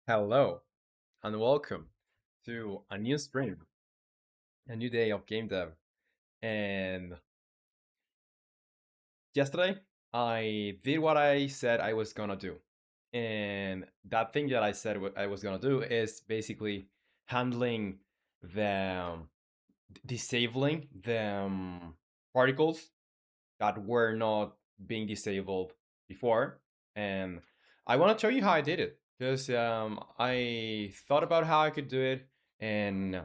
Hello and welcome to a new stream, a new day of game dev. And yesterday I did what I said I was gonna do. And that thing that I said what I was gonna do is basically handling the disabling the particles that were not being disabled before. And I want to show you how I did it because I thought about how I could do it and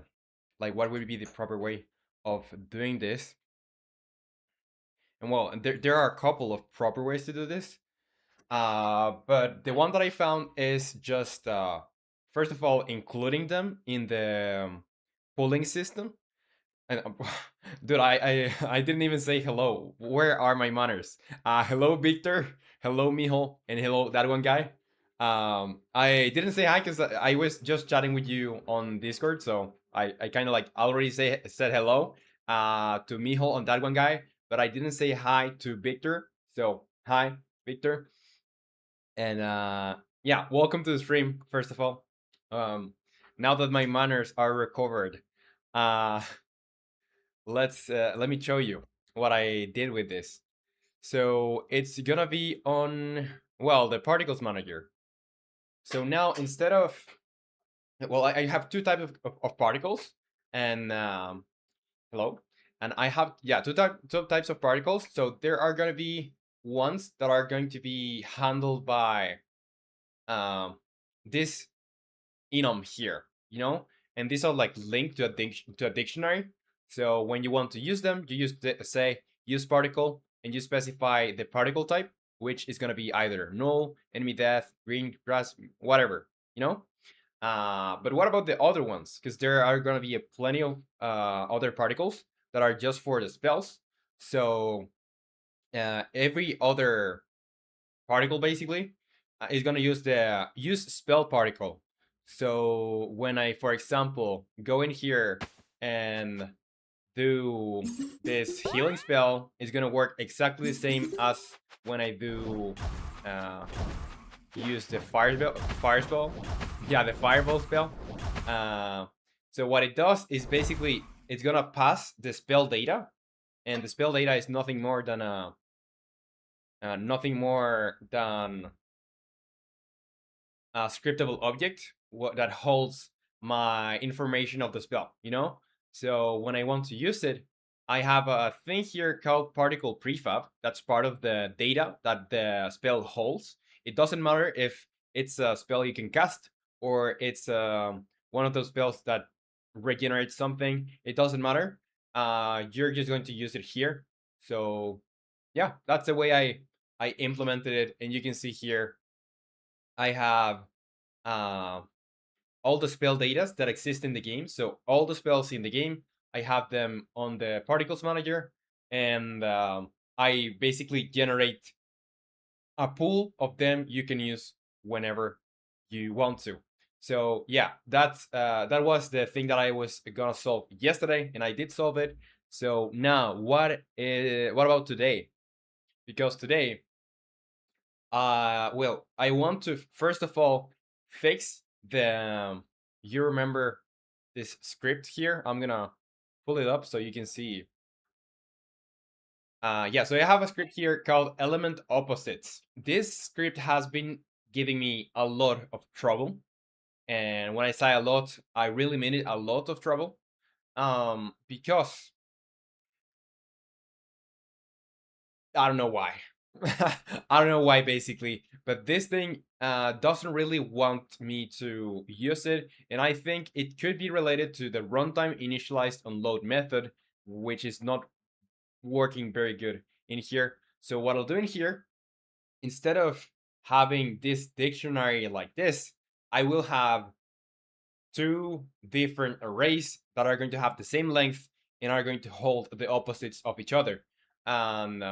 like what would be the proper way of doing this. And well, there are a couple of proper ways to do this. But the one that I found is just first of all including them in the pooling system. And dude, I didn't even say hello. Where are my manners? Hello, Victor. Hello, Mijo, and hello, that one guy. I didn't say hi because I was just chatting with you on Discord, so I kind of like already said hello to Mijo on that one guy, but I didn't say hi to Victor. So hi, Victor, and yeah, welcome to the stream. First of all, um, now that my manners are recovered, uh, let me show you what I did with this. So it's gonna be on, well, the particles manager. So now instead of, well, I have two types of particles, and hello, and I have, yeah, two types of particles. So there are gonna be ones that are going to be handled by this enum here, you know, and these are like linked to a dictionary. So when you want to use them, you say use particle, and you specify the particle type, which is gonna be either null, enemy death, green, grass, whatever, you know. But what about the other ones? Because there are gonna be plenty of other particles that are just for the spells. So every other particle basically is gonna use the use spell particle. So when I, for example, go in here and do this healing spell, it's gonna work exactly the same as when I do use the fire spell. Yeah, the fireball spell. So what it does is basically it's gonna pass the spell data, and the spell data is nothing more than a scriptable object that holds my information of the spell, you know. So when I want to use it, I have a thing here called particle prefab. That's part of the data that the spell holds. It doesn't matter if it's a spell you can cast or it's one of those spells that regenerates something. It doesn't matter. You're just going to use it here. So yeah, that's the way I implemented it. And you can see here I have uh, all the spell data that exist in the game. So all the spells in the game, I have them on the particles manager, and I basically generate a pool of them you can use whenever you want to. So yeah, that was the thing that I was gonna solve yesterday, and I did solve it. So now, what about today? Because today, well, I want to first of all fix the. You remember this script here? I'm gonna pull it up so you can see. Yeah, so I have a script here called element opposites. This script has been giving me a lot of trouble, and when I say a lot, I really mean it, a lot of trouble. Because I don't know why. I don't know why basically, but this thing doesn't really want me to use it, and I think it could be related to the runtime initialized unload method, which is not working very good in here. So what I'll do in here, instead of having this dictionary like this, I will have two different arrays that are going to have the same length and are going to hold the opposites of each other. And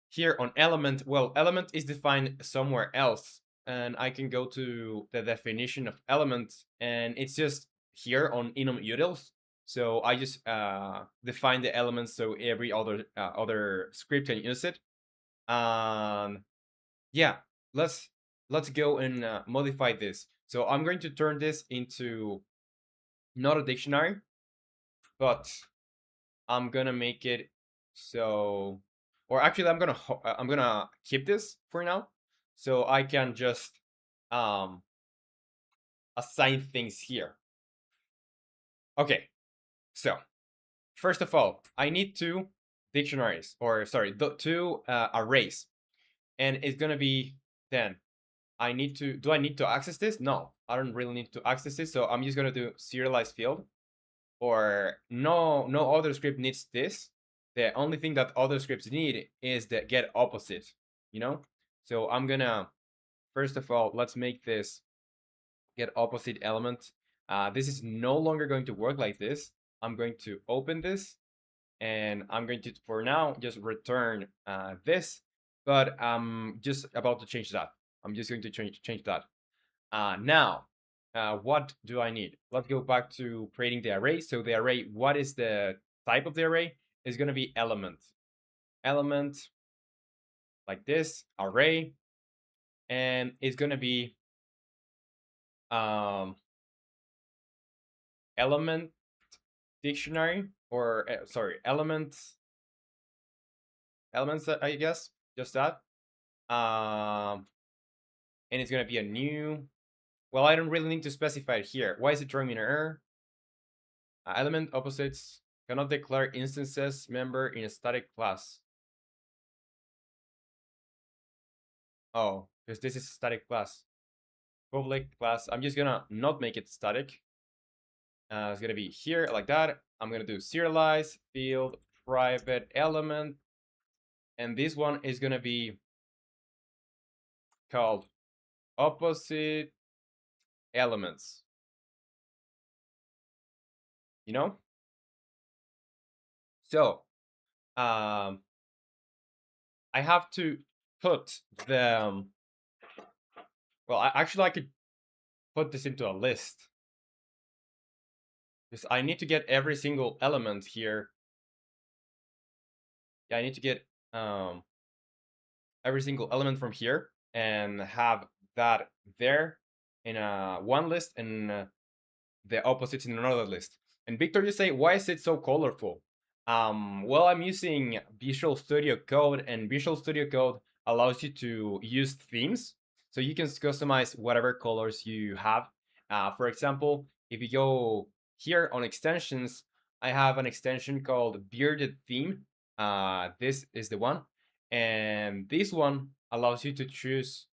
here on element, well, element is defined somewhere else, and I can go to the definition of element, and it's just here on enum utils. So I just define the elements so every other script can use it. And yeah, let's go and modify this. So I'm going to turn this into not a dictionary, but I'm gonna make it so, or actually, I'm gonna keep this for now, so I can just um assign things here. Okay, so first of all, I need two dictionaries, or sorry, two arrays, and it's gonna be then. I need to. Do I need to access this? No, I don't really need to access this. So I'm just gonna do serialized field, or no other script needs this. The only thing that other scripts need is the get opposite, you know? So I'm gonna, first of all, let's make this get opposite element. This is no longer going to work like this. I'm going to open this, and I'm going to, for now, just return this, but I'm just about to change that. I'm just going to change that. Now, what do I need? Let's go back to creating the array. So the array, what is the type of the array? Is going to be element. Element, like this, array, and it's going to be um, element dictionary, or sorry, elements, I guess, just that. Um, and it's going to be a new, well, I don't really need to specify it here. Why is it throwing me an error? Element opposites cannot declare instances member in a static class. Oh, because this is a static class. Public class. I'm just gonna not make it static. It's gonna be here like that. I'm gonna do serialize field private element, and this one is gonna be called opposite elements. You know. So, I have to put the. Well, actually, I could put this into a list. Because I need to get every single element here. Yeah, I need to get every single element from here and have that there in one list and the opposites in another list. And Victor, you say, why is it so colorful? Well, I'm using Visual Studio Code, and Visual Studio Code allows you to use themes. So you can customize whatever colors you have. For example, if you go here on extensions, I have an extension called Bearded Theme. This is the one, and this one allows you to choose.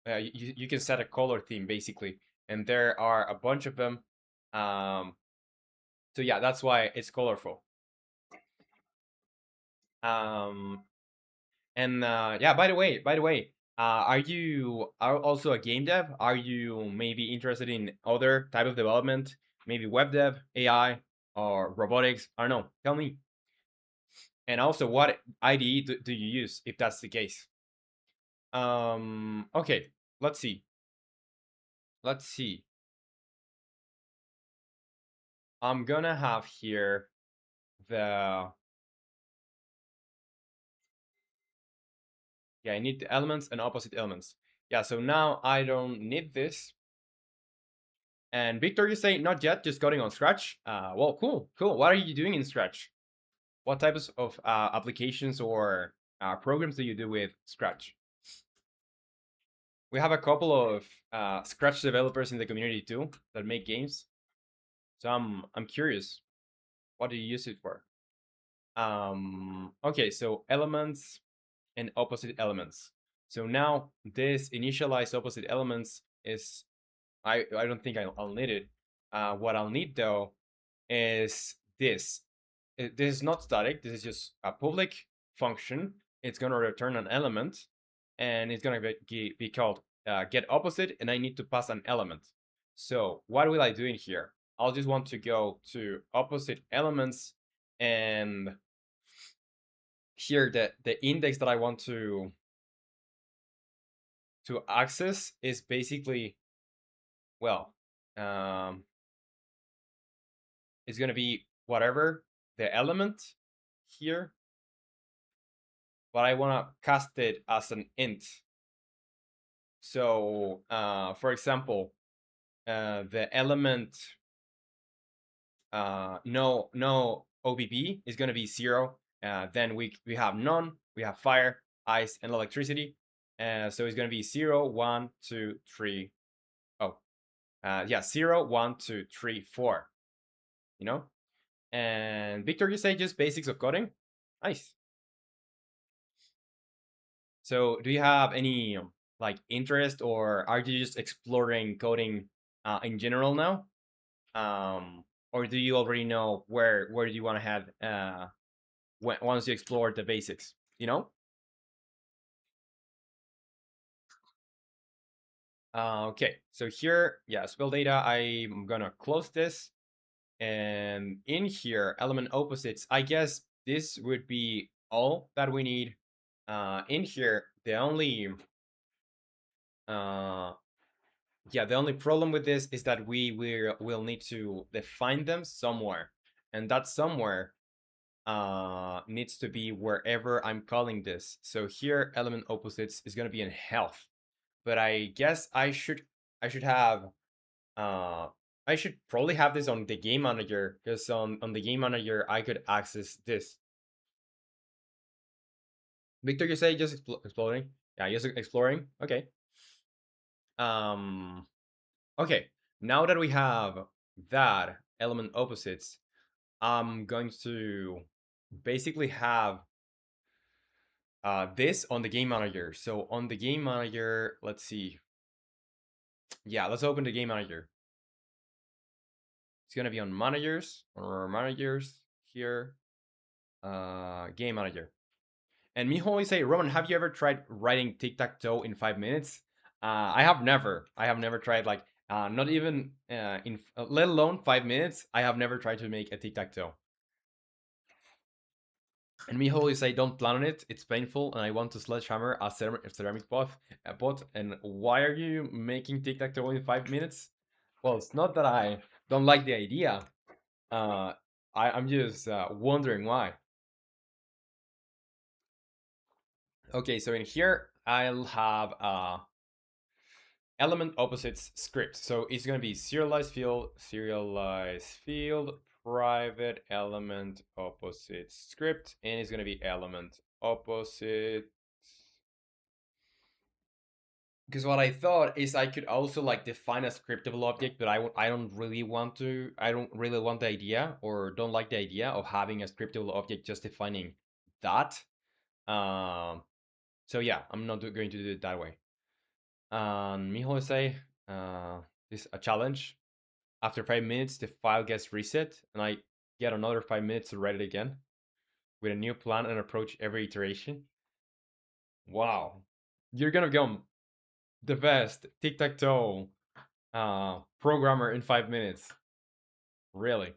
You can set a color theme basically, and there are a bunch of them. Um, so yeah, that's why it's colorful. Um, and yeah, by the way, are you are also a game dev? Are you maybe interested in other type of development, maybe web dev, AI, or robotics? I don't know. Tell me. And also, what IDE do you use if that's the case? Okay, let's see. Let's see. I'm gonna have here the yeah. I need the elements and opposite elements. Yeah. So now I don't need this. And Victor, you say not yet, just coding on Scratch. Well, cool, cool. What are you doing in Scratch? What types of applications or programs do you do with Scratch? We have a couple of Scratch developers in the community too that make games. So I'm curious. What do you use it for? Okay, so elements and opposite elements. So now this initialize opposite elements is I don't think I'll need it. What I'll need though is this. This is not static. This is just a public function. It's gonna return an element, and it's gonna be called get opposite, and I need to pass an element. So what will I do in here? I'll just want to go to opposite elements, and here the index that I want to access is basically well, um, it's gonna be whatever the element here, but I wanna cast it as an int. So, for example, the element no OBB is gonna be 0. Then we have none, we have fire, ice, and electricity. So it's gonna be 0, 1, 2, 3. Oh, yeah, 0, 1, 2, 3, 4. You know. And Victor, you say just basics of coding. Nice. So, do you have any like interest, or are you just exploring coding in general now? Or do you already know where do you want to head once you explore the basics? You know? Okay. So here, yeah, spell data. I'm gonna close this, and in here, element opposites. I guess this would be all that we need. In here, the only uh yeah, the only problem with this is that will need to define them somewhere, and that somewhere needs to be wherever I'm calling this. So here, element opposites is gonna be in health, but I guess I should have uh I should probably have this on the game manager, because on the game manager I could access this. Victor, you say just exploring? Yeah, just exploring. Okay. Um. Okay. Now that we have that element opposites, I'm going to basically have this on the game manager. So on the game manager, let's see. Yeah, let's open the game manager. It's gonna be on managers or managers here. Game manager. And me always say, Roman, have you ever tried writing tic-tac-toe in 5 minutes? I have never tried like not even let alone 5 minutes. I have never tried to make a tic-tac-toe. And me always say, don't plan on it. It's painful, and I want to sledgehammer a ceramic pot. And why are you making tic-tac-toe in 5 minutes? Well, it's not that I don't like the idea. Uh, I'm just wondering why. Okay, so in here I'll have element opposites script. So it's gonna be serialized field, private element opposite script, and it's gonna be element opposite because what I thought is I could also like define a scriptable object, but I don't really want to. I don't really want the idea, or don't like the idea of having a scriptable object just defining that. Um, so yeah, I'm not going to do it that way. Mi Jose, this a challenge. After 5 minutes, the file gets reset, and I get another 5 minutes to write it again with a new plan and approach every iteration. Wow, you're gonna become the best tic tac toe programmer in 5 minutes. Really?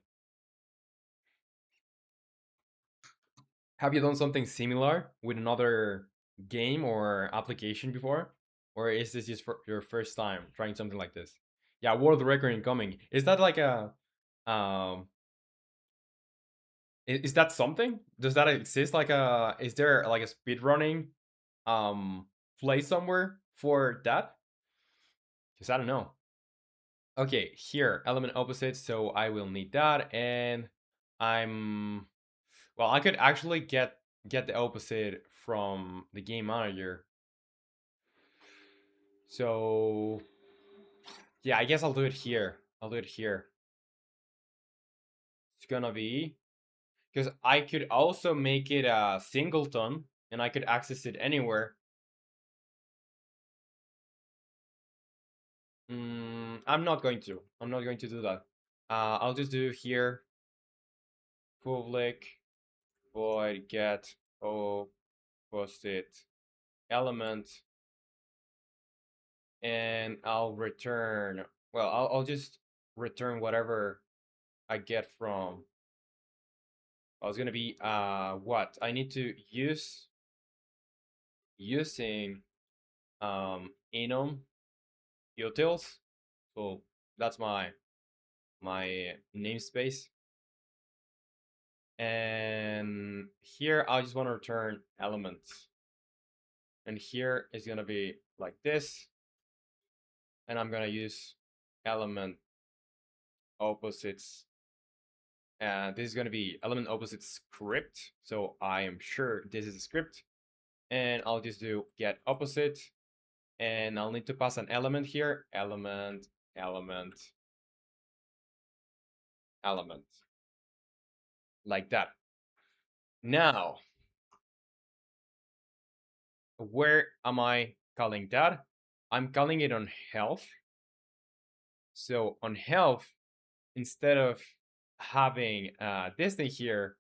Have you done something similar with another game or application before? Or is this just for your first time trying something like this? Yeah, world record incoming. Is that like a um is that something? Does that exist like a is there like a speedrunning um play somewhere for that? Cuz I don't know. Okay, here, element opposite, so I will need that and I'm well, I could actually get the opposite from the game manager. So yeah, I guess I'll do it here. I'll do it here. It's gonna be because I could also make it a singleton and I could access it anywhere. I'm not going to. I'm not going to do that. I'll just do here public void get opposite element, and I'll return. Well, I'll just return whatever I get from. I was gonna be what I need to use using enum utils. So that's my namespace. And here I just want to return elements. And here is gonna be like this. And I'm gonna use element opposites. And this is gonna be element opposite script. So I am sure this is a script. And I'll just do get opposite. And I'll need to pass an element here. Element, element, element. Like that. Now, where am I calling that? I'm calling it on health. So on health, instead of having this thing here,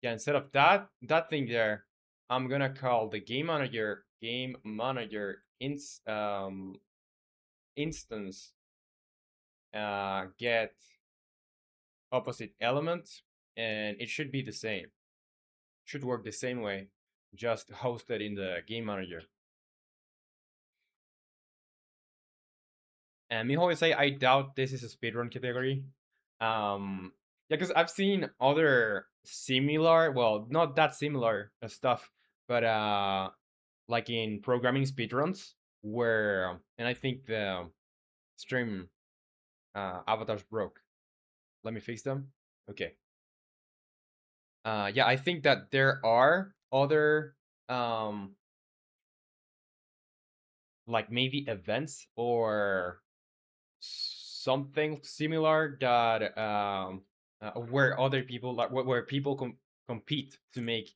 yeah, instead of that thing there, I'm gonna call the game manager instance get opposite element, and it should be the same. Should work the same way, just hosted in the game manager. And me always say I doubt this is a speedrun category. Yeah, because I've seen other similar, well, not that similar stuff, but like in programming speedruns, where and I think the stream avatars broke. Let me fix them. Okay. Yeah, I think that there are other like maybe events or something similar that where other people like where people compete to make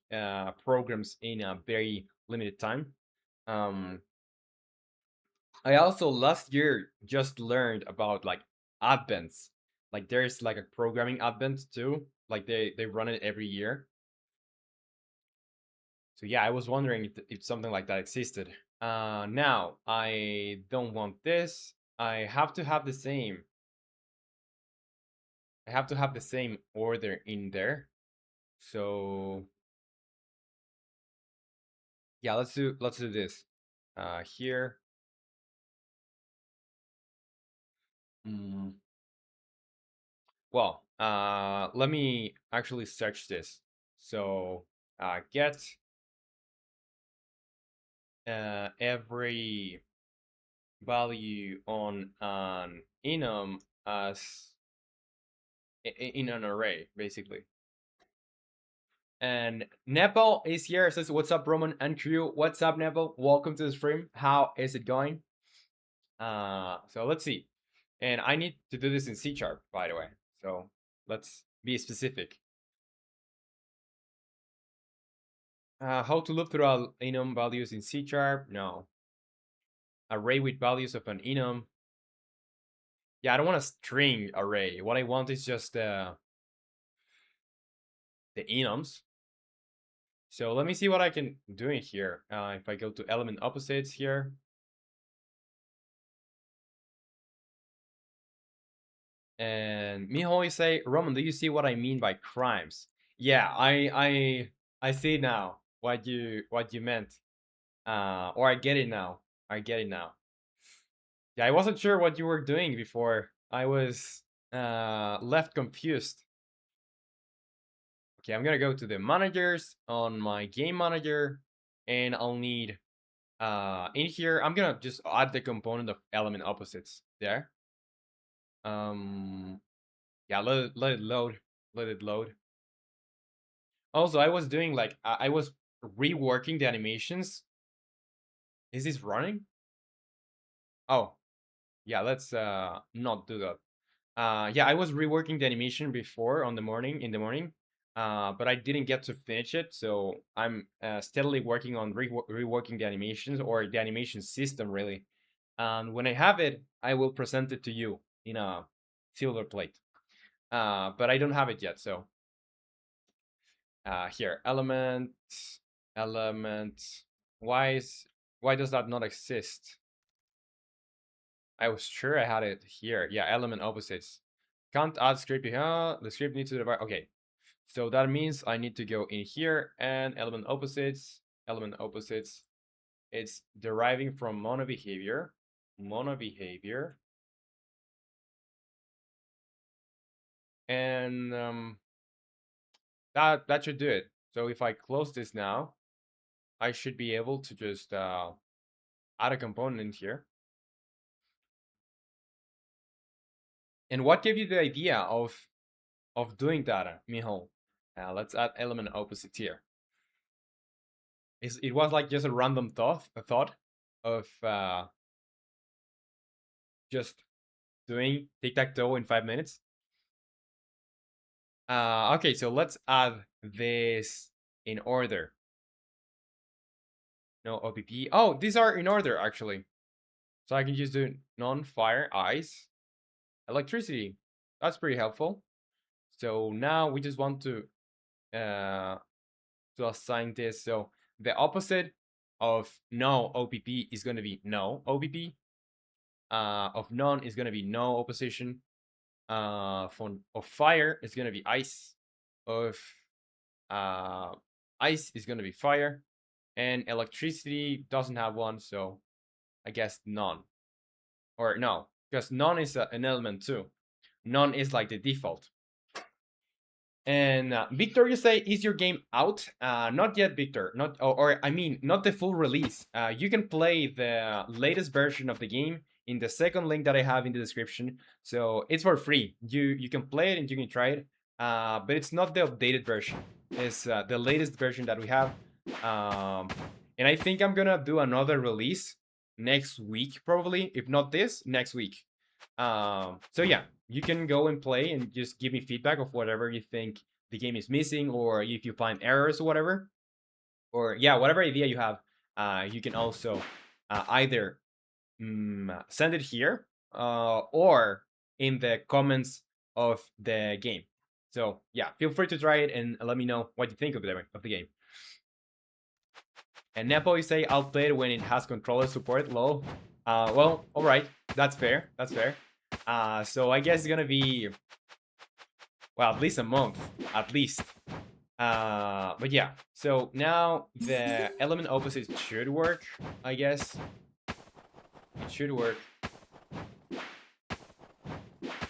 programs in a very limited time. Um, I also last year just learned about like advents. Like there's like a programming advent too. Like they run it every year. So yeah, I was wondering if something like that existed. Now I don't want this. I have to have the same. I have to have the same order in there. So yeah, let's do this. Here. Mm, well, let me actually search this. So get every value on an enum as in an array, basically. And Nepal is here. Says, "What's up, Roman and crew? What's up, Nepal? Welcome to the stream. How is it going?" So let's see. And I need to do this in C sharp, by the way. So let's be specific. How to loop through all enum values in C sharp? No. Array with values of an enum. Yeah, I don't want a string array. What I want is just the enums. So let me see what I can do in here. If I go to element opposites here. And Miho, you say, Roman, do you see what I mean by crimes? Yeah, I see now what you meant. Or I get it now. I get it now. Yeah, I wasn't sure what you were doing before. I was left confused. Okay, I'm gonna go to the managers on my game manager, and I'll need in here. I'm gonna just add the component of element opposites there. Yeah, let it load. Let it load. Also, I was doing like I was reworking the animations. Is this running? Oh, yeah. Let's not do that. Yeah, I was reworking the animation before in the morning, but I didn't get to finish it. So I'm steadily working on reworking the animations or the animation system really. And when I have it, I will present it to you in a silver plate. But I don't have it yet, so here element. Why does that not exist? I was sure I had it here. Yeah, element opposites. Can't add script here. The script needs to divide. Okay, so that means I need to go in here and element opposites. Element opposites. It's deriving from mono behavior. Mono behavior. And that should do it. So if I close this now, I should be able to just add a component in here. And what gave you the idea of doing that, Miho? Let's add element opposite here. It was like just a random thought of just doing tic-tac-toe in 5 minutes. Okay, so let's add this in order. No OPP. Oh, these are in order actually. So I can just do non-fire, ice, electricity. That's pretty helpful. So now we just want to assign this. So the opposite of no OPP is going to be no OPP. Of none is going to be no opposition. Of fire is going to be ice. Of ice is going to be fire. And electricity doesn't have one, so I guess none. Or no, because none is an element too. None is like the default. And Victor, you say, is your game out? Not yet, Victor. Not, or I mean, not the full release. You can play the latest version of the game in the second link that I have in the description. So it's for free. You can play it and you can try it. But it's not the updated version. It's the latest version that we have. And I think I'm gonna do another release next week, probably. If not this, next week. So yeah, you can go and play and just give me feedback of whatever you think the game is missing, or if you find errors or whatever, or yeah, whatever idea you have. You can also either send it here or in the comments of the game. So yeah, feel free to try it and let me know what you think of the game. And Nepo, you say, I'll play it when it has controller support. Lol. Well, all right, that's fair. That's fair. So I guess it's gonna be, well, at least a month, at least. But yeah, so now the element opposite should work, I guess. It should work.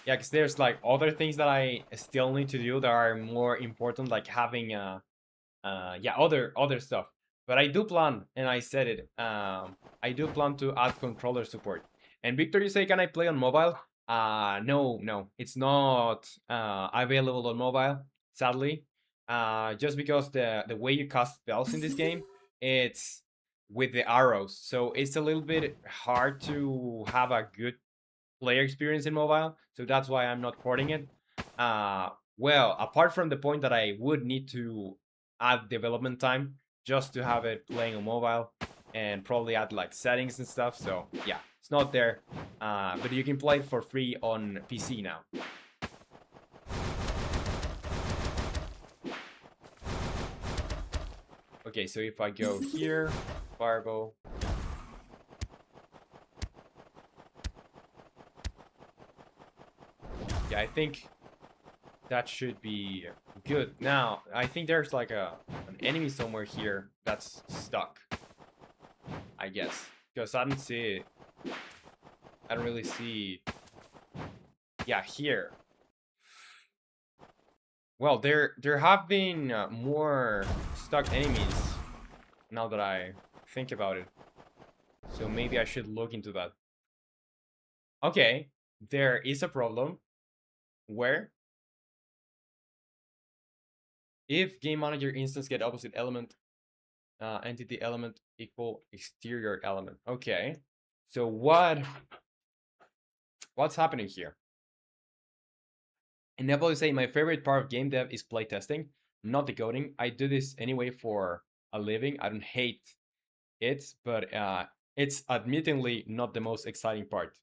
Yeah, because there's like other things that I still need to do that are more important, like having yeah, other stuff. But I do plan, and I said it, I do plan to add controller support. And Victor, you say, can I play on mobile? No, it's not available on mobile, sadly. just because the way you cast spells in this game, it's with the arrows, so it's a little bit hard to have a good player experience in mobile. So that's why I'm not porting it. Well, apart from the point that I would need to add development time just to have it playing on mobile, and probably add like settings and stuff. So yeah, it's not there, but you can play it for free on PC now. Okay, so if I go here, fireball. Yeah, I think that should be good. Now, I think there's like an enemy somewhere here that's stuck, I guess. Because I don't see it. I don't really see. Yeah, here. Well, there have been more stuck enemies now that I think about it. So maybe I should look into that. Okay, there is a problem where if game manager instance get opposite element, entity element equal exterior element. Okay, so what's happening here? And Neville is saying my favorite part of game dev is playtesting, not decoding. I do this anyway for a living. I don't hate it, but it's admittedly not the most exciting part.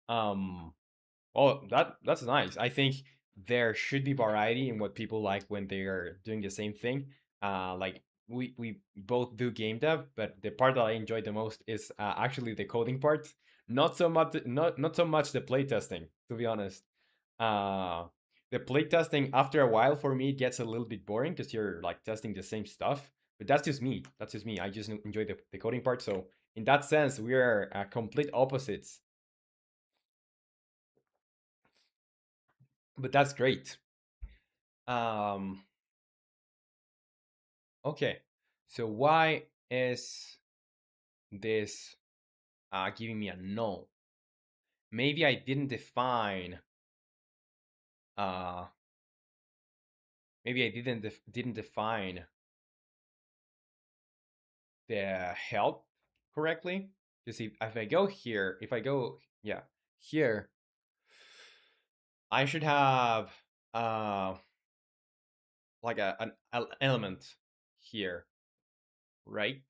Um, well, that's nice. I think there should be variety in what people like when they are doing the same thing. Like we both do game dev, but the part that I enjoy the most is actually the coding part. Not so much the playtesting, to be honest. Uh, the playtesting after a while for me gets a little bit boring because you're like testing the same stuff. But that's just me. That's just me. I just enjoy the coding part. So in that sense, we are complete opposites. But that's great. Um, okay. So why is this giving me a no? Maybe I didn't define. Uh, maybe I didn't define the help correctly. You see, if I go here, if I go, yeah, here, I should have uh like an element here, right?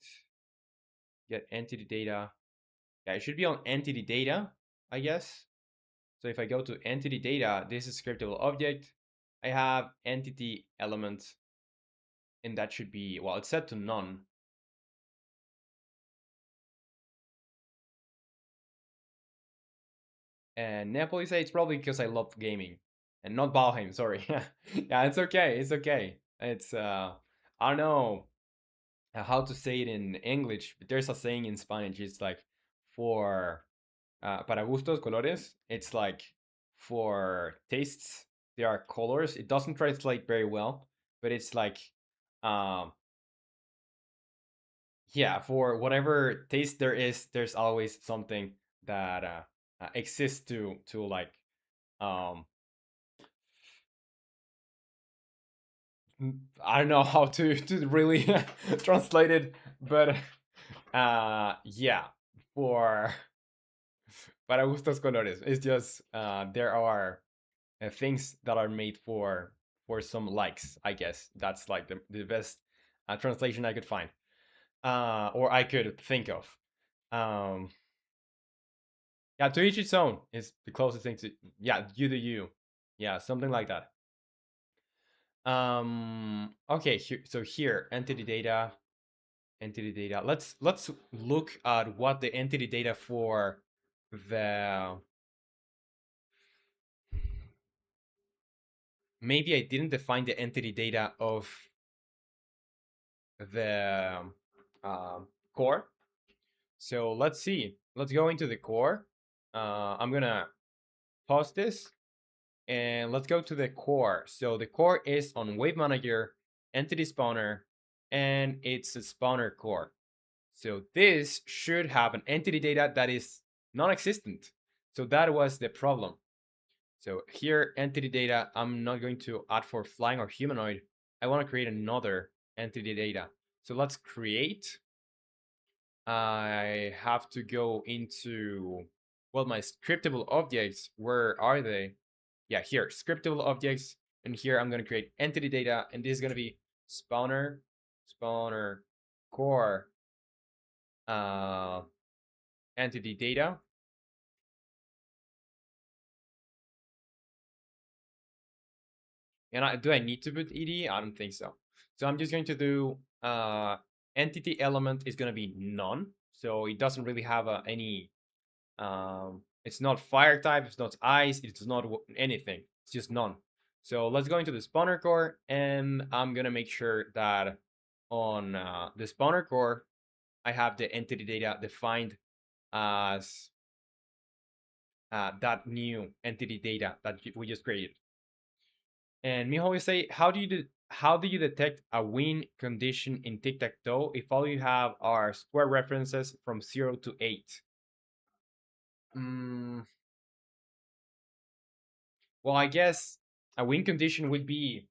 Get entity data. Yeah, it should be on entity data, I guess. So if I go to entity data, this is scriptable object. I have entity element, and that should be, well, it's set to none. And Napoli say it's probably because I love gaming and not Valheim. Sorry. Yeah, it's okay. It's okay. It's I don't know how to say it in English, but there's a saying in Spanish. It's like for para gustos colores. It's like for tastes. There are colors. It doesn't translate very well, but it's like um yeah, for whatever taste there is, there's always something that exists to like um I don't know how to really translate it, but yeah, for para gustos colores. It's just there are things that are made for some likes. I guess that's like the best translation I could find, or I could think of. Um, yeah, to each its own is the closest thing to, yeah, you do you, yeah, something like that. Okay, so here entity data. Let's look at what the entity data for the, maybe I didn't define the entity data of the core. So let's see. Let's go into the core. I'm gonna pause this and let's go to the core. So the core is on Wave Manager, Entity Spawner, and it's a spawner core. So this should have an entity data that is non-existent. So that was the problem. So here, entity data, I'm not going to add for flying or humanoid I want to create another entity data. So let's create. I have to go into, well, my scriptable objects. Where are they? Yeah, here, scriptable objects. And here I'm going to create entity data. And this is going to be spawner core entity data. And do I need to put ed? I don't think so. So I'm just going to do entity element is going to be none. So it doesn't really have any, it's not fire type, it's not ice, it's not anything. It's just none. So let's go into the spawner core, and I'm going to make sure that on the spawner core, I have the entity data defined as that new entity data that we just created. And Miho will say, how do you detect a win condition in tic-tac-toe if all you have are square references from 0 to 8? Well, I guess a win condition would be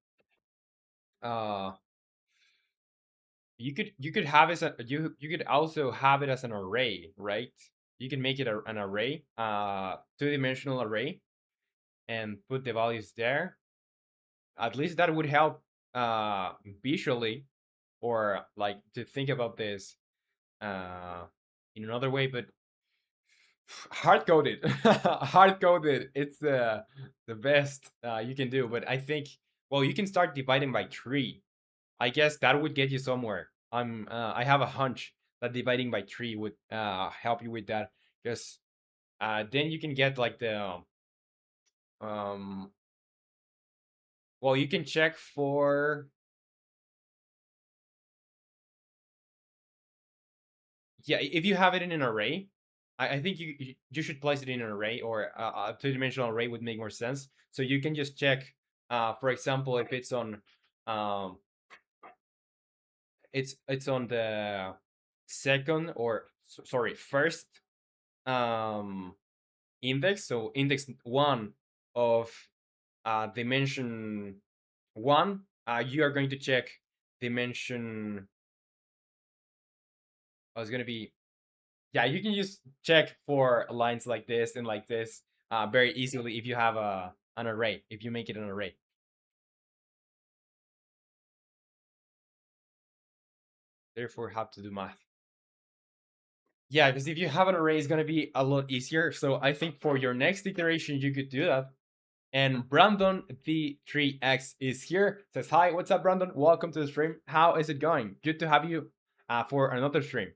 you could have it as you could also have it as an array, right? You can make it an array, two-dimensional array, and put the values there. At least that would help visually, or like to think about this in another way. But hard coded, hard coded, it's the best you can do. But I think, well, you can start dividing by 3. I guess that would get you somewhere. I have a hunch that dividing by 3 would help you with that, because then you can get like the well, you can check for, yeah, if you have it in an array, I think you should place it in an array, or a two-dimensional array would make more sense. So you can just check, for example, if it's on it's on the second, or sorry, first index. So index 1 of dimension 1, you are going to check dimension. I was going to be, yeah, you can just check for lines like this and like this very easily if you have an array, if you make it an array. Therefore, have to do math. Yeah, because if you have an array, it's going to be a lot easier. So I think for your next iteration, you could do that. And Brandon V3X is here. Says, hi, what's up, Brandon? Welcome to the stream. How is it going? Good to have you for another stream.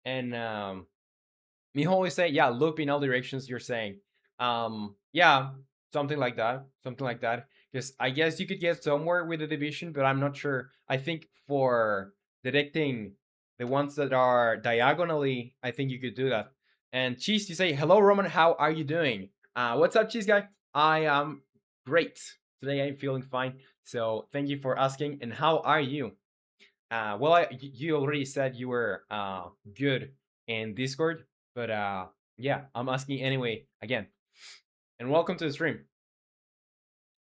And Miho always say, yeah, loop in all directions, you're saying. Yeah, something like that. Something like that. Because I guess you could get somewhere with the division, but I'm not sure. I think for detecting the ones that are diagonally, I think you could do that. And Cheese, you say, hello, Roman, how are you doing? What's up, Cheese guy? I am great. Today I'm feeling fine. So thank you for asking. And how are you? Well, you already said you were good in Discord, but yeah, I'm asking anyway again. And welcome to the stream.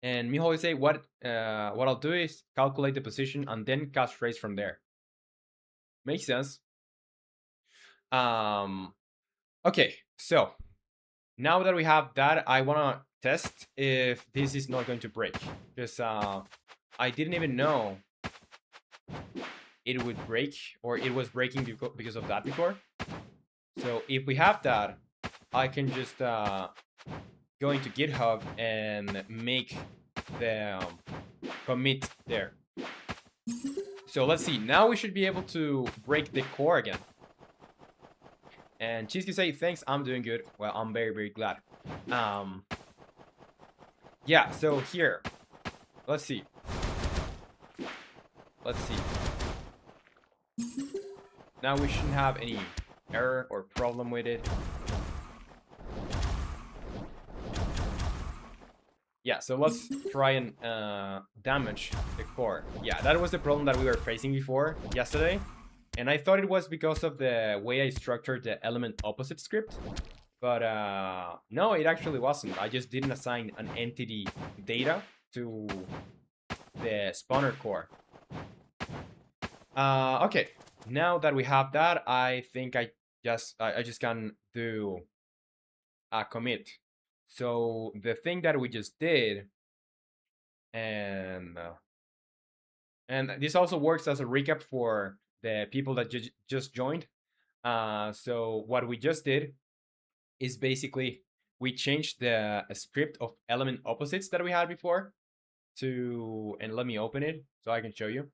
And Miho will say, what I'll do is calculate the position and then cast trace from there. Makes sense. Okay, so now that we have that, I wanna test if this is not going to break, because I didn't even know it would break, or it was breaking because of that before. So if we have that, I can just go into GitHub and make the commit there. So let's see. Now we should be able to break the core again. And Cheesky say, thanks, I'm doing good. Well, I'm very, very glad. Yeah, so here. Let's see. Let's see. Now we shouldn't have any error or problem with it. Yeah, so let's try and damage the core. Yeah, that was the problem that we were facing before yesterday. And I thought it was because of the way I structured the element opposite script. But no, it actually wasn't. I just didn't assign an entity data to the spawner core. Okay, now that we have that, I think I just can do a commit. So the thing that we just did, and uh, and this also works as a recap for the people that just joined. So what we just did is basically we changed the script of element opposites that we had before to, and let me open it so I can show you,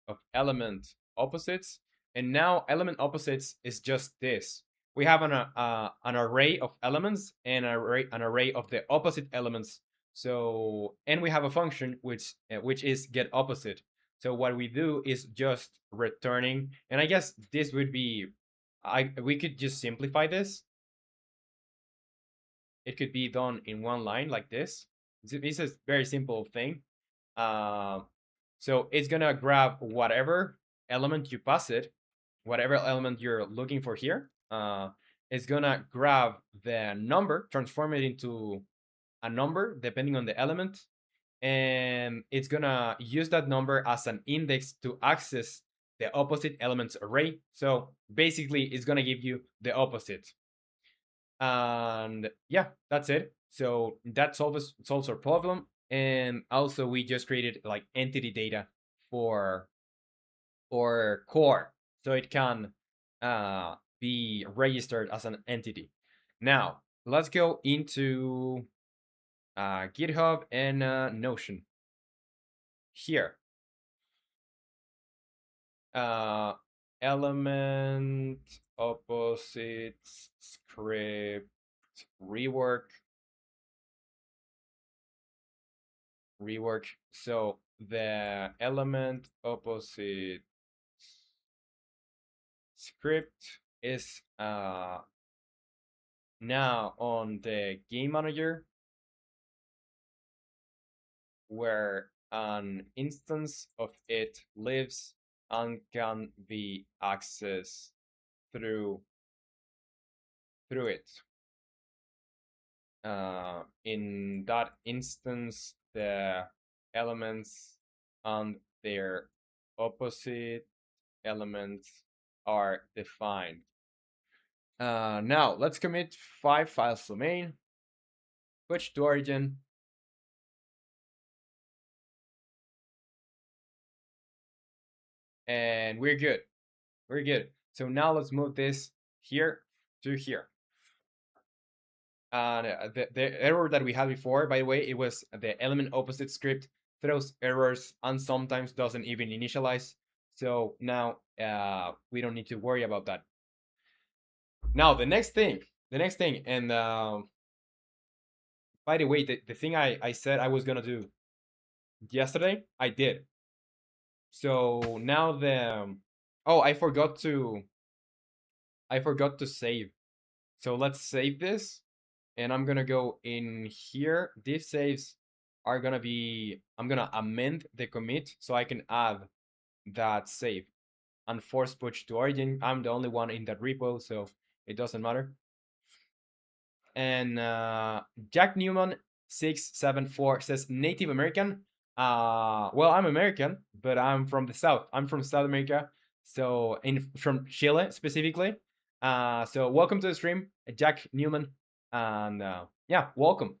of element opposites. And now element opposites is just this. We have an array of elements and an array of the opposite elements. So, and we have a function which is get opposite. So what we do is just returning, and I guess this would be, we could just simplify this. It could be done in one line like this. This is a very simple thing. Uh, so it's gonna grab whatever element you pass it, whatever element you're looking for here. It's gonna grab the number, transform it into a number depending on the element, and it's gonna use that number as an index to access the opposite elements array. So basically, it's gonna give you the opposite. And yeah, that's it. So that solves our problem. And also we just created like entity data for core, so it can be registered as an entity. Now let's go into GitHub and Notion. Here, element opposites script rework. So the element opposite script is now on the game manager, where an instance of it lives and can be accessed through it. In that instance, the elements and their opposite elements are defined. Now let's commit 5 files to main, push to origin, and we're good. We're good. So now let's move this here to here. And the error that we had before, by the way, it was the element opposite script throws errors and sometimes doesn't even initialize. So now we don't need to worry about that. Now the next thing, and by the way, the thing I said I was gonna do yesterday, I did. So now the oh, I forgot to save. So let's save this, and I'm gonna go in here. These saves are gonna be, I'm gonna amend the commit so I can add that save and force push to origin. I'm the only one in that repo, so it doesn't matter. And Jack Newman 674 says Native American. Well, I'm American, but I'm from the South. I'm from South America, so from Chile specifically. So welcome to the stream, Jack Newman, and yeah, welcome.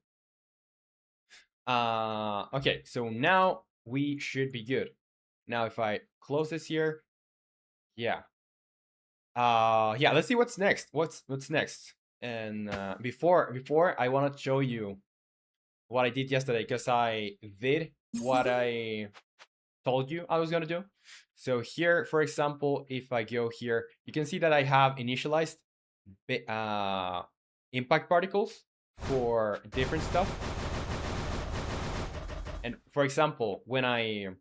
Okay, so now we should be good. Now, if I close this here, yeah. Yeah, let's see what's next. What's next? And before I want to show you what I did yesterday, because I did what I told you I was gonna do. So here, for example, if I go here, you can see that I have initialized impact particles for different stuff. And for example, when I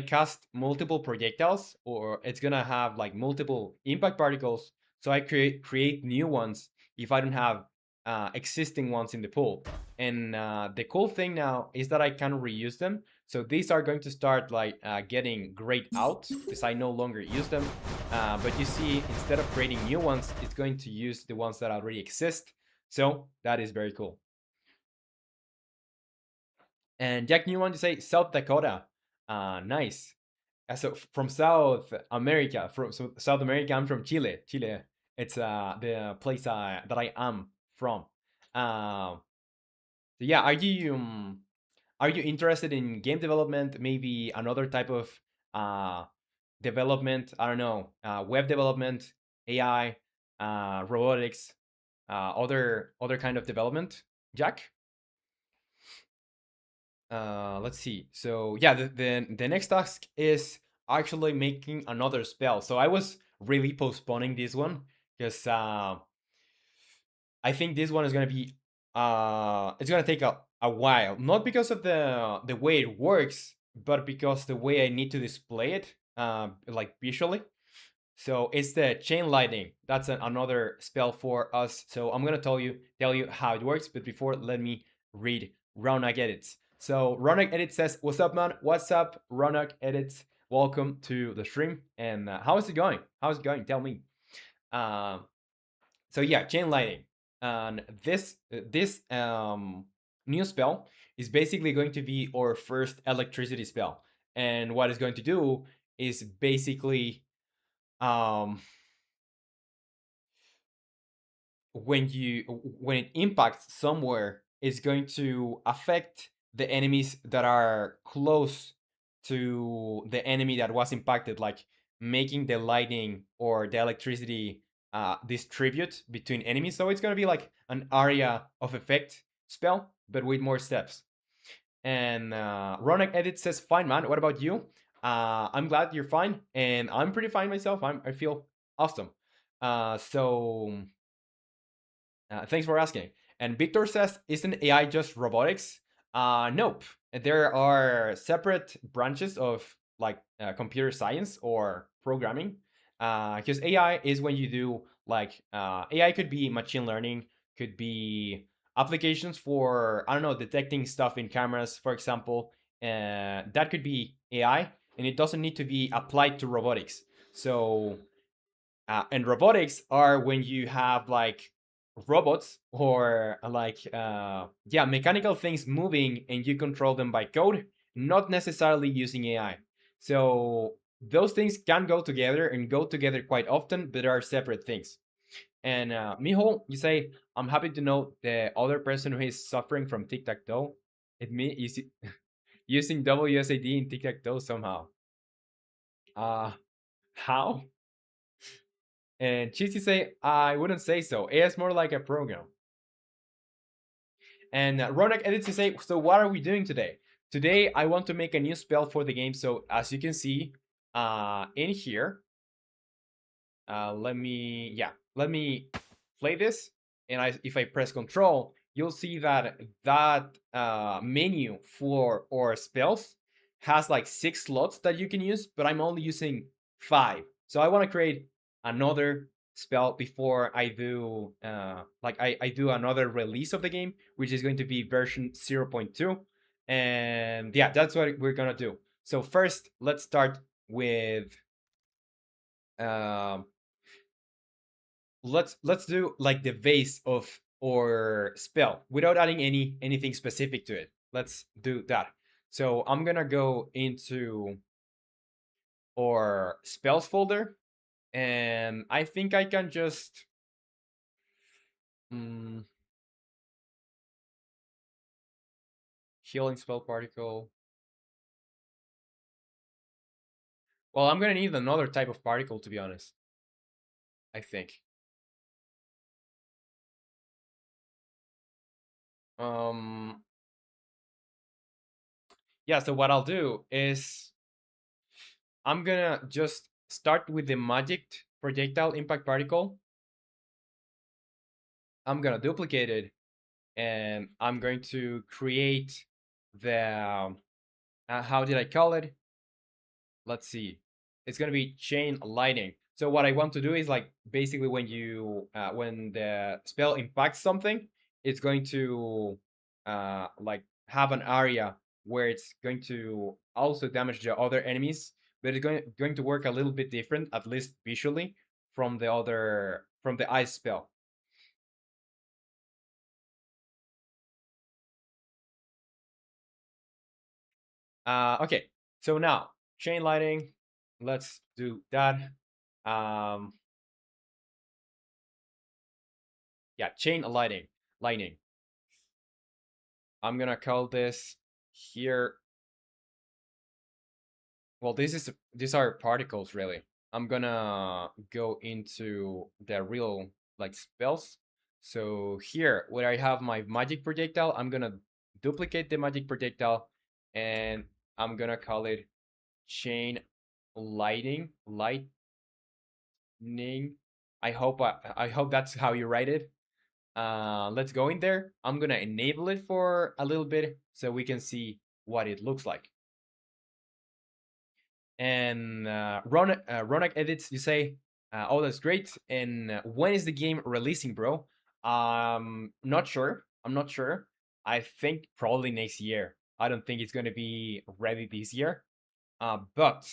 cast multiple projectiles, or it's gonna have like multiple impact particles, so I create new ones if I don't have existing ones in the pool. And the cool thing now is that I can reuse them. So these are going to start like getting grayed out because I no longer use them. But you see, instead of creating new ones, it's going to use the ones that already exist. So that is very cool. And Jack Newman, you say South Dakota. Nice. So from South America, South America, I'm from Chile. Chile, it's the place that I am from. Uh, so yeah, are you interested in game development? Maybe another type of uh, development? I don't know, web development, AI, robotics, other kind of development. Jack, let's see. So yeah, the next task is actually making another spell. So I was really postponing this one because I think this one is gonna be it's gonna take a while. Not because of the way it works, but because the way I need to display it, like visually. So it's the chain lightning. That's another spell for us. So I'm gonna tell you how it works. But before, let me read Ronak Edits. So Ronak Edits says, "What's up, man? What's up, Ronak Edits? Welcome to the stream. And how is it going? How's it going? Tell me." Um, so yeah, chain lightning, and this new spell is basically going to be our first electricity spell. And what it's going to do is basically um when it impacts somewhere, it's going to affect the enemies that are close to the enemy that was impacted, like making the lightning or the electricity distribute between enemies. So it's going to be like an area of effect spell, but with more steps. And Ronak Edit says, "Fine, man. What about you? I'm glad you're fine, and I'm pretty fine myself. I feel awesome. So thanks for asking." And Victor says, "Isn't AI just robotics?" Nope. There are separate branches of like computer science or programming. Because AI is when you do like AI could be machine learning, could be applications for, I don't know, detecting stuff in cameras, for example. That could be AI, and it doesn't need to be applied to robotics. So and robotics are when you have like robots or like yeah, mechanical things moving and you control them by code, not necessarily using AI. So those things can go together and go together quite often, but are separate things. And Mijo, you say, "I'm happy to know the other person who is suffering from tic-tac-toe. It me using WSAD in tic-tac-toe somehow. uh how?" And Cheesy say, "I wouldn't say so. It's more like a program." And Ronak edits to say, "So what are we doing today? Today I want to make a new spell for the game. So as you can see in here, let me play this. And if I press Control, you'll see that menu for our spells has like 6 slots that you can use, but I'm only using 5. So I want to create another spell before I do I do another release of the game, which is going to be version 0.2. And yeah, that's what we're gonna do. So first, let's start with um, let's do like the base of or spell without adding anything specific to it. Let's do that. So I'm gonna go into our spells folder, and I think I can just mm, healing spell particle. Well, I'm gonna need another type of particle, to be honest. I think. um yeah, so what I'll do is I'm gonna just start with the magic projectile impact particle. I'm gonna duplicate it, and I'm going to create the how did I call it? Let's see. It's gonna be chain lightning. So what I want to do is like basically when the spell impacts something, it's going to like have an area where it's going to also damage the other enemies, but it's going to work a little bit different, at least visually, from the ice spell. Okay, so now chain lighting. Let's do that. Um, yeah, chain lighting. Lightning. I'm gonna call this here. Well, these are particles really. I'm gonna go into the real like spells. So here, where I have my magic projectile, I'm gonna duplicate the magic projectile, and I'm gonna call it chain lightning. I hope that's how you write it. Let's go in there. I'm gonna enable it for a little bit so we can see what it looks like. And Ronak edits, you say, oh, that's great. And when is the game releasing, bro? Not sure. I'm not sure. I think probably next year. I don't think it's gonna be ready this year. But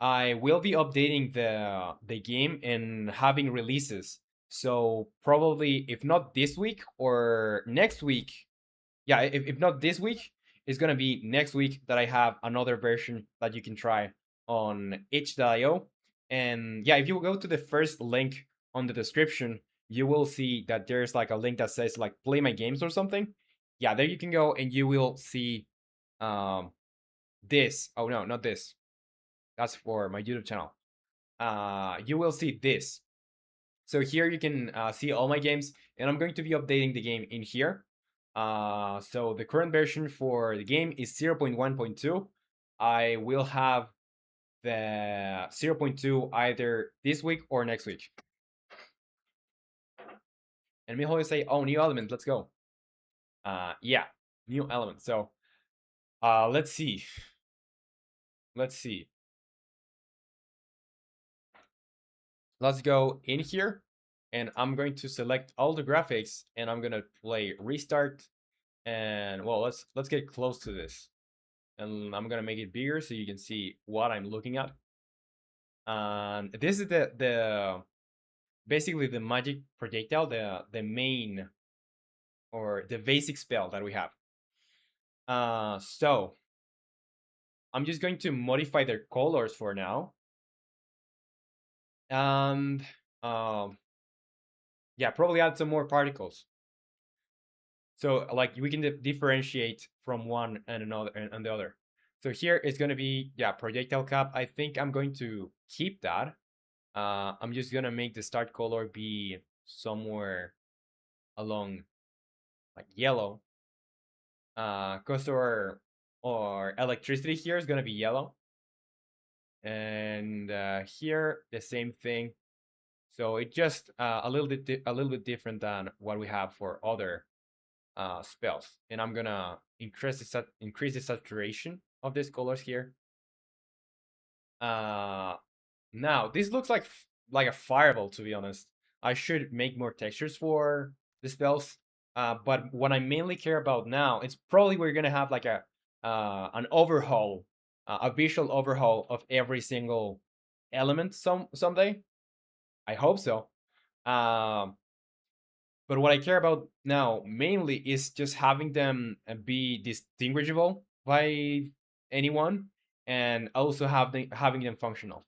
I will be updating the game and having releases. So probably if not this week or next week, yeah, if not this week, it's gonna be next week that I have another version that you can try on itch.io. And yeah, if you go to the first link on the description, you will see that there's like a link that says like play my games or something. Yeah, there you can go and you will see um this. Oh no, not this. That's for my YouTube channel. You will see this. So here you can see all my games, and I'm going to be updating the game in here. So the current version for the game is 0.1.2. I will have the 0.2 either this week or next week. And me always say, oh, new element, let's go. Yeah, new element. So let's see. Let's see. Let's go in here, and I'm going to select all the graphics, and I'm gonna play restart. And well, let's get close to this. And I'm gonna make it bigger so you can see what I'm looking at. And this is the basically the magic projectile, the main or the basic spell that we have. So I'm just going to modify their colors for now. And yeah, probably add some more particles. So like we can differentiate from one and another and the other. So here it's gonna be, yeah, projectile cap. I think I'm going to keep that. I'm just gonna make the start color be somewhere along like yellow. Cause our electricity here is gonna be yellow. And here the same thing. So it just a little bit different than what we have for other spells. And I'm gonna increase the saturation of these colors here. Now this looks like a fireball, to be honest. I should make more textures for the spells. But what I mainly care about now, it's probably we're gonna have like a an overhaul, a visual overhaul of every single element someday. I hope so. Um, but what I care about now mainly is just having them be distinguishable by anyone, and also having them functional.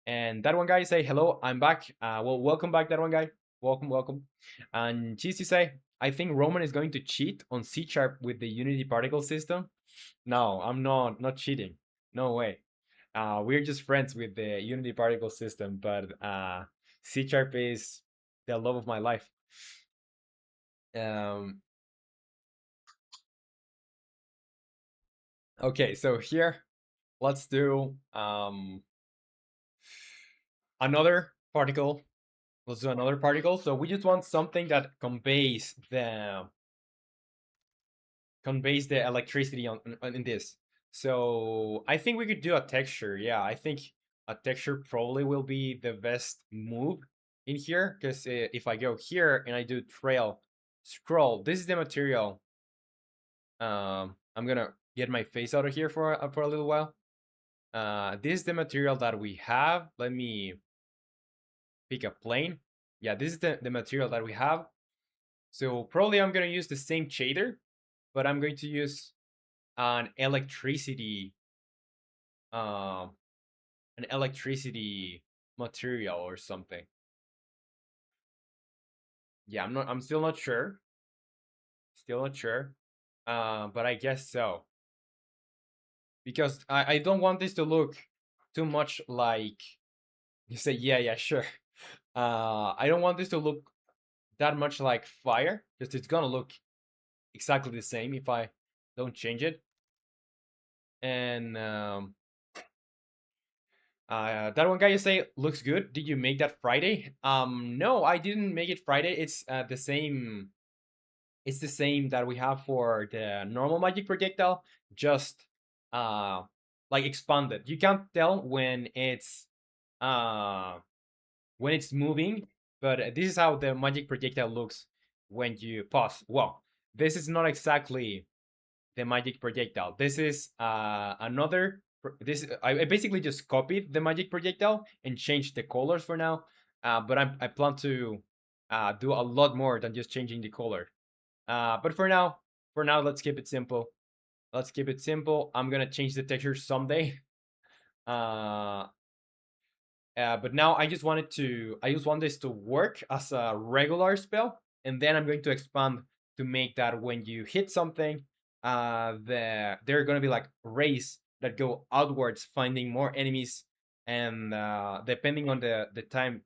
And that one guy say, hello, I'm back. Well, welcome back, that one guy. Welcome, welcome. And Cheesy say, I think Roman is going to cheat on C# with the Unity particle system. No, I'm not cheating. No way. We're just friends with the Unity particle system, but C# is the love of my life. Um, okay, so here, let's do another particle. Let's do another particle. So we just want something that conveys the electricity in this. So I think we could do a texture. Yeah, I think a texture probably will be the best move in here, because if I go here and I do trail scroll, this is the material. I'm gonna get my face out of here for a little while. This is the material that we have. Let me pick a plane. Yeah, this is the material that we have. So probably I'm gonna use the same shader. but I'm going to use an electricity um an electricity material or something. Yeah, I'm still not sure. Still not sure. But I guess so. Because I don't want this to look too much like you say, yeah, yeah, sure. I don't want this to look that much like fire, because it's gonna look exactly the same if I don't change it. And that one guy you say looks good. Did you make that Friday? No, I didn't make it Friday. It's the same. It's the same that we have for the normal magic projectile, just uh like expanded. You can't tell uh when it's moving, but this is how the magic projectile looks when you pause. Well, this is not exactly the magic projectile. This is another. This I basically just copied the magic projectile and changed the colors for now. But I plan to do a lot more than just changing the color. But for now, let's keep it simple. Let's keep it simple. I'm gonna change the texture someday. Uh, but now I just want this to work as a regular spell, and then I'm going to expand to make that when you hit something, there are gonna be like rays that go outwards, finding more enemies, and depending on the time,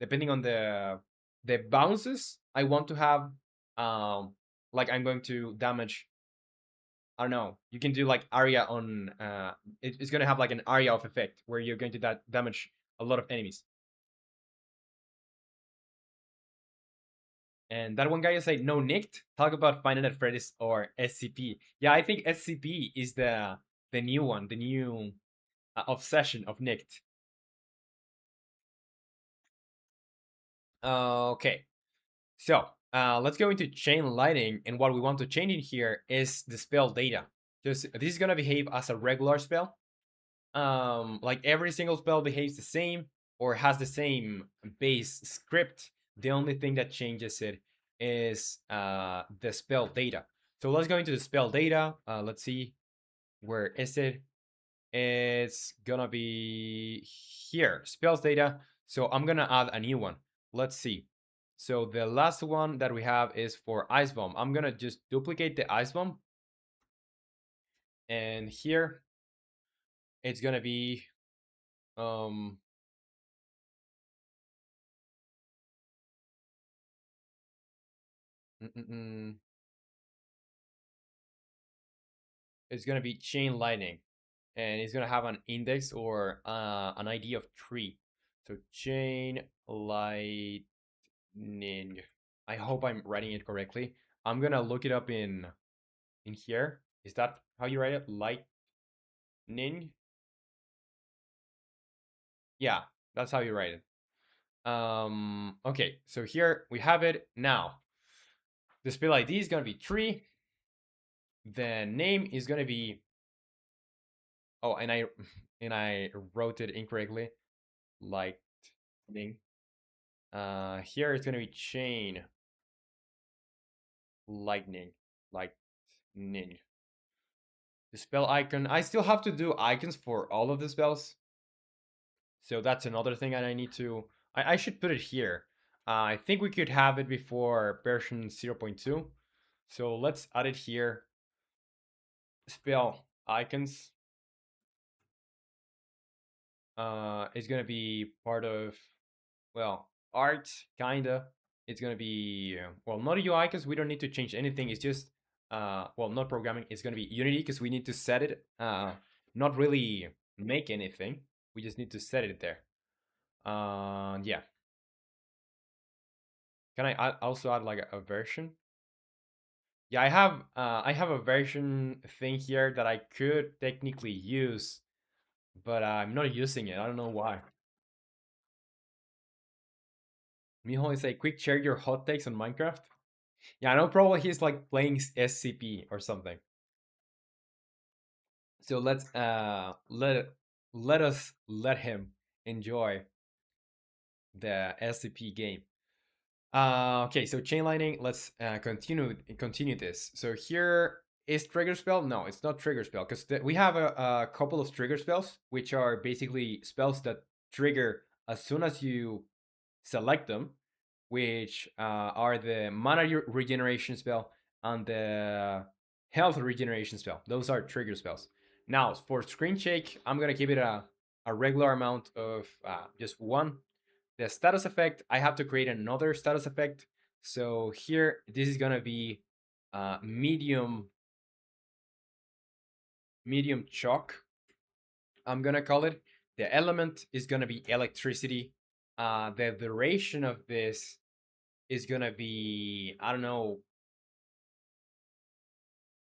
depending on the bounces I want to have, like I'm going to damage. I don't know. You can do like area on. It's gonna have like an area of effect where you're going to damage a lot of enemies. And that one guy is like, no nicked. Talk about Final at Freddy's or SCP. Yeah, I think SCP is the new one, the new obsession of nicked. Okay, so let's go into chain lightning, and what we want to change in here is the spell data. Just this is gonna behave as a regular spell. Like every single spell behaves the same or has the same base script. The only thing that changes it is the spell data. So let's go into the spell data. Let's see, where is it? It's gonna be here, spells data. So I'm gonna add a new one. Let's see. So the last one that we have is for ice bomb. I'm gonna just duplicate the ice bomb, and here it's gonna be um mm, mm, mm. it's gonna be chain lightning, and it's gonna have an index or an ID of 3. So chain lightning. I hope I'm writing it correctly. I'm gonna look it up in here. Is that how you write it? Lightning? Yeah, that's how you write it. Okay, so here we have it now. The spell ID is gonna be 3. The name is gonna be, oh, and I wrote it incorrectly. Lightning. Here it's gonna be chain lightning. Lightning. The spell icon. I still have to do icons for all of the spells. So that's another thing that I need to. I should put it here. I think we could have it before version 0.2. So let's add it here. Spell icons. It's gonna be part of, well, art, kinda. It's gonna be well, not UI because we don't need to change anything. It's just well, not programming. It's gonna be Unity because we need to set it. Not really make anything. We just need to set it there. Yeah. Can also add like a version? Yeah, I have a version thing here that I could technically use, but I'm not using it. I don't know why. Miho is like, quick share your hot takes on Minecraft. Yeah, I know probably he's like playing SCP or something. So let's let him enjoy the SCP game. Okay, so chain lightning. Let's continue this. So here Is trigger spell? No, it's not trigger spell because we have a couple of trigger spells, which are basically spells that trigger as soon as you select them, which are the mana regeneration spell and the health regeneration spell. Those are trigger spells. Now, for screen shake, I'm gonna give it a regular amount of just one. The status effect, I have to create another status effect. So here, this is gonna be medium chalk. I'm gonna call it. The element is gonna be electricity. The duration of this is gonna be, I don't know,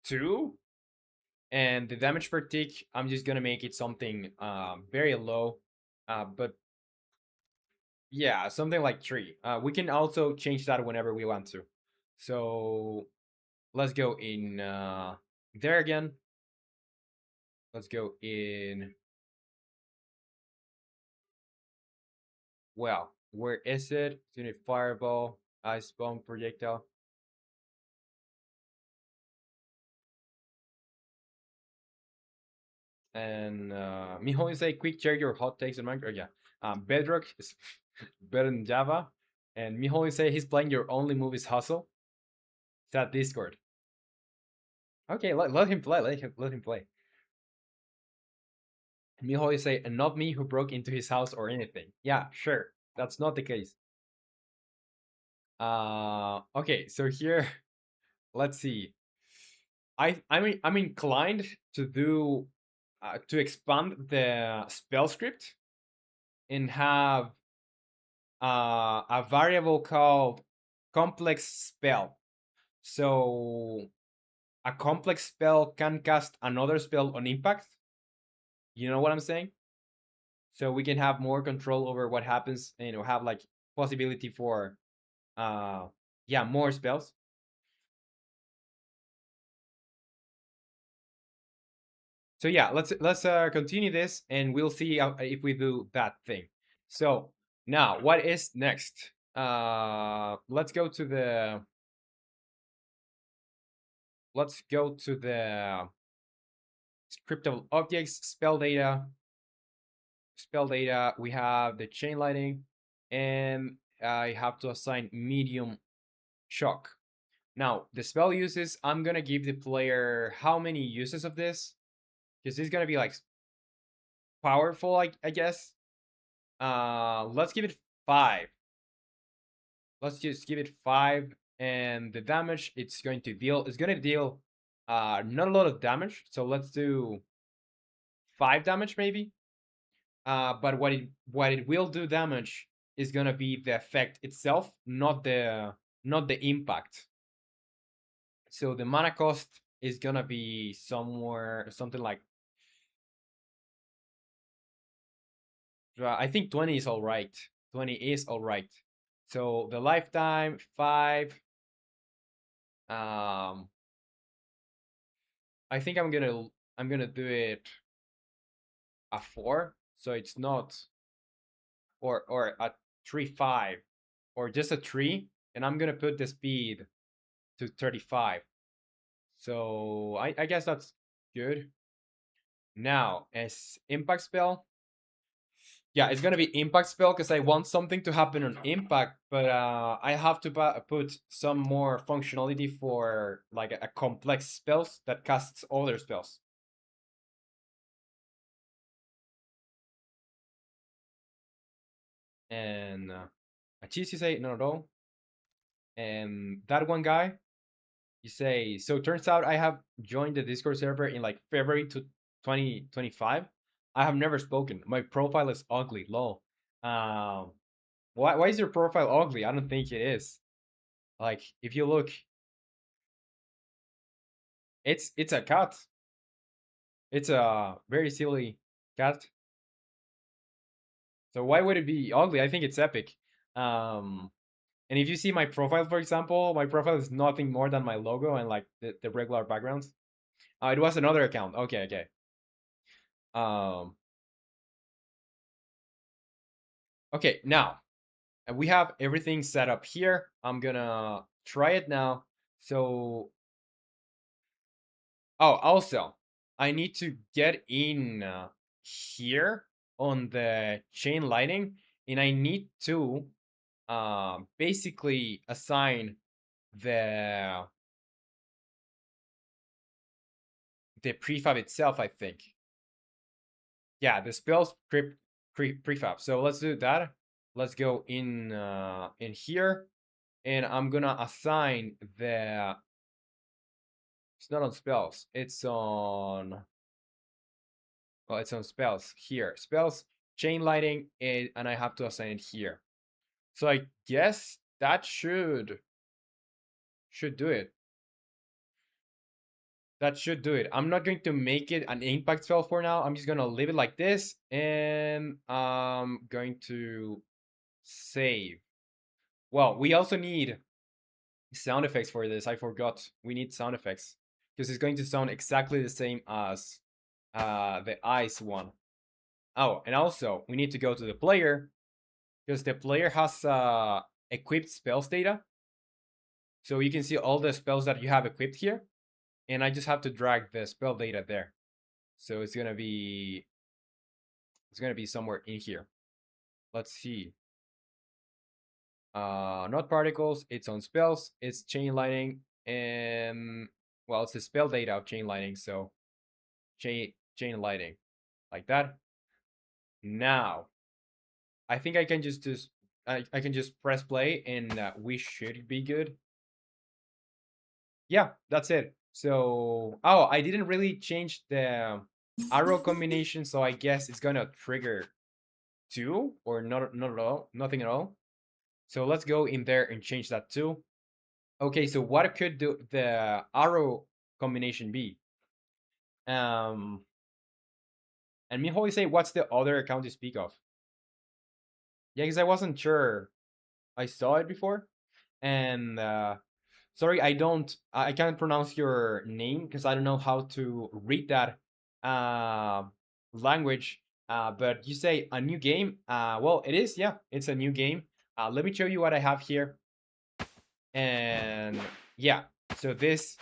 2. And the damage per tick, I'm just gonna make it something very low. But yeah, something like 3. We can also change that whenever we want to. So let's go in there again. Let's go in. Well, where is it? Unit fireball, ice bomb projectile. And Mijo say, quick share your hot takes on Minecraft. Yeah, Bedrock is better than Java. And Mijo say he's playing your only move is hustle. It's at Discord. Okay, let him play. Let him play. Mijo say, and not me who broke into his house or anything. Yeah, sure. That's not the case. Okay, so here, let's see. I'm inclined to do to expand the spell script and have a variable called complex spell. So a complex spell can cast another spell on impact. You know what I'm saying? So we can have more control over what happens, and have like possibility for uh yeah, more spells. So yeah, let's continue this, and we'll see if we do that thing. So now, what is next? Let's go to the scriptable objects, spell data. Spell data. We have the chain lightning, and I have to assign medium shock. Now the spell uses. I'm gonna give the player how many uses of this, because it's gonna be like powerful, I guess. Let's give it 5. Let's just give it 5, and the damage it's going to deal is gonna deal not a lot of damage. So let's do 5 damage maybe. But what it will do damage is gonna be the effect itself, not the impact. So the mana cost is gonna be something like I think 20 is all right. 20 is all right. So the lifetime 5. I think I'm gonna do it a 4, so it's not, or a 3-5, or just a 3, and I'm gonna put the speed to 35. So I guess that's good. Now, as impact spell, yeah, it's gonna be impact spell because I want something to happen on impact, but I have to put some more functionality for like a complex spells that casts other spells. And a cheese, you say, not at all. And that one guy, you say, so turns out I have joined the Discord server in like February to 2025. I have never spoken. My profile is ugly. Lol. Um, why is your profile ugly? I don't think it is. Like, if you look, it's a cat. It's a very silly cat. So why would it be ugly? I think it's epic. Um, and if you see my profile, for example, my profile is nothing more than my logo and like the regular backgrounds. It was another account. Okay, okay. Um, okay, now we have everything set up here. I'm gonna try it now. So Oh, also, I need to get in here on the chain lighting, and I need to basically assign the the prefab itself, I think. Yeah, the spells prefab. So let's do that. Let's go in here, and I'm gonna assign the. It's not on spells. It's on. Well, it's on spells here. Spells, chain lighting, and I have to assign it here. So I guess that should do it. That should do it. I'm not going to make it an impact spell for now. I'm just gonna leave it like this, and I'm going to save. Well, we also need sound effects for this. I forgot. We need sound effects because it's going to sound exactly the same as the ice one. Oh, and also we need to go to the player because the player has equipped spells data. So you can see all the spells that you have equipped here, and I just have to drag the spell data there. So it's gonna be somewhere in here. Let's see. Not particles. It's on spells. It's chain lighting, and well, it's the spell data of chain lighting. So chain lighting, like that. Now, I think I can just I can just press play, and we should be good. Yeah, that's it. So, oh, I didn't really change the arrow combination, so I guess it's gonna trigger two or not at all, nothing at all. So let's go in there and change that too. Okay, so what could do the arrow combination be? Um, and me always say, what's the other account you speak of? Yeah, because I wasn't sure. I saw it before, and sorry, I can't pronounce your name because I don't know how to read that uh, language. But you say a new game. Well, it is. Yeah, it's a new game. Let me show you what I have here. And yeah, so this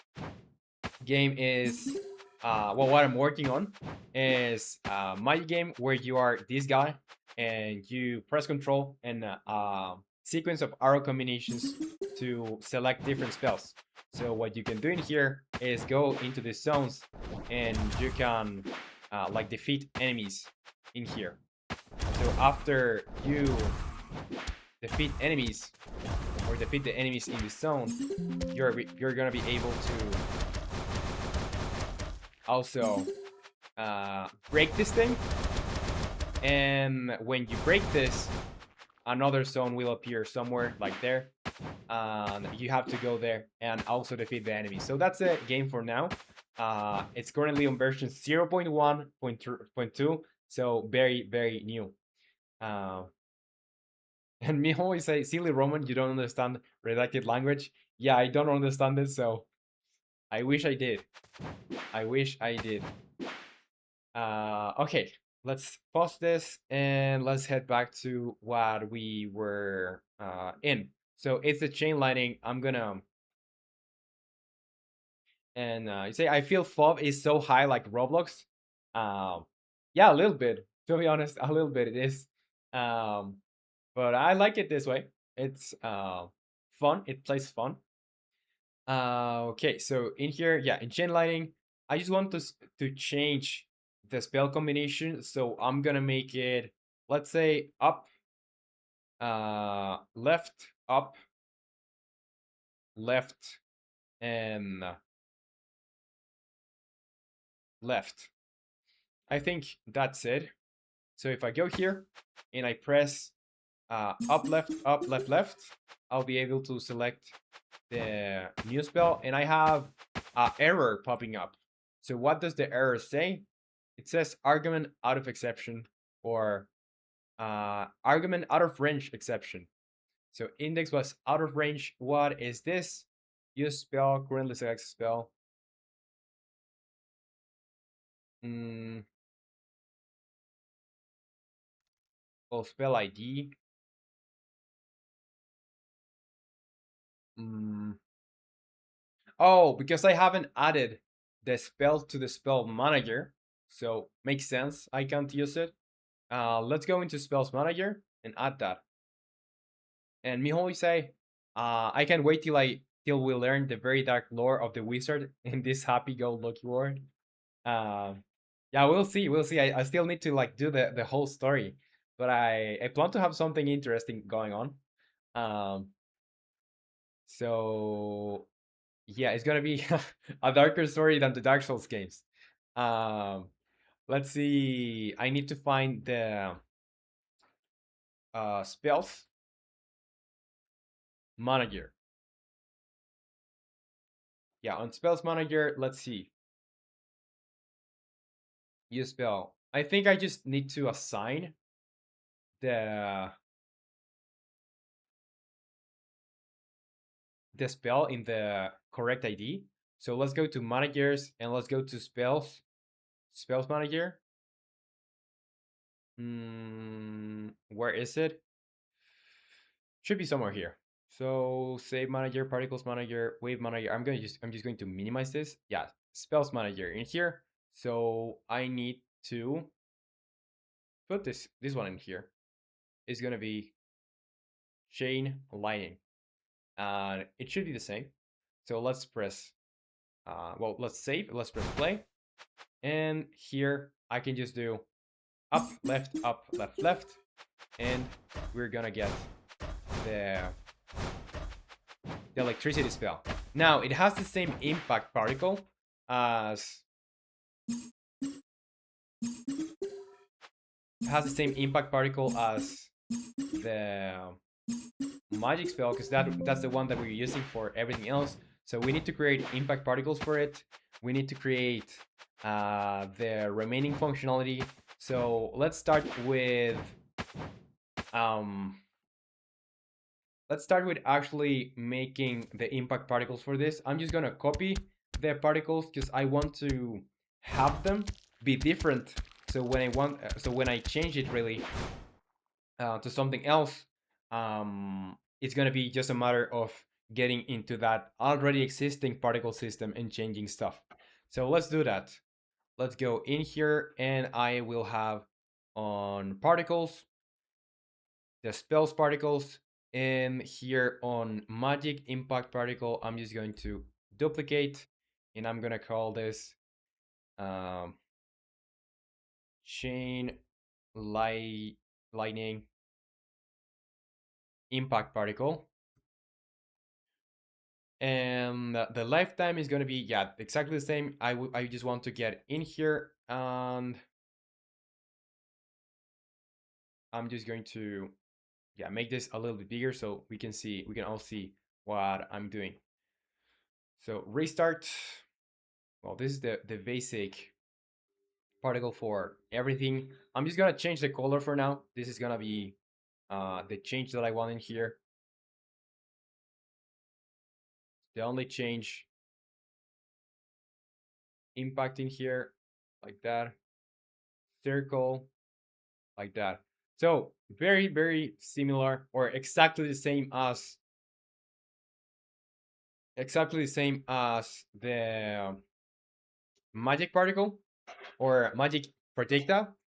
game is well, what I'm working on is my game where you are this guy and you press control and sequence of arrow combinations to select different spells. So what you can do in here is go into the zones and you can like defeat enemies in here. So after you defeat enemies or defeat the enemies in the zone, you're gonna be able to also break this thing. And when you break this, another zone will appear somewhere like there. You have to go there and also defeat the enemy. So that's the game for now. It's currently on version 0.1.2, so very new. Uh, and me always say, silly Roman, you don't understand redacted language. Yeah, I don't understand it, so I wish I did. I wish I did. Okay, let's pause this and let's head back to what we were in. So it's the chain lighting. I'm gonna and you say I feel FOV is so high like Roblox. Um, yeah, a little bit. To be honest, a little bit it is. Um, but I like it this way. It's fun. It plays fun. Okay, so in here, yeah, in chain lighting, I just want to change the spell combination. So I'm gonna make it, let's say, up, left, up, left, and left. I think that's it. So if I go here and I press up, left, left, I'll be able to select the new spell, and I have an error popping up. So what does the error say? It says argument out of exception or argument out of range exception. So index was out of range. What is this? Use spell, currently select spell. Mm, well, spell ID. Mm. Oh, because I haven't added the spell to the spell manager. So makes sense. I can't use it. Let's go into spells manager and add that. And Miho say, I can't wait till we learn the very dark lore of the wizard in this happy-go-lucky world. Um, yeah, we'll see. We'll see. I still need to like do the whole story, but I plan to have something interesting going on. Um, so yeah, it's gonna be a darker story than the Dark Souls games. Um, let's see. I need to find the spells manager. Yeah, on spells manager, let's see. Use spell. I think I just need to assign the spell in the correct ID. So let's go to managers and let's go to spells. Spells manager. Where is it? Should be somewhere here. So save manager, particles manager, wave manager. I'm just going to minimize this. Yeah, spells manager in here. So I need to put this one in here. It's gonna be chain lightning. And it should be the same. So let's press well, let's save, let's press play. And here I can just do up, left, left. And we're gonna get the electricity spell. Now it has the same impact particle as the magic spell, because that's the one that we're using for everything else. So we need to create impact particles for it. We need to create the remaining functionality. So let's start with actually making the impact particles for this. I'm just gonna copy the particles because I want to have them be different. So when I change it really to something else, it's gonna be just a matter of getting into that already existing particle system and changing stuff. So let's do that. Let's go in here and I will have on particles, the spells particles, and here on magic impact particle, I'm just going to duplicate and I'm gonna call this chain lightning impact particle. And the lifetime is going to be, yeah, exactly the same. I just want to get in here and I'm just going to, yeah, make this a little bit bigger so we can all see what I'm doing. So restart. Well, this is the basic particle for everything. I'm just gonna change the color for now. This is gonna be the change that I want in here. The only change impact in here, like that. Circle, like that. So very, very similar or exactly the same as the magic particle or magic projectile,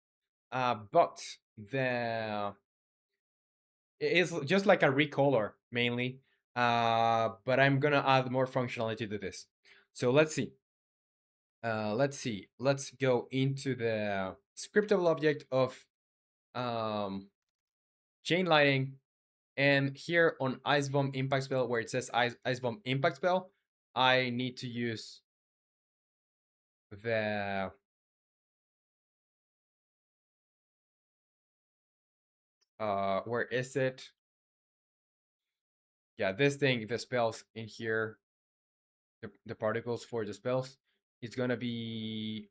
but the it's just like a recolor mainly. But I'm gonna add more functionality to this. So let's see. Let's go into the scriptable object of chain lighting. And here on Ice Bomb Impact Spell, where it says Ice Bomb Impact Spell, I need to use the where is it? Yeah, this thing, the spells in here, the particles for the spells, it's gonna be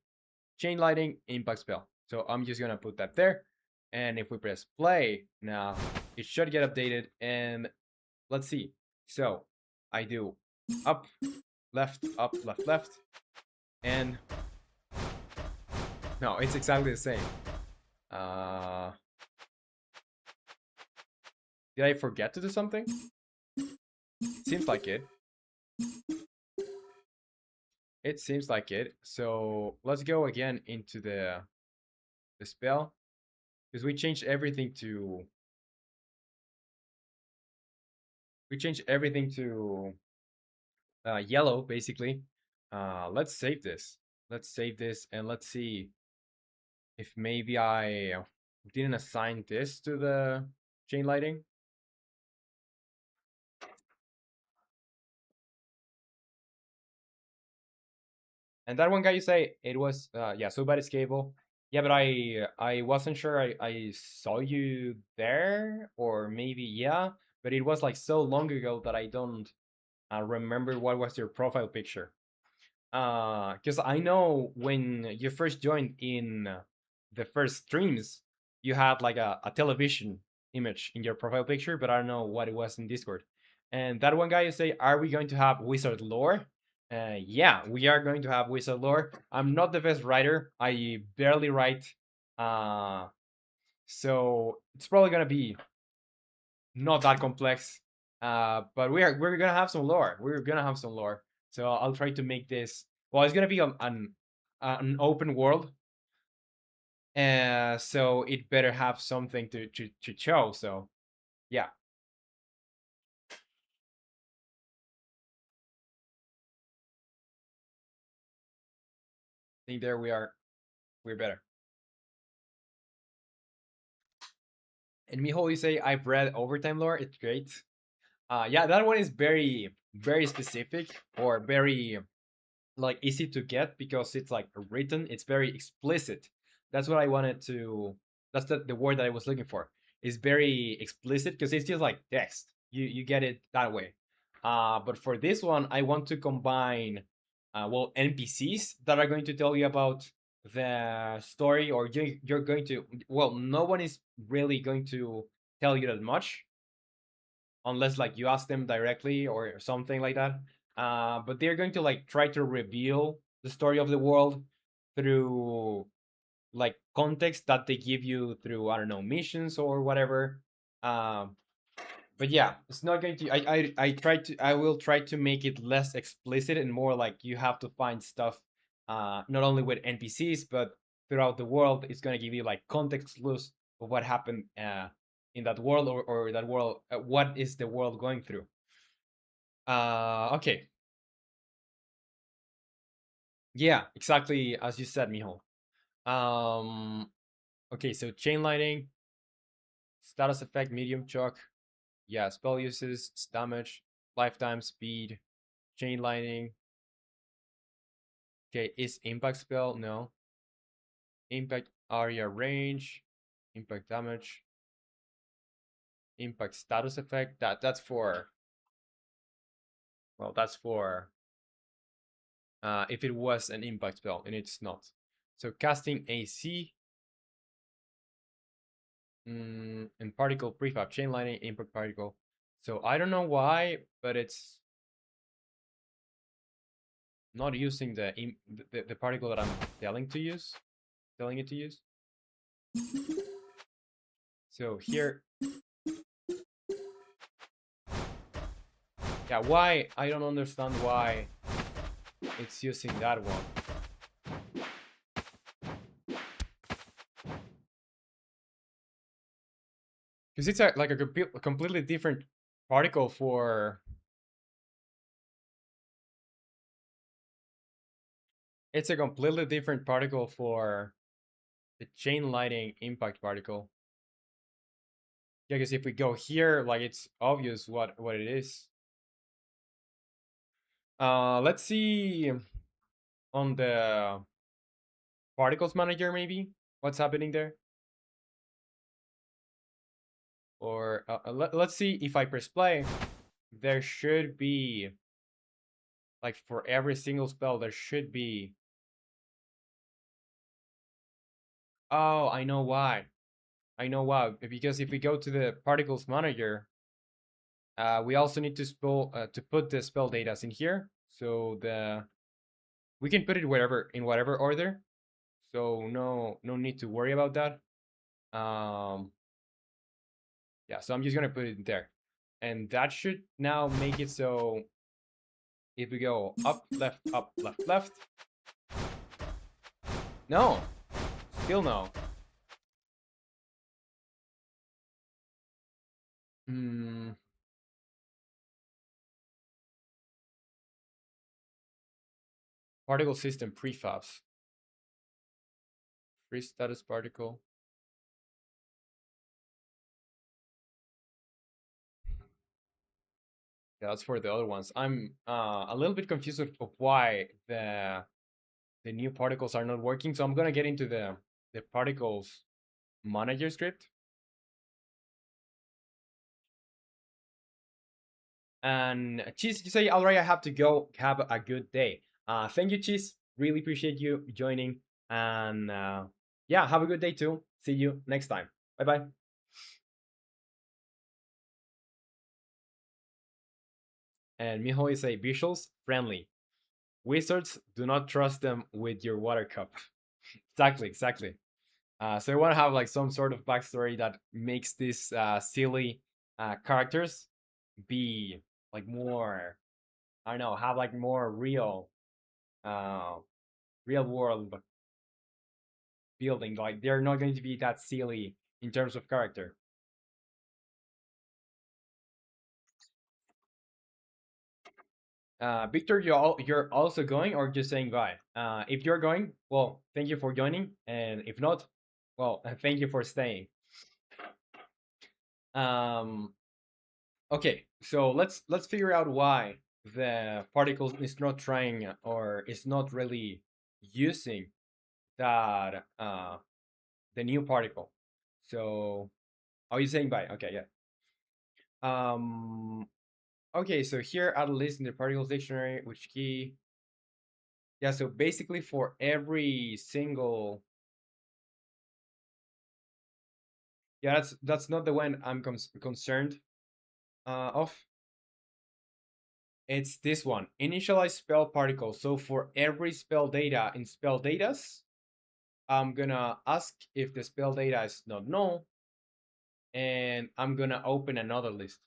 Chain Lighting Impact Spell. So I'm just gonna put that there. And if we press play now, it should get updated. And let's see. So I do up, left, and no, it's exactly the same. Did I forget to do something? Seems like it. It seems like it. So let's go again into the spell because we changed everything to yellow basically. Let's save this. Let's save this and let's see if maybe I didn't assign this to the chain lighting. And that one guy you say it was yeah, so bad it's cable. Yeah, but I wasn't sure I saw you there or maybe yeah, but it was like so long ago that I don't remember what was your profile picture. Because I know when you first joined in the first streams, you had like a television image in your profile picture, but I don't know what it was in Discord. And that one guy you say, "Are we going to have wizard lore?" Yeah, we are going to have wizard lore. I'm not the best writer. I barely write, uh, so it's probably gonna be not that complex. But we're gonna have some lore. We're gonna have some lore. So I'll try to make this. Well, it's gonna be an open world, so it better have something to show. So yeah, I think there we are. We're better. And Mijo, you say I've read Overtime lore. It's great. Yeah, that one is very specific or very like easy to get because it's like written. It's very explicit. That's what I wanted to. That's the word that I was looking for. It's very explicit because it's just like text. You get it that way. But for this one, I want to combine, well, NPCs that are going to tell you about the story, or you're going to. Well, no one is really going to tell you that much unless like you ask them directly or something like that. But they're going to like try to reveal the story of the world through like context that they give you through I don't know missions or whatever. Um, but yeah, it's not going to. I will try to make it less explicit and more like you have to find stuff, not only with NPCs but throughout the world. It's gonna give you like context clues of what happened in that world or that world. What is the world going through? Okay, yeah, exactly as you said, Mijo. Um, okay, so chain lightning, status effect, medium shock. Yeah, spell uses, damage, lifetime, speed, chain lightning. Okay, is impact spell? No. Impact area range, impact damage, impact status effect. That's for well, that's for if it was an impact spell and it's not. So casting AC and particle prefab chain lightning impact particle. So I don't know why, but it's not using the particle that I'm telling it to use. So here, yeah, why? I don't understand why it's using that one. Because it's like a completely different particle for. It's a completely different particle for the chain lightning impact particle. Yeah, because if we go here, like it's obvious what it is. Let's see on the particles manager maybe what's happening there. Or let's see if I press play. There should be like for every single spell there should be. Oh, I know why. I know why. Because if we go to the particles manager, we also need to put the spell data in here. So we can put it wherever in whatever order. So no need to worry about that. Um, yeah. So I'm just gonna put it there, and that should now make it so if we go up, left, left. No, still no. Hmm. Particle system prefabs. Free status particle. Yeah, that's for the other ones. I'm a little bit confused of why the new particles are not working. So I'm gonna get into the particles manager script. And Cheese, you say, all right, I have to go. Have a good day. Thank you, Cheese. Really appreciate you joining. And yeah, have a good day too. See you next time. Bye bye. And Miho is a visuals friendly. Wizards, do not trust them with your water cup. Exactly, exactly. So I want to have like some sort of backstory that makes these silly characters be like more, I don't know, have like more uh, real world building. Like they're not going to be that silly in terms of character. Victor, you're also going or just saying bye? If you're going, well, thank you for joining, and if not, well, thank you for staying. Um, okay, so let's figure out why the particle is not trying or is not really using that the new particle. So, are you saying bye? Okay, yeah. Um, okay, so here at least in the particles dictionary, which key? Yeah, so basically for every single, yeah, that's not the one I'm concerned of. It's this one, initialize spell particle. So for every spell data in spell datas, I'm gonna ask if the spell data is not null, and I'm gonna open another list.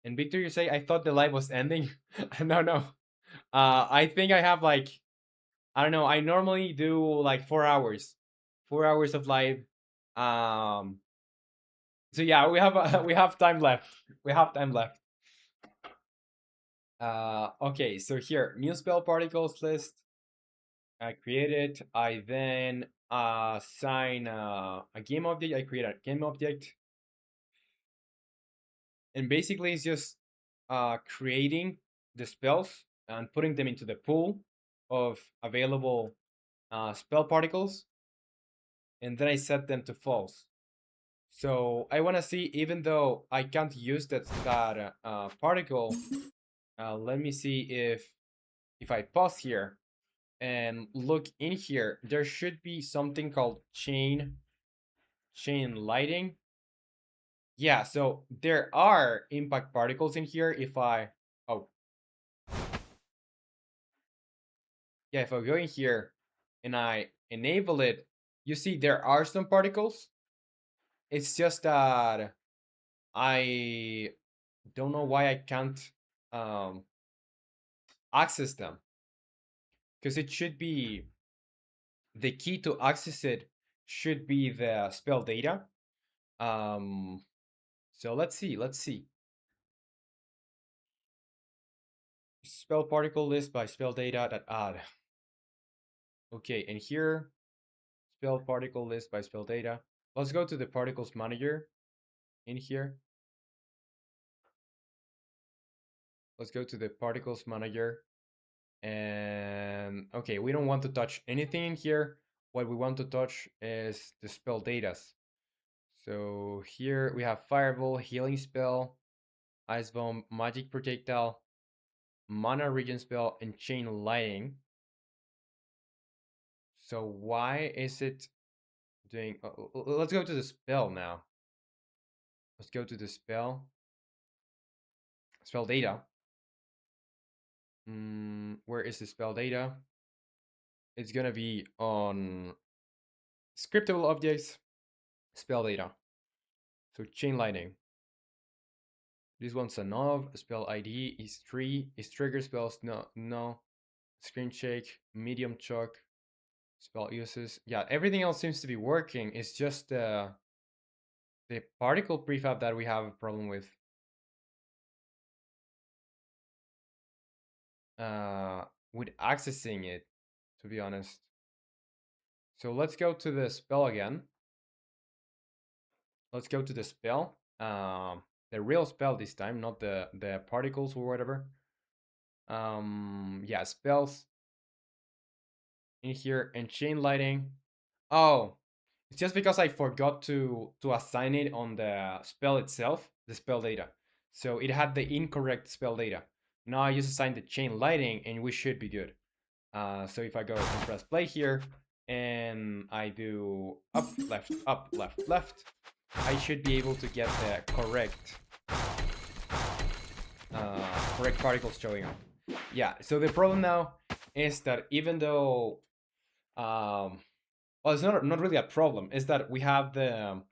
And Victor, you say I thought the live was ending. No, no. I think I have like, I don't know. I normally do like 4 hours, 4 hours of live. Um. So yeah, we have we have time left. We have time left. Okay. So here, new spell particles list. I create it. I then assign a game object. I create a game object, and basically it's just creating the spells and putting them into the pool of available spell particles, and then I set them to false. So I want to see, even though I can't use that particle, let me see if I pause here and look in here, there should be something called chain lighting. Yeah, so there are impact particles in here. If I, oh, yeah, if I go in here and I enable it, you see there are some particles. It's just that I don't know why I can't um, access them, because it should be the key to access it should be the spell data. Um, so let's see. Spell particle list by spell data that add. Okay, and here spell particle list by spell data. Let's go to the particles manager in here. Let's go to the particles manager. And okay, we don't want to touch anything in here. What we want to touch is the spell datas. So here we have Fireball, Healing Spell, Ice Bomb, Magic Projectile, Mana Regen Spell, and Chain Lighting. So why is it doing... let's go to the spell now. Let's go to the spell. Spell data. Where is the spell data? It's gonna be on scriptable objects, spell data. So chain lighting. This one's a no. Spell ID is 3. Is trigger spells? No, no. Screen shake, medium choke, spell uses. Yeah, everything else seems to be working. It's just the particle prefab that we have a problem with accessing it, to be honest. So let's go to the spell again. Let's go to the spell. The real spell this time, not the particles or whatever. Yeah, spells in here and chain lighting. Oh, it's just because I forgot to assign it on the spell itself, the spell data. So it had the incorrect spell data. Now I just assigned the chain lighting and we should be good. So if I go and press play here and I do up, left, left, I should be able to get the correct particles showing up. Yeah, so the problem now is that even though, well, it's not really a problem, is that we have the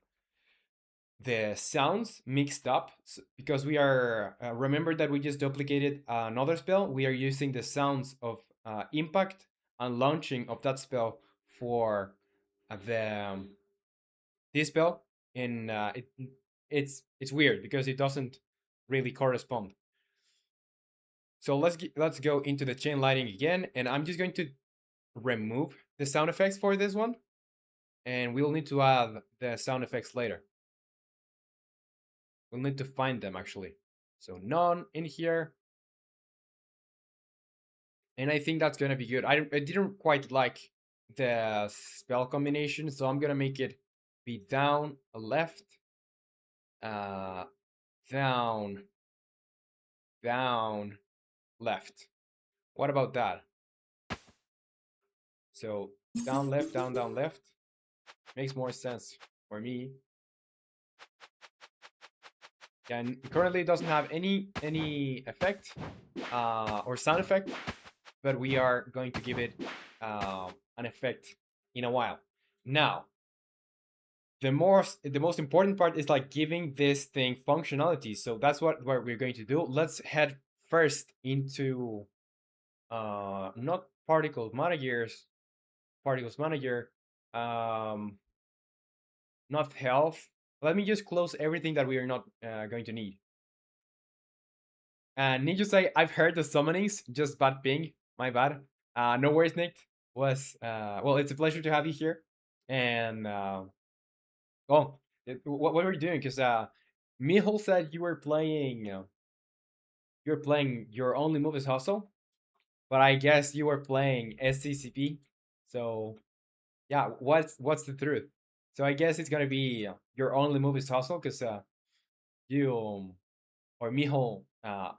sounds mixed up because we are, remember that we just duplicated another spell. We are using the sounds of impact and launching of that spell for the this spell, and it's weird because it doesn't really correspond. So let's go into the chain lighting again, and I'm just going to remove the sound effects for this one, and we'll need to add the sound effects later. We'll need to find them actually. So none in here, and I think that's gonna be good. I didn't quite like the spell combination, so I'm gonna make it be down, left, uh, down, down, left. What about that? So down, left, down, left makes more sense for me. And currently it doesn't have any effect or sound effect, but we are going to give it an effect in a while. Now, the most important part is like giving this thing functionality. So that's what we're going to do. Let's head first into not particles manager, not health. Let me just close everything that we are not going to need. And need to say, I've heard the summonings, just bad ping, my bad. No worries, Nick. Was well, it's a pleasure to have you here. And oh, what were you doing? Because Mihal said you were playing. You're playing your only move is hustle, but I guess you were playing SCCP. So yeah, what's the truth? So I guess it's gonna be your only move is hustle because you or Mihal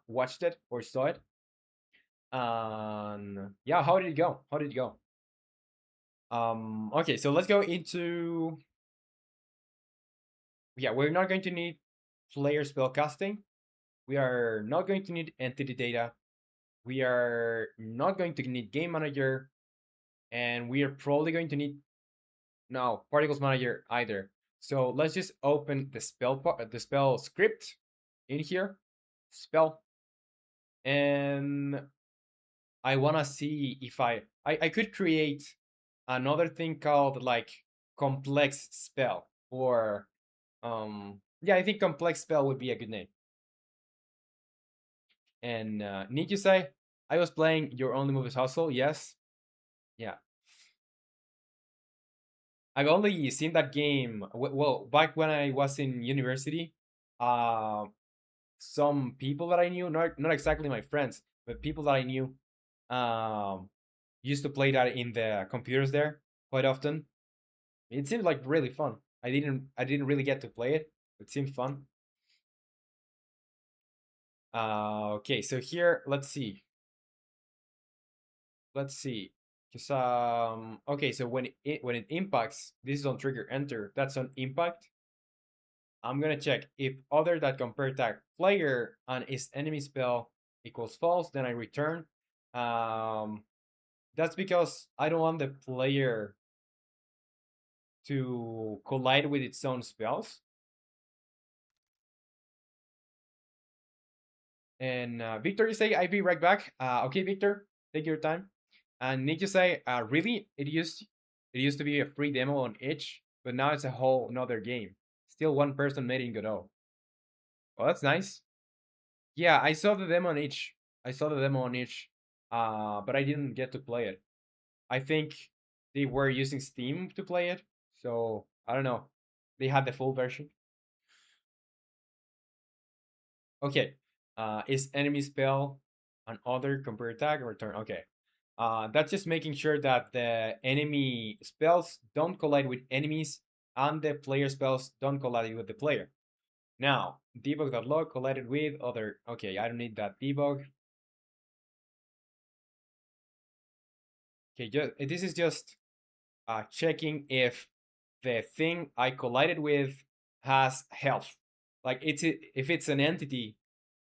watched it or saw it. Yeah, how did it go? How did it go? Okay, so let's go into, yeah, we're not going to need player spellcasting. We are not going to need entity data. We are not going to need game manager, and we are probably going to need no particles manager either. So let's just open the spell script in here, spell, and I wanna see if I could create another thing called like complex spell, or yeah, I think complex spell would be a good name. And need you say I was playing your only move is hustle? Yes. Yeah. I've only seen that game well back when I was in university. Uh, some people that I knew, not exactly my friends, but people that I knew, um, used to play that in the computers there quite often. It seemed like really fun. I didn't really get to play it. It seemed fun. Okay, so here let's see. Let's see. Cause okay, so when it impacts, this is on trigger enter. That's on impact. I'm gonna check if other that compare tag player and its enemy spell equals false, then I return. Um, that's because I don't want the player to collide with its own spells. And Victor, you say, I'll be right back. Okay, Victor, take your time. And Nick, you say, really? It used to be a free demo on itch, but now it's a whole another game. Still one person made in Godot. Oh, that's nice. Yeah, I saw the demo on itch. I saw the demo on itch, but I didn't get to play it. I think they were using Steam to play it, so I don't know. They had the full version. Okay. Is enemy spell an other compare attack or return? Okay. That's just making sure that the enemy spells don't collide with enemies and the player spells don't collide with the player. Now, debug.log collided with other. Okay, I don't need that debug. Okay, this is just checking if the thing I collided with has health. Like if it's an entity,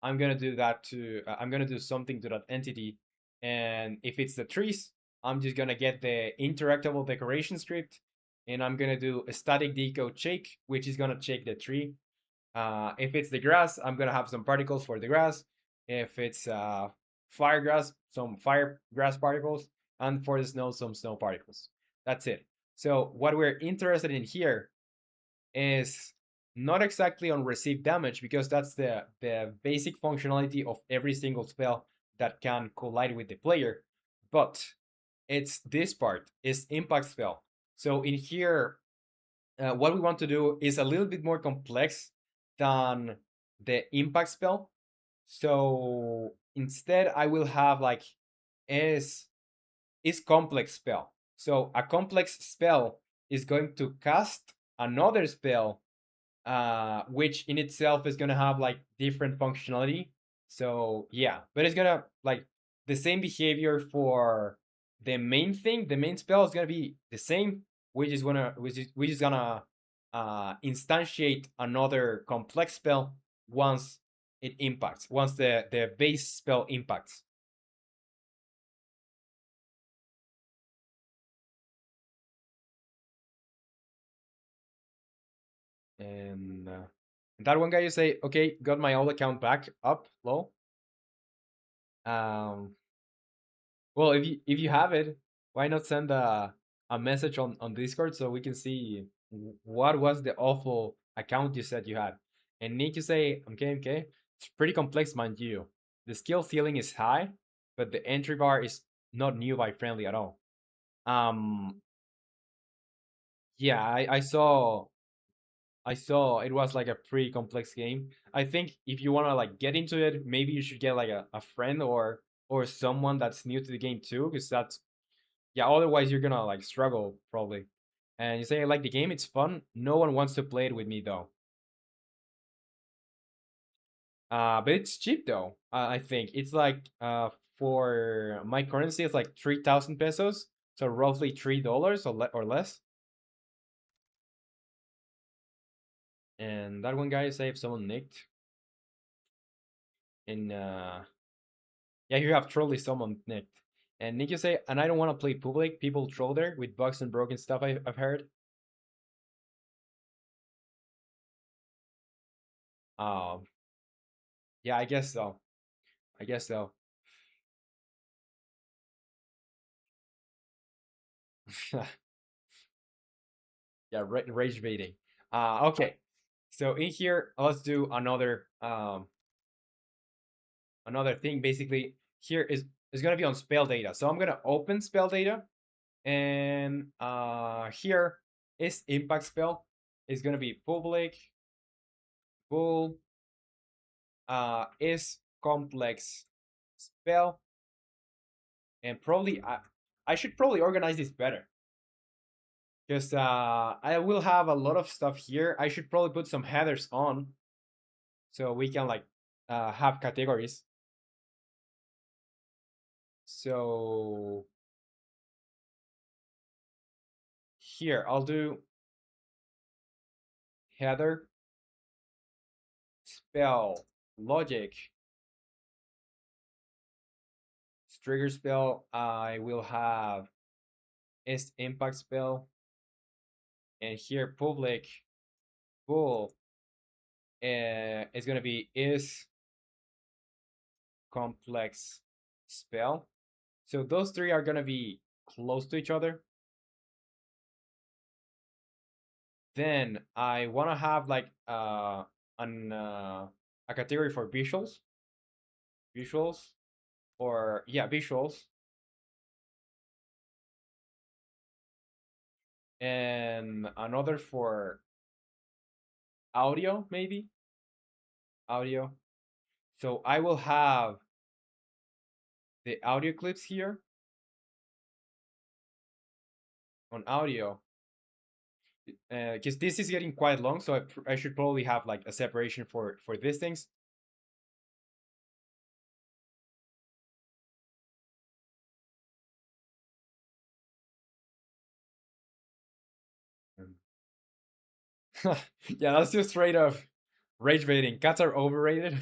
I'm gonna do that to. I'm gonna do something to that entity, and if it's the trees, I'm just gonna get the interactable decoration script, and I'm gonna do a static deco check, which is gonna check the tree. If it's the grass, I'm gonna have some particles for the grass. If it's fire grass, some fire grass particles, and for the snow, some snow particles. That's it. So what we're interested in here is not exactly on receive damage because that's the basic functionality of every single spell that can collide with the player, but it's this part is impact spell. So in here, what we want to do is a little bit more complex than the impact spell. So instead, I will have like is complex spell. So a complex spell is going to cast another spell, which in itself is gonna have like different functionality. So yeah, but it's gonna like the same behavior for the main thing. The main spell is gonna be the same. We just gonna instantiate another complex spell once it impacts. Once the base spell impacts. And that one guy, you say, okay, got my old account back up, low. Um, well, if you have it, why not send a message on Discord so we can see what was the awful account you said you had. And Nick, you say, okay, okay, it's pretty complex, mind you. The skill ceiling is high, but the entry bar is not nearby friendly at all. Um, yeah, I saw it was like a pretty complex game. I think if you want to like get into it, maybe you should get like a friend or someone that's new to the game too, because that's yeah, otherwise you're gonna like struggle probably. And you say I like the game, it's fun. No one wants to play it with me though. But it's cheap though. I think it's like for my currency, it's like 3,000 pesos, so roughly $3 or less. And that one guy say if someone nicked, and yeah, you have truly someone nicked. And Nick, you say, and I don't want to play public. People troll there with bugs and broken stuff. I've heard. Um, yeah, I guess so. I guess so. Yeah, rage baiting. Okay. So in here, let's do another thing. Basically, here is gonna be on spell data. So I'm gonna open spell data, and here is impact spell. It's gonna be public bool is complex spell, and probably I should probably organize this better because I will have a lot of stuff here. I should probably put some headers on so we can like have categories. So here I'll do header spell logic trigger spell. I will have is impact spell, and here public bool is gonna be is complex spell. So those three are gonna be close to each other. Then I wanna have like an a category for visuals, or yeah, visuals, and another for audio, maybe audio. So I will have the audio clips here on audio, because this is getting quite long, so I should probably have like a separation for these things. Yeah, that's just straight up rage baiting. Cats are overrated.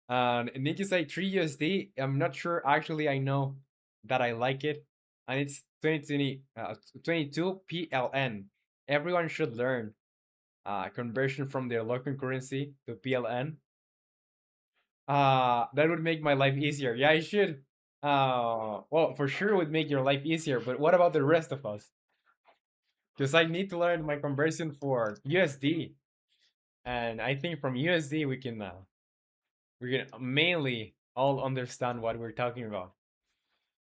And Nick say 3 USD. I'm not sure. Actually, I know that I like it, and it's 22 PLN. Everyone should learn conversion from their local currency to PLN. That would make my life easier. Yeah, I should. Well, for sure it would make your life easier. But what about the rest of us? Because I need to learn my conversion for USD, and I think from USD we can mainly all understand what we're talking about.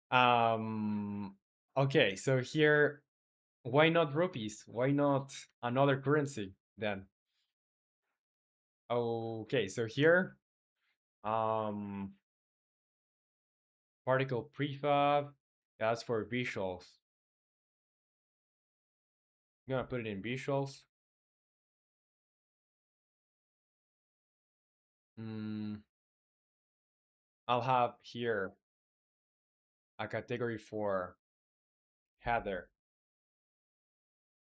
Um, okay, so here, why not rupees? Why not another currency then? Okay, so here, um, particle prefab, that's for visuals. I'm gonna put it in visuals. Mm, I'll have here a category for header,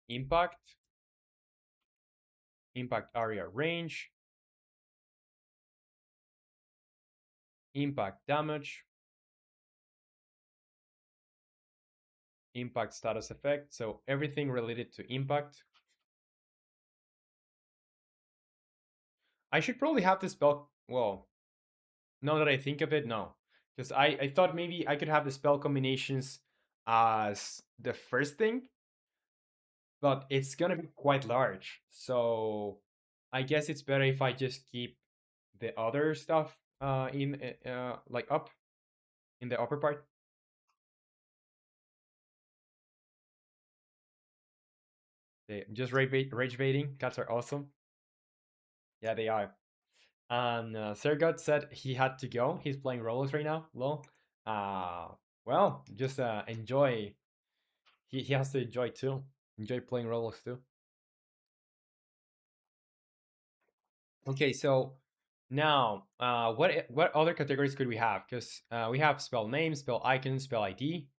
impact, impact area range, impact damage, impact status effect. So everything related to impact. I should probably have the spell. Well, now that I think of it, no. Because I thought maybe I could have the spell combinations as the first thing, but it's gonna be quite large. So I guess it's better if I just keep the other stuff in like up in the upper part. Just rage baiting. Cats are awesome. Yeah, they are. And Sergot said he had to go. He's playing Roblox right now. Lol. Uh, well, just enjoy. He has to enjoy too. Enjoy playing Roblox too. Okay, so now, what other categories could we have? Because we have spell name, spell icon, spell ID.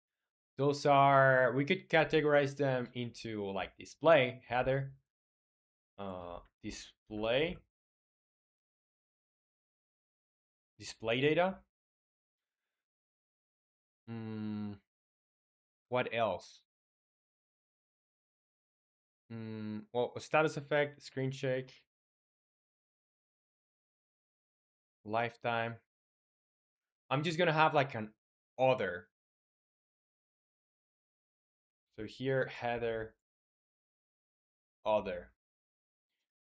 Those are, we could categorize them into like display, header, display, display data. Mm, what else? Well, status effect, screen shake, lifetime. I'm just gonna have like an other. So here, header, other,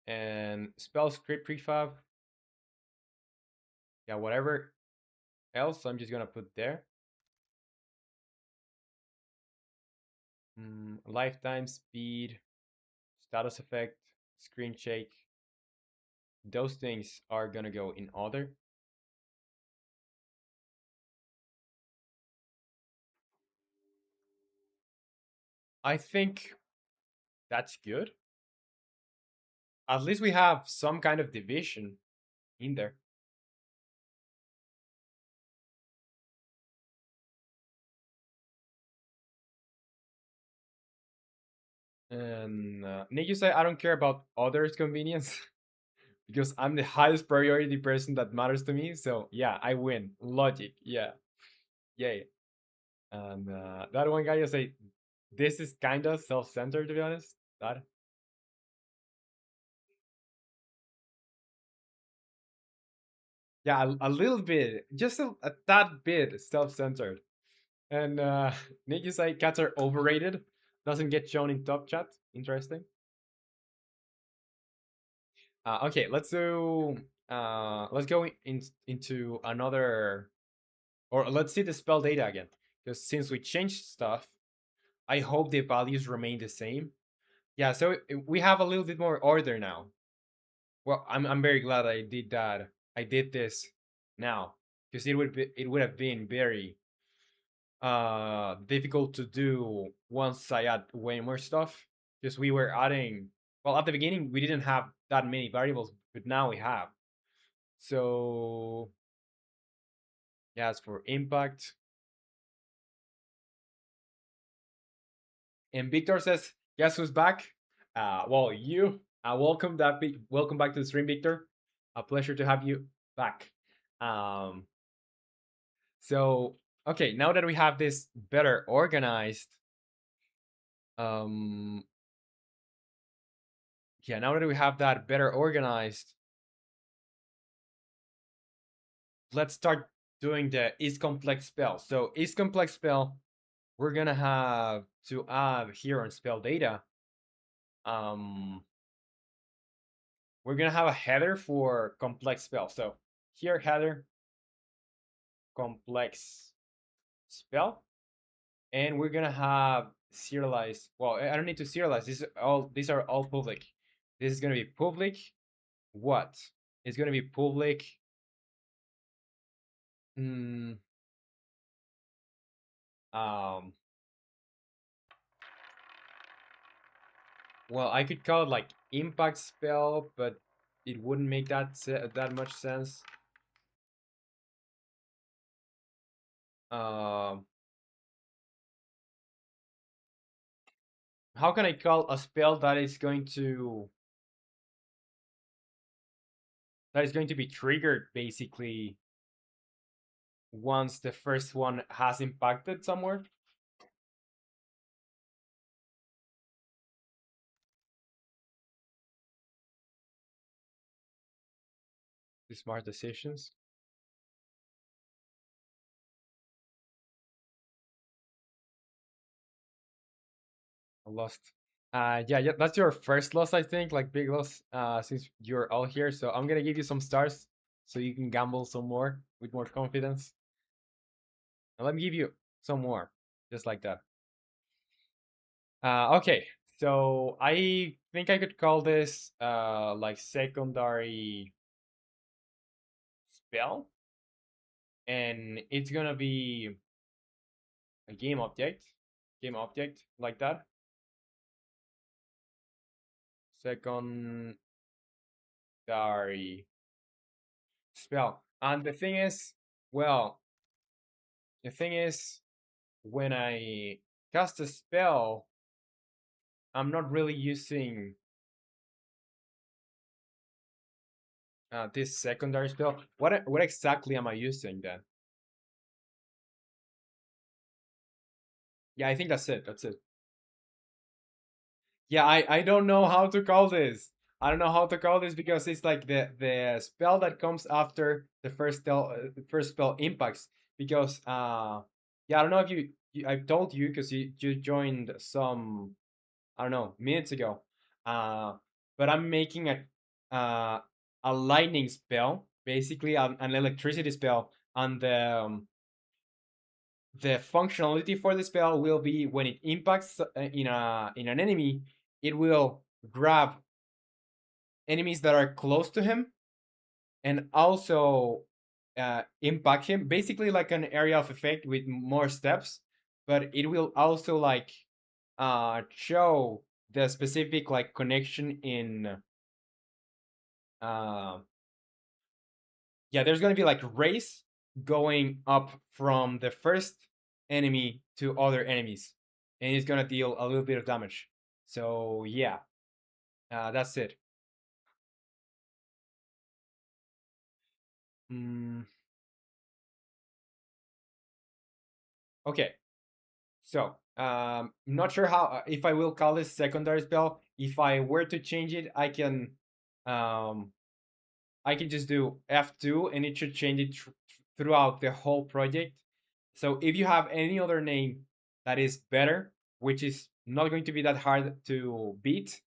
and spell script prefab. Yeah, whatever else, I'm just gonna put there. Lifetime, speed, status effect, screen shake. Those things are gonna go in other. I think that's good. At least we have some kind of division in there. And Nick, you say I don't care about others' convenience because I'm the highest priority person that matters to me. So yeah, I win. Logic. Yeah. Yay. And that one guy, you say this is kind of self-centered, to be honest. That Yeah, a little bit, just a tad bit self-centered. And Nick is like cats are overrated. Doesn't get shown in top chat. Interesting. Okay, let's do. Let's go into another, or let's see the spell data again. Because since we changed stuff, I hope the values remain the same. Yeah, so we have a little bit more order now. Well, I'm very glad I did that. I did this now because it would have been very difficult to do once I add way more stuff because we were adding. Well, at the beginning we didn't have that many variables, but now we have. So yeah, as for impact, and Victor says, "Guess who's back?" Well, you. Welcome welcome back to the stream, Victor. A pleasure to have you back. Um, so okay, now that we have this better organized, um, yeah, now that we have that better organized, let's start doing the is complex spell. So is complex spell, we're gonna have to add here on spell data. Um, we're gonna have a header for complex spell. So here header complex spell, and we're gonna have serialized. Well, I don't need to serialize. These are all public. This is gonna be public. What? It's gonna be public. Mm, um. Well, I could call it like impact spell, but it wouldn't make that much sense. Um, how can I call a spell that is going to be triggered basically once the first one has impacted somewhere? The smart decisions. I lost. Yeah, yeah, that's your first loss, I think, like big loss. Since you're all here, so I'm gonna give you some stars so you can gamble some more with more confidence. And let me give you some more, just like that. Okay, so I think I could call this like secondary spell, and it's gonna be a game object like that. Secondary spell, and well, the thing is, when I cast a spell, I'm not really using this secondary spell. What exactly am I using then? Yeah, I think that's it. That's it. Yeah, I don't know how to call this. I don't know how to call this because it's like the spell that comes after the first spell impacts. Because yeah, I don't know if I've told you because you joined some, I don't know, minutes ago. Uh, but I'm making uh, a lightning spell, basically an electricity spell, and the functionality for the spell will be when it impacts in an enemy, it will grab enemies that are close to him and also impact him, basically like an area of effect with more steps. But it will also like show the specific like connection in uh, yeah, there's gonna be like race going up from the first enemy to other enemies, and it's gonna deal a little bit of damage. So yeah, that's it. Mm, okay, so not sure how if I will call this secondary spell. If I were to change it, I can. Um, I can just do F2 and it should change it throughout the whole project. So if you have any other name that is better, which is not going to be that hard to beat,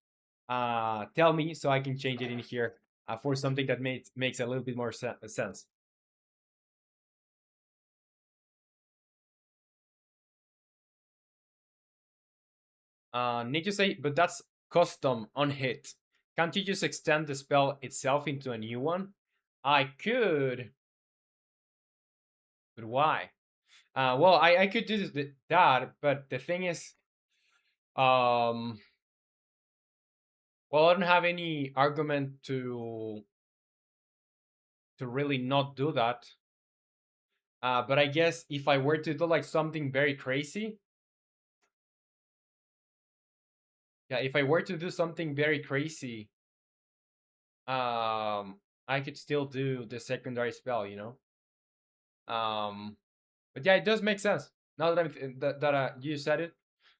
tell me so I can change it in here for something that makes a little bit more sense. Need to say, but that's custom on hit. Can't you just extend the spell itself into a new one? I could, but why? Well, I could do that, but the thing is, um, well, I don't have any argument to really not do that. But I guess if I were to do like something very crazy, yeah, if I were to do something very crazy, I could still do the secondary spell, you know. But yeah, it does make sense now that you said it.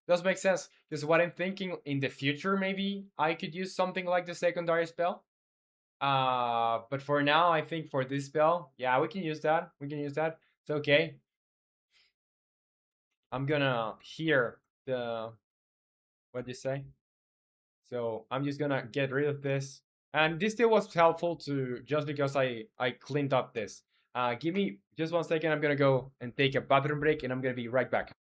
Does make sense. This is what I'm thinking in the future. Maybe I could use something like the secondary spell. But for now, I think for this spell, yeah, we can use that. We can use that. It's okay. I'm gonna hear the what you say. So I'm just gonna get rid of this. And this still was helpful to just because I cleaned up this. Give me just 1 second. I'm gonna go and take a bathroom break, and I'm gonna be right back.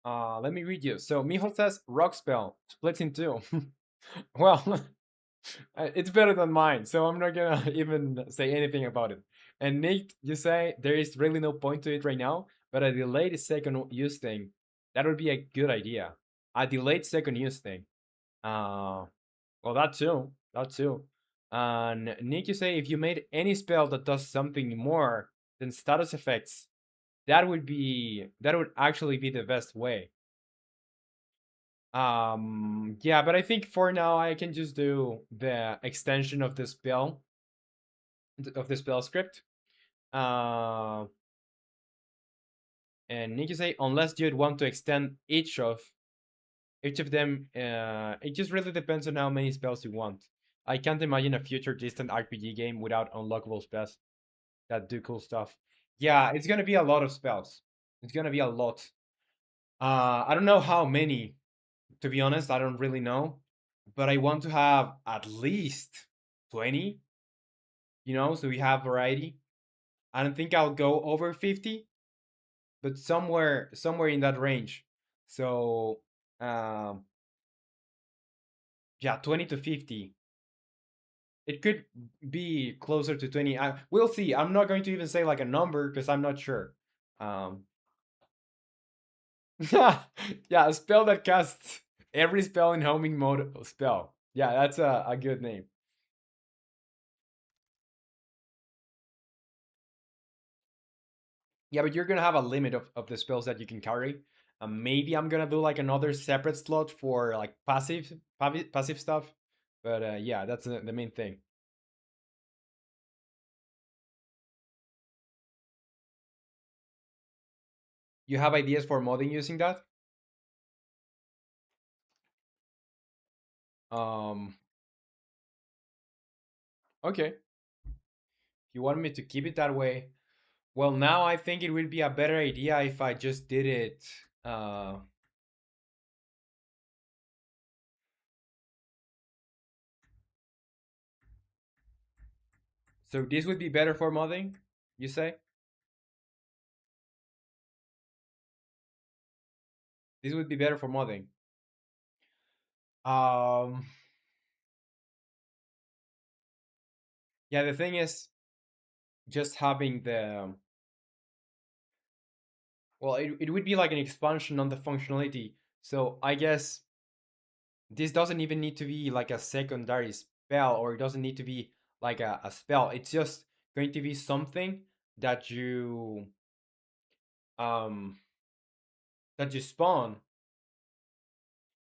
Let me read you. So Mijo says rock spell splits in two. Well, it's better than mine, so I'm not gonna even say anything about it. And Nate, you say there is really no point to it right now, but a delayed second use thing, that would be a good idea. A delayed second use thing. Uh, well, that too, that too. And Nick, you say if you made any spell that does something more than status effects, that would actually be the best way. Yeah, but I think for now I can just do the extension of the spell script. Uh, and Nick, you say unless you'd want to extend each of them, it just really depends on how many spells you want. I can't imagine a future distant RPG game without unlockable spells that do cool stuff. Yeah, it's gonna be a lot of spells. It's gonna be a lot. I don't know how many, to be honest. I don't really know, but I want to have at least 20. So we have variety. I don't think I'll go over 50, but somewhere in that range. So um, yeah, 20 to 50. It could be closer to 20. We'll see. I'm not going to even say like a number because I'm not sure. Um, yeah, a spell that casts every spell in homing mode spell. Yeah, that's a good name. Yeah, but you're gonna have a limit of the spells that you can carry. Maybe I'm gonna do like another separate slot for like passive stuff. But yeah, that's the main thing. You have ideas for modding using that? Um, okay. If you want me to keep it that way, well, now I think it would be a better idea if I just did it. Uh, so this would be better for modding, you say? This would be better for modding. Um, yeah, the thing is just having the well, it would be like an expansion on the functionality. So I guess this doesn't even need to be like a secondary spell, or it doesn't need to be like a spell. It's just going to be something that um you spawn,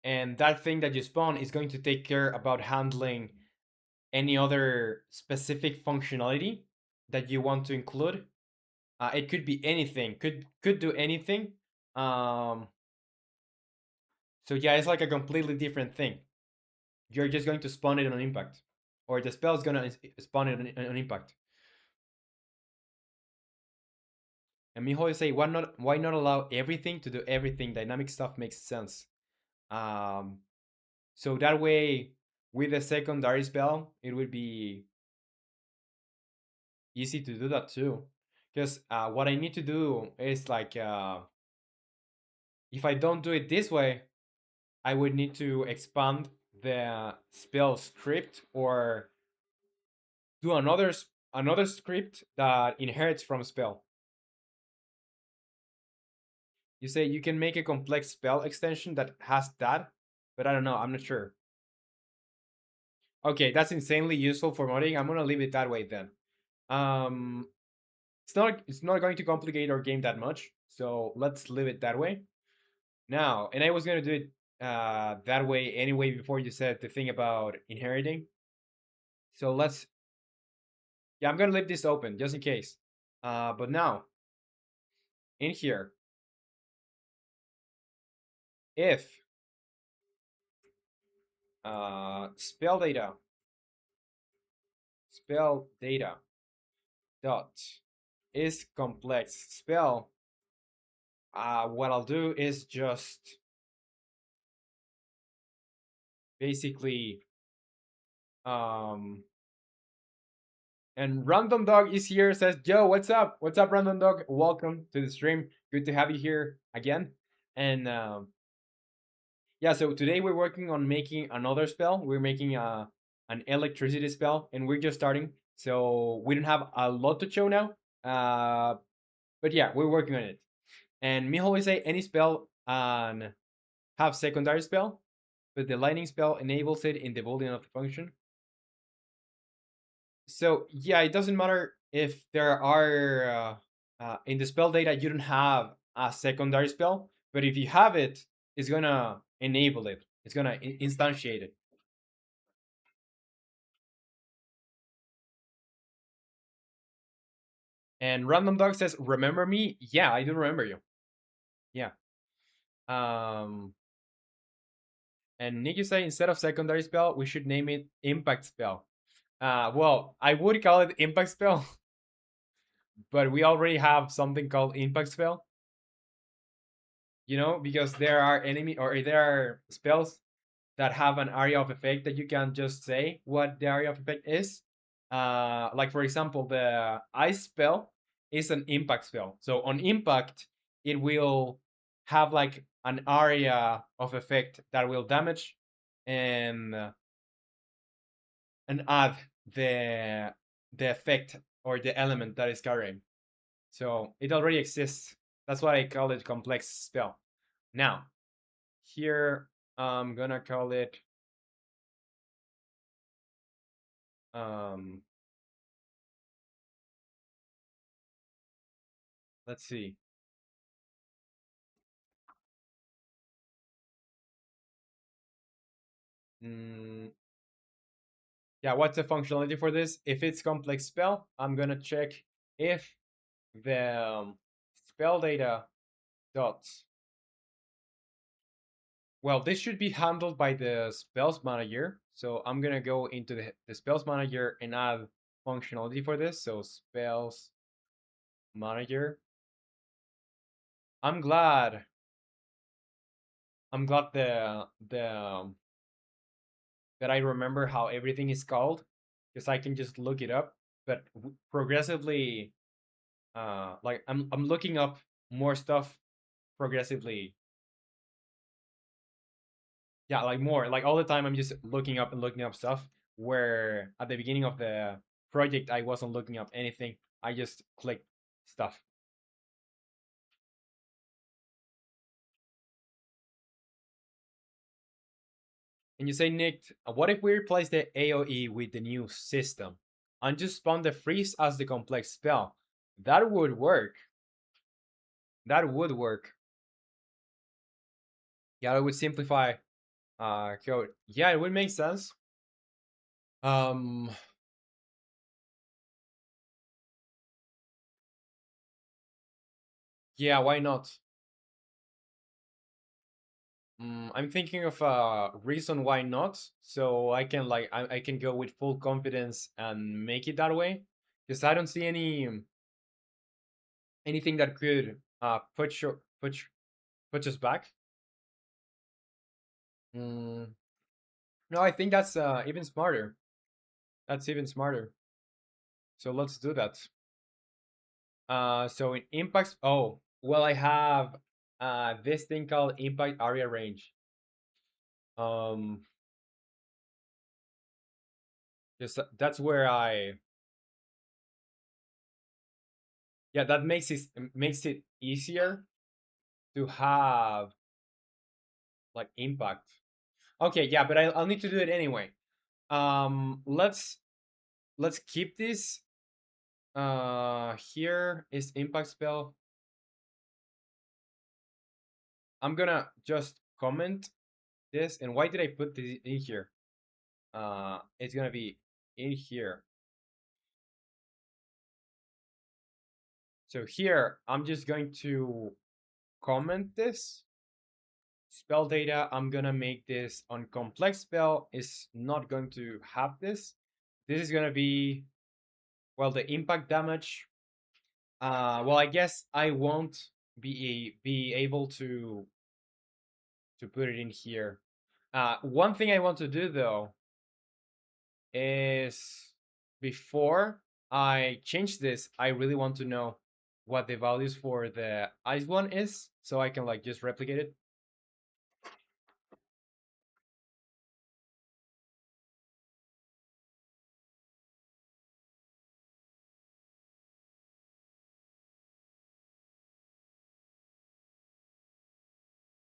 and that thing that you spawn is going to take care about handling any other specific functionality that you want to include. It could be anything, could do anything. Um, so yeah, it's like a completely different thing. You're just going to spawn it on impact, or the spell is gonna spawn it on impact. And me always say, why not allow everything to do everything? Dynamic stuff makes sense. Um, so that way, with the secondary spell, it would be easy to do that too. Because what I need to do is like, if I don't do it this way, I would need to expand the spell script or do another script that inherits from spell. You say you can make a complex spell extension that has that, but I don't know. I'm not sure. Okay, that's insanely useful for modding. I'm gonna leave it that way then. Um, it's not going to complicate our game that much, so let's leave it that way. Now, and I was gonna do it that way anyway before you said the thing about inheriting. So let's yeah, I'm gonna leave this open just in case. But now in here, if spell data dot is complex spell, what I'll do is just basically and Random Dog is here, says, Joe, what's up? What's up, Random Dog? Welcome to the stream. Good to have you here again. And yeah, so today we're working on making another spell. We're making an electricity spell, and we're just starting. So we don't have a lot to show now. But yeah, we're working on it. And me always say any spell and have secondary spell, but the lightning spell enables it in the boolean of the function. So yeah, it doesn't matter if there are in the spell data you don't have a secondary spell, but if you have it, it's gonna enable it. It's gonna instantiate it. And Random Dog says, "Remember me? Yeah, I do remember you. Yeah." Um, and Nick, you say instead of secondary spell, we should name it impact spell. Well, I would call it impact spell, but we already have something called impact spell. Because there are enemy or there are spells that have an area of effect that you can just say what the area of effect is. Like for example, the ice spell is an impact spell. So on impact, it will have like an area of effect that will damage and and add the the effect or the element that is carrying. So it already exists. That's why I call it complex spell. Now, here I'm gonna call it um let's see. Mm, yeah, what's the functionality for this? If it's complex spell, I'm gonna check if the spell data dot. Well, this should be handled by the spells manager. So I'm gonna go into the spells manager and add functionality for this. So spells manager. I'm glad. I'm glad that I remember how everything is called because I can just look it up. But progressively, like I'm looking up more stuff progressively. Yeah, like more like all the time. I'm just looking up and looking up stuff. Where at the beginning of the project, I wasn't looking up anything. I just clicked stuff. And you say, Nick, what if we replace the AoE with the new system and just spawn the freeze as the complex spell? That would work. That would work. Yeah, it would simplify code. Yeah, it would make sense. Um, yeah, why not? I'm thinking of a reason why not, so I can I can go with full confidence and make it that way, because I don't see anything that could put us back. Mm, no, I think that's even smarter. That's even smarter. So let's do that. So in impacts, oh, well, I have this thing called impact area range. Um, just that's where yeah, that makes it easier to have like impact. Okay, yeah, but I'll need to do it anyway. Let's keep this. Here is impact spell. I'm gonna just comment this. And why did I put this in here? It's gonna be in here. So here, I'm just going to comment this spell data. I'm gonna make this on complex spell is not going to have this. This is gonna be, well, the impact damage. Well, I guess I won't be able to put it in here. One thing I want to do though is before I change this, I really want to know what the values for the ice one is, so I can like just replicate it.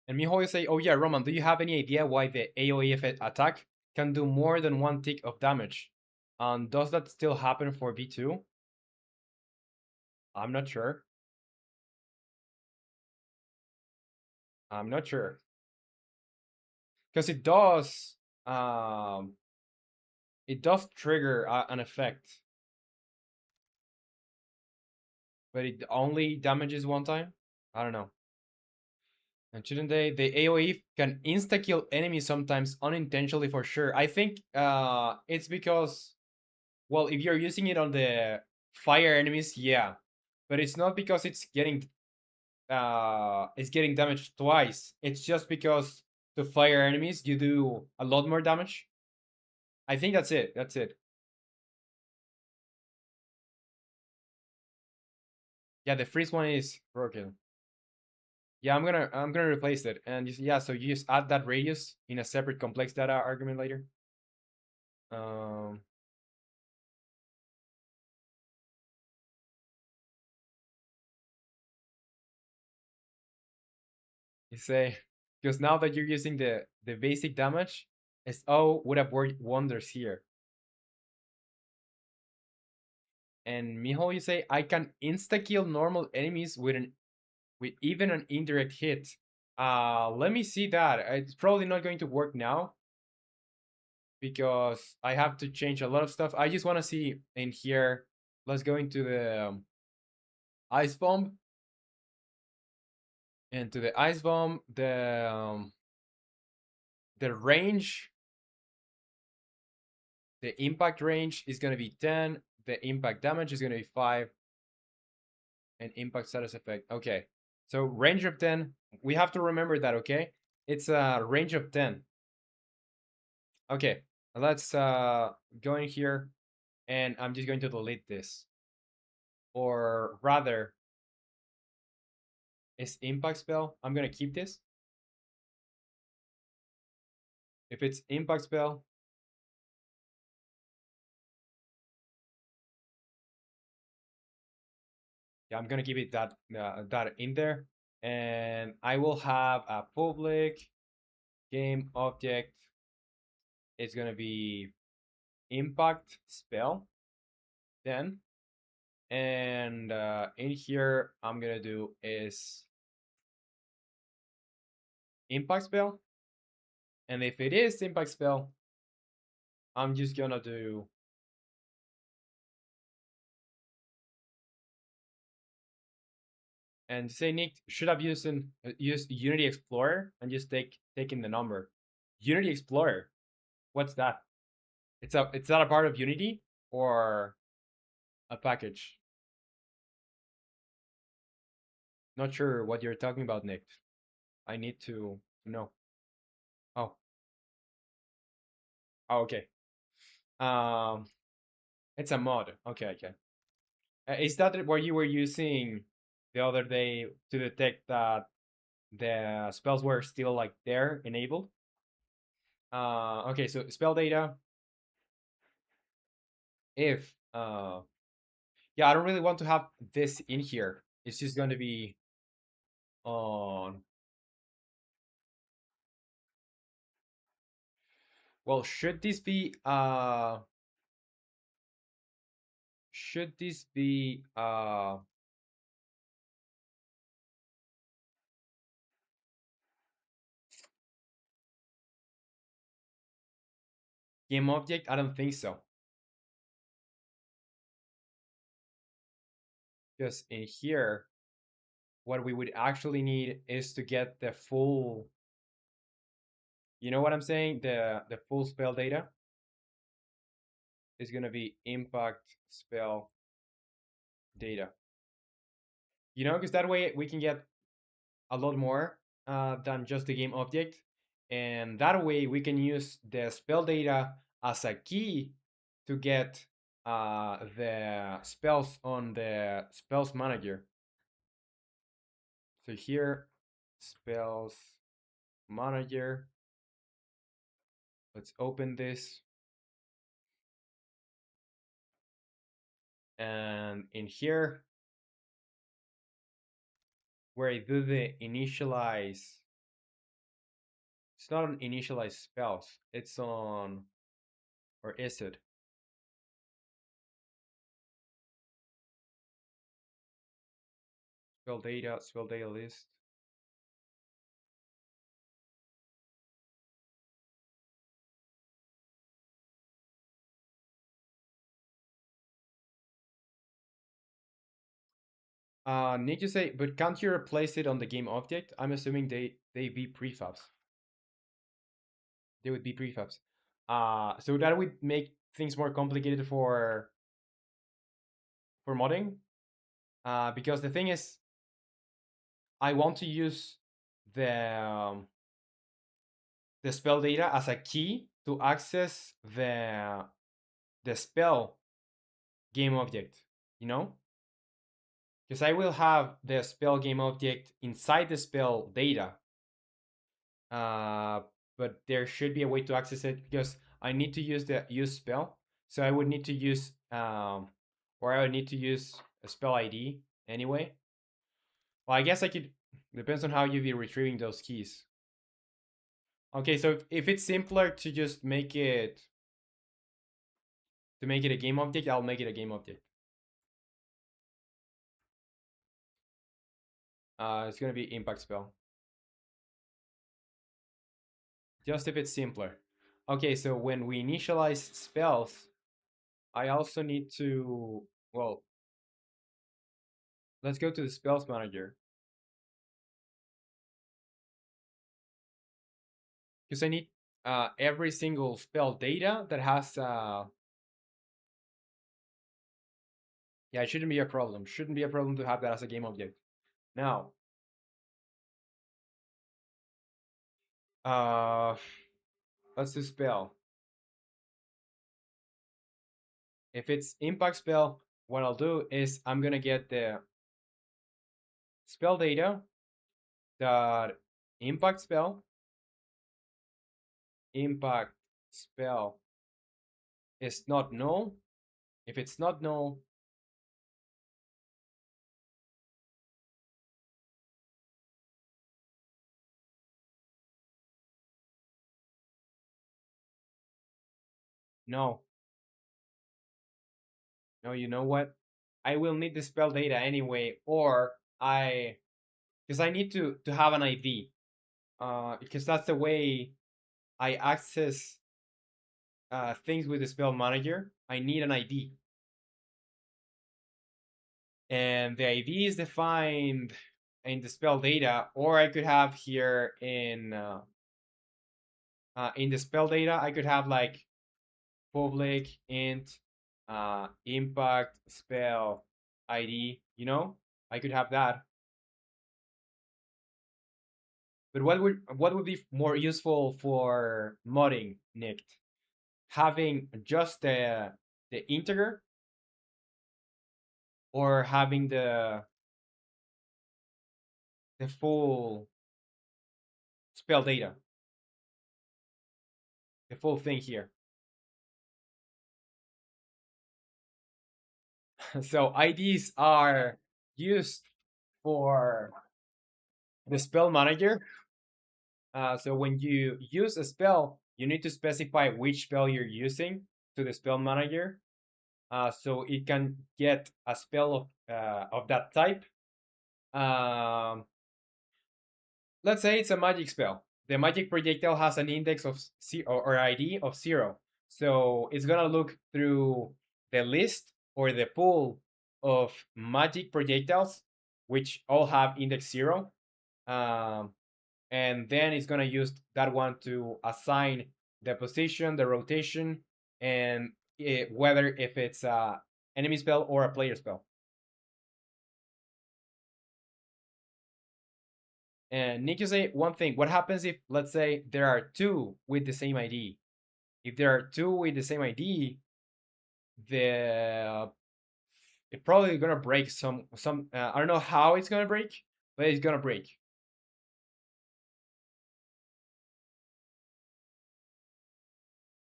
And Miho will say, "Oh yeah, Roman, do you have any idea why the AOE attack can do more than one tick of damage? And does that still happen for V2? I'm not sure. I'm not sure because Um, it does trigger an effect, but it only damages one time. I don't know. And shouldn't they? The AoE can insta kill enemies sometimes unintentionally for sure. I think it's because, well, if you're using it on the fire enemies, yeah, but it's not because it's getting damaged twice. It's just because to fire enemies you do a lot more damage. I think that's it. That's it. Yeah, the freeze one is broken. Yeah, I'm gonna replace it. And yeah, so you just add that radius in a separate complex data argument later. Um, You say, because now that you're using the basic damage, SO would have worked wonders here. And Miho, you say, I can insta-kill normal enemies with even an indirect hit. Let me see that. It's probably not going to work now because I have to change a lot of stuff. I just want to see in here. Let's go into the ice bomb. And to the ice bomb, the range, the impact range is going to be 10. The impact damage is going to be 5. And impact status effect. Okay. So range of 10. We have to remember that, okay? It's a range of 10. Okay. Let's go in here and I'm just going to delete this. Or rather, is impact spell? I'm going to keep this. If it's impact spell, yeah, I'm going to keep it that in there. And I will have a public game object. It's going to be impact spell. Then and in here I'm gonna do is impact spell, and if it is impact spell, I'm just gonna do and say Nick should have used Unity Explorer and just taking the number. Unity Explorer, what's that? It's not a part of Unity or a package. Not sure what you're talking about, Nick. I need to know. Oh, oh, okay. Um, it's a mod. Okay, okay. Is that what you were using the other day to detect that the spells were still like there enabled? Okay, so spell data. If yeah, I don't really want to have this in here. It's just going to be on. Well, should this be game object? I don't think so. Because in here, what we would actually need is to get the full. You know what I'm saying? The full spell data is gonna be impact spell data. You know, because that way we can get a lot more than just the game object, and that way we can use the spell data as a key to get the spells on the spells manager. So here, spells manager. Let's open this. And in here, where I do the initialize, it's not on initialize spells, it's on, or is it? Spell data list. Need to say, but can't you replace it on the game object? I'm assuming they be prefabs. They would be prefabs. So that would make things more complicated for modding. Because the thing is, I want to use the spell data as a key to access the spell game object. You know, because I will have the spell game object inside the spell data. Uh, but there should be a way to access it because I need to use the use spell. So I would need to use or I would need to use a spell ID anyway. Well, I guess I could Depends on how you be retrieving those keys. Okay, so if it's simpler to just make it a game object, I'll make it a game object. It's gonna be impact spell. Just if it's simpler. Okay, so when we initialize spells, I also need to, well, let's go to the spells manager. Because I need every single spell data that has, yeah, it shouldn't be a problem. Shouldn't be a problem to have that as a game object. Now, uh, let's do spell. If it's impact spell, what I'll do is I'm gonna get the spell data dot impact spell is not null. If it's not null, no, no, you know what? I will need the spell data anyway, or because I need to have an ID, because that's the way I access things with the spell manager. I need an ID, and the ID is defined in the spell data, or I could have here in the spell data, I could have like public int impact spell ID. I could have that. But what would be more useful for modding, Nick? Having just the integer, or having the full spell data, the full thing here. So IDs are used for the spell manager. So when you use a spell, you need to specify which spell you're using to the spell manager, so it can get a spell of that type. Um, let's say it's a magic spell. The magic projectile has an index of or ID of 0. So it's gonna look through the list or the pool of magic projectiles, which all have index 0. Um, and then it's gonna use that one to assign the position, the rotation, and whether if it's a enemy spell or a player spell. And need to say one thing: what happens if, let's say, there are two with the same ID? If there are two with the same ID, the it's probably gonna break some. I don't know how it's gonna break, but it's gonna break.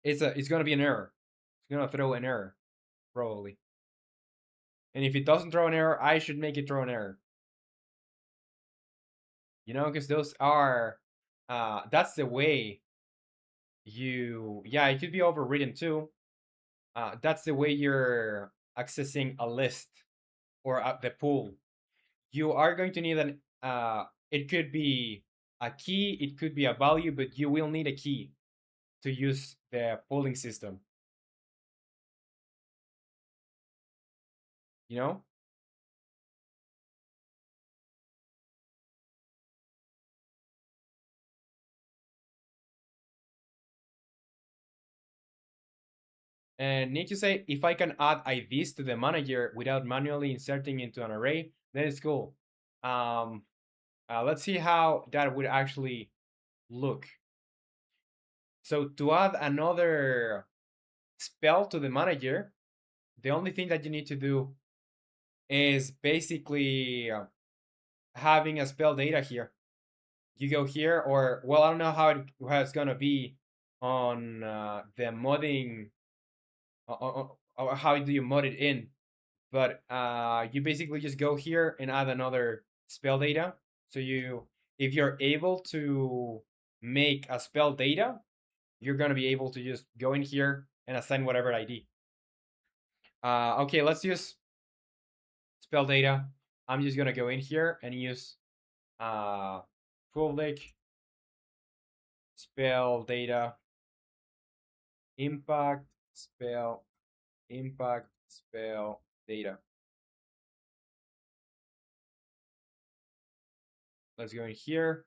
It's gonna be an error. It's gonna throw an error probably. And if it doesn't throw an error, I should make it throw an error. Because those are that's the way yeah, it could be overridden too. That's the way you're accessing a list or the pool. You are going to need it could be a key, it could be a value, but you will need a key to use the polling system. You know? And need to say, if I can add IDs to the manager without manually inserting into an array, then it's cool. Let's see how that would actually look. So to add another spell to the manager, the only thing that you need to do is basically having a spell data here. You go here, or well, I don't know how it's gonna be on the modding, or how do you mod it in, but you basically just go here and add another spell data. So if you're able to make a spell data, you're gonna be able to just go in here and assign whatever ID. Okay, let's use spell data. I'm just gonna go in here and use uh, public spell data impact spell data. Let's go in here.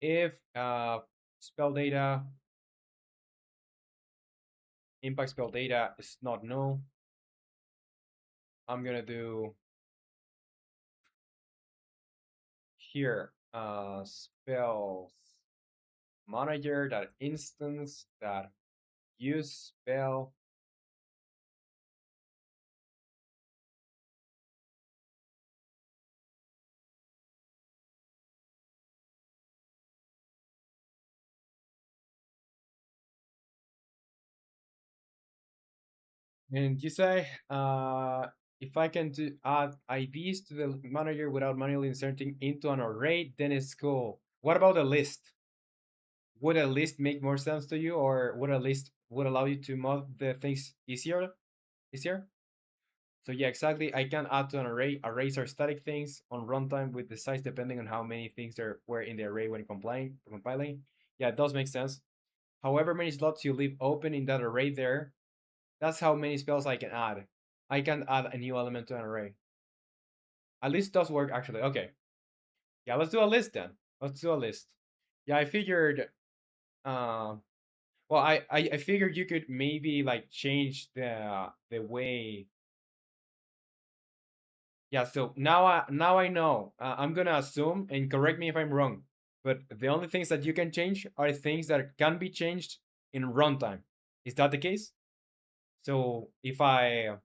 If spell data impact spell data is not null, I'm gonna do here spells manager that instance that use spell. And you say if I can add IDs to the manager without manually inserting into an array, then it's cool. What about a list? Would a list make more sense to you, or would a list would allow you to mod the things easier? Easier? So yeah, exactly. I can add to an array. Arrays are static things on runtime with the size depending on how many things there were in the array when compiling. Yeah, it does make sense. However many slots you leave open in that array there, that's how many spells I can add. I can add a new element to an array. A list does work actually. Okay. Yeah, let's do a list then. Let's do a list. Yeah, I figured well I figured you could maybe like change the way. Yeah, so now I know. I'm gonna assume and correct me if I'm wrong, but the only things that you can change are things that can be changed in runtime. Is that the case? So if I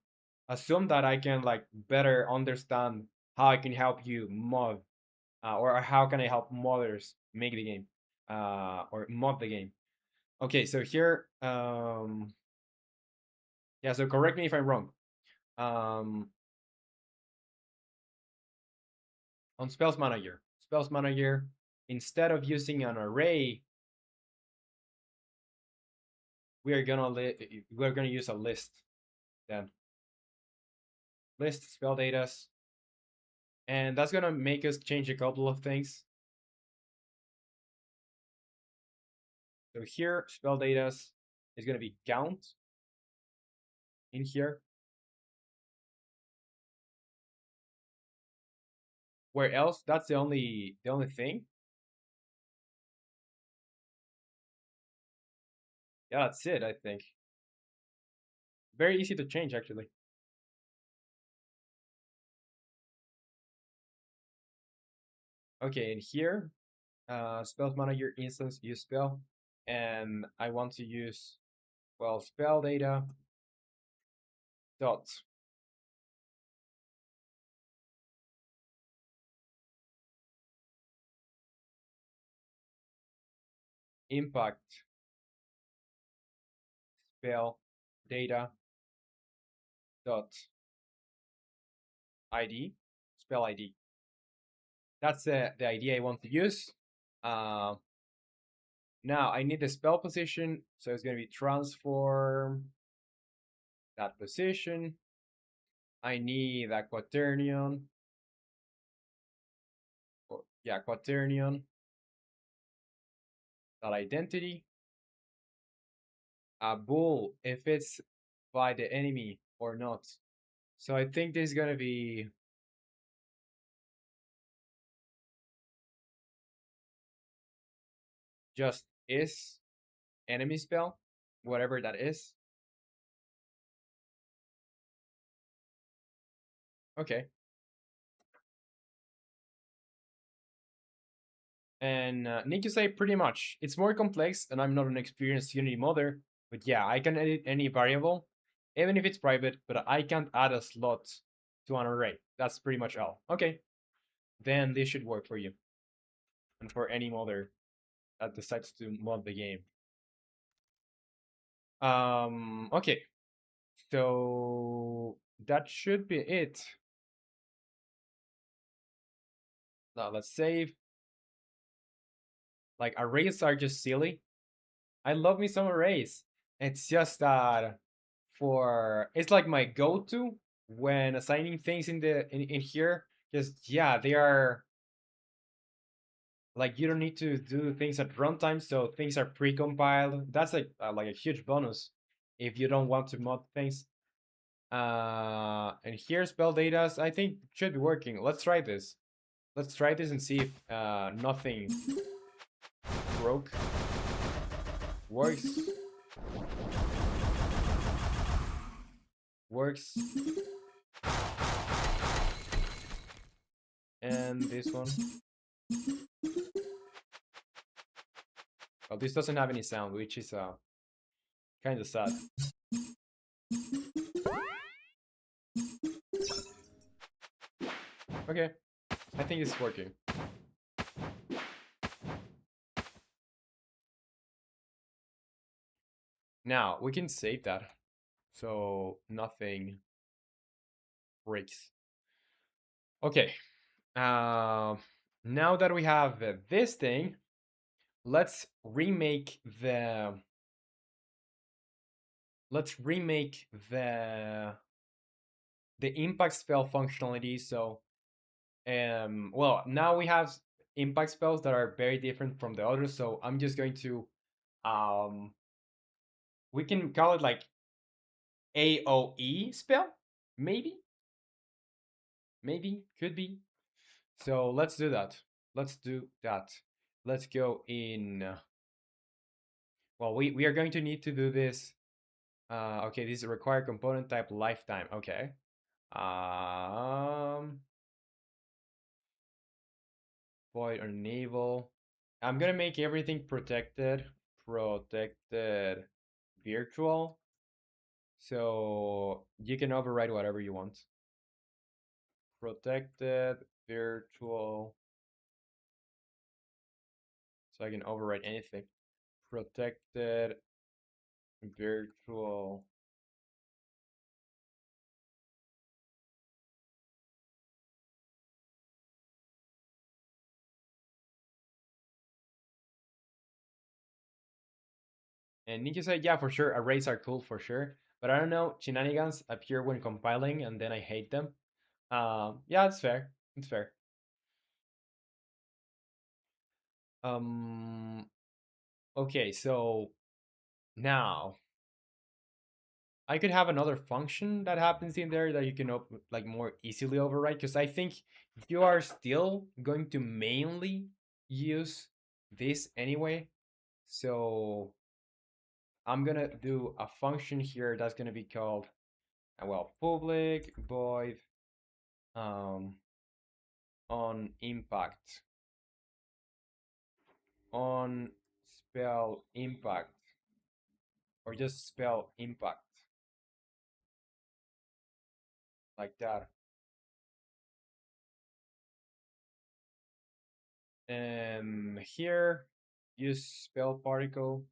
assume that I can like better understand how I can help you mod, or how can I help modders make the game, or mod the game. Okay, so here, yeah. So correct me if I'm wrong. Um, on Spells Manager, instead of using an array, we're gonna use a list. Then list spell datas, and that's gonna make us change a couple of things. So here, spell datas is gonna be count in here. Where else? That's the only thing. Yeah, that's it. I think very easy to change actually. Okay, and here, spells manager instance use spell, and I want to use well spell data dot impact spell data dot id spell id. That's the idea I want to use. Uh, Now I need the spell position, so it's gonna be transform that position. I need a quaternion. Yeah, quaternion. That identity. A bool if it's by the enemy or not. So I think this is gonna be just is enemy spell, whatever that is. Okay. And need to say pretty much. It's more complex, and I'm not an experienced Unity modder, but yeah, I can edit any variable, even if it's private, but I can't add a slot to an array. That's pretty much all. Okay, then this should work for you, and for any modder that decides to mod the game. Okay, so that should be it. Now let's save. Like arrays are just silly. I love me some arrays. It's just that for it's like my go-to when assigning things in here. Just yeah, they are like you don't need to do things at runtime, so things are pre-compiled. That's like a huge bonus if you don't want to mod things. And here spell data, I think should be working. Let's try this. Let's try this and see if nothing broke. Works. Works. And this one. Oh, this doesn't have any sound, which is kind of sad. Okay, I think it's working. Now we can save that, so nothing breaks. Okay, now that we have this thing, let's remake the impact spell functionality. So well, now we have impact spells that are very different from the others, so I'm just going to we can call it like AOE spell, maybe could be. So let's do that. Let's go in well, we are going to need to do this. Okay, this is a required component type lifetime. Okay. Void or naval. I'm gonna make everything protected virtual. So you can override whatever you want. Protected virtual. So I can override anything. Protected virtual. And Ninja said, yeah, for sure, arrays are cool for sure. But I don't know, shenanigans appear when compiling and then I hate them. Yeah, it's fair. It's fair. Um, okay, so now I could have another function that happens in there that you can like more easily override, because I think you are still going to mainly use this anyway. So I'm gonna do a function here that's gonna be called well, public void on impact on spell impact, or just spell impact like that. And here use spell particle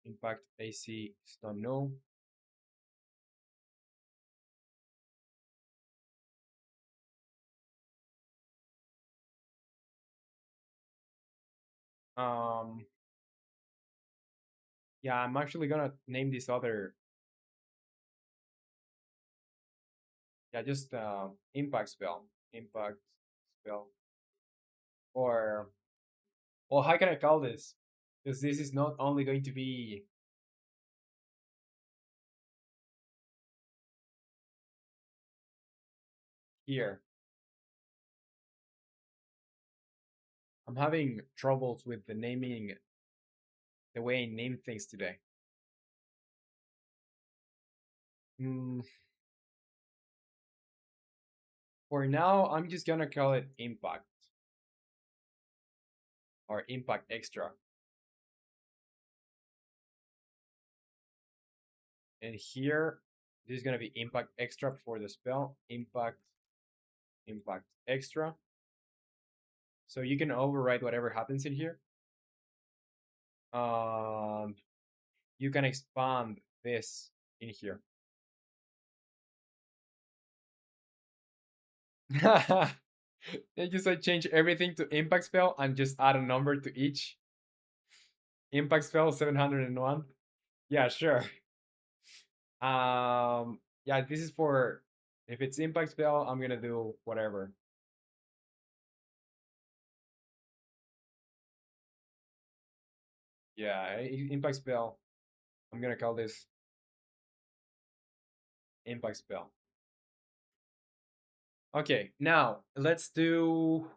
impact AC stun null. Um, yeah, I'm actually gonna name this other. Yeah, just impact spell, or well, how can I call this? Because this is not only going to be here. I'm having troubles with the naming, the way I name things today. Mm, for now, I'm just gonna call it impact or impact extra. And here, this is gonna be impact extra for the spell, impact extra. So you can override whatever happens in here. You can expand this in here. And just like change everything to impact spell and just add a number to each. Impact spell 701. Yeah, sure. Yeah, this is for if it's impact spell, I'm gonna do whatever. Yeah, impact spell. I'm gonna call this impact spell. Okay, now let's do.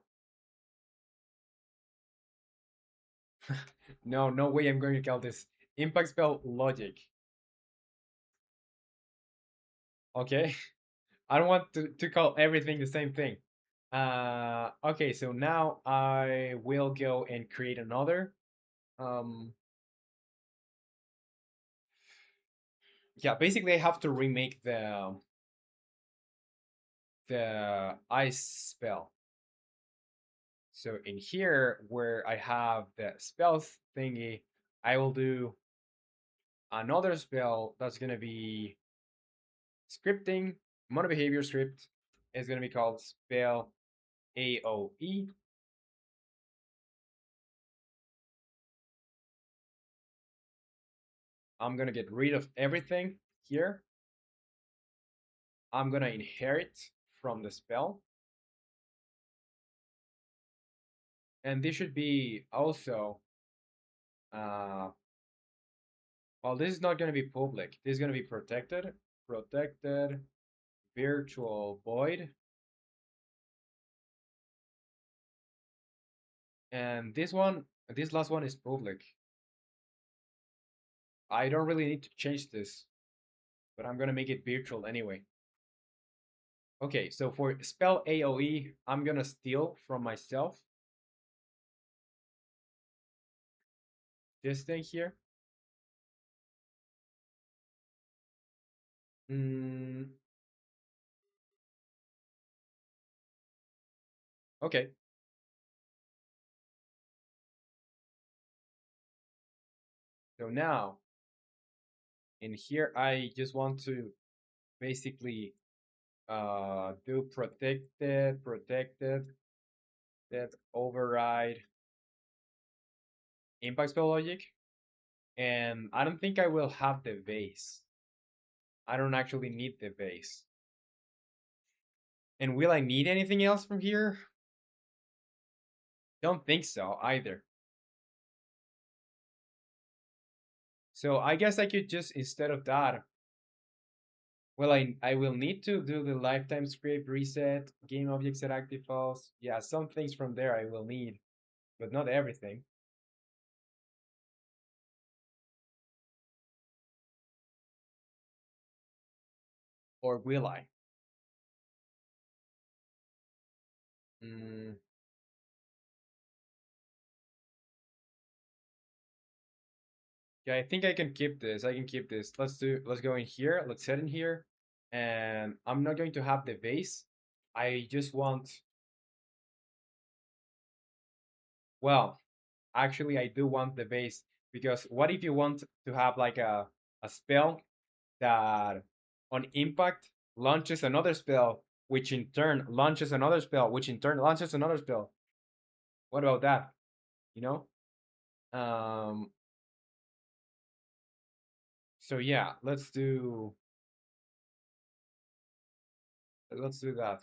No, no way. I'm going to call this impact spell logic. Okay, I don't want to call everything the same thing. Okay, so now I will go and create another. Um, yeah, basically I have to remake the ice spell. So in here where I have the spells thingy, I will do another spell that's gonna be scripting, mono behavior script. Is gonna be called spell AOE. I'm gonna get rid of everything here. I'm gonna inherit from the spell. And this should be also, uh, well, this is not gonna be public. This is gonna be protected. Protected virtual void. And this last one is public. I don't really need to change this, but I'm gonna make it virtual anyway. Okay, so for spell AoE, I'm gonna steal from myself this thing here. Mm, okay, so now in here, I just want to basically do protected, that override impact spell logic. And I don't think I will have the base. I don't actually need the base. And will I need anything else from here? Don't think so either. So I guess I could just, instead of that, well, I will need to do the lifetime script reset, game object set active false. Yeah, some things from there I will need, but not everything. Or will I? Mm, yeah, I think I can keep this. I can keep this. Let's go in here. Let's set in here. And I'm not going to have the base. I just want, well, actually I do want the base because what if you want to have like a spell that on impact launches another spell, which in turn launches another spell, which in turn launches another spell. What about that? You know? Um, so yeah, let's do that.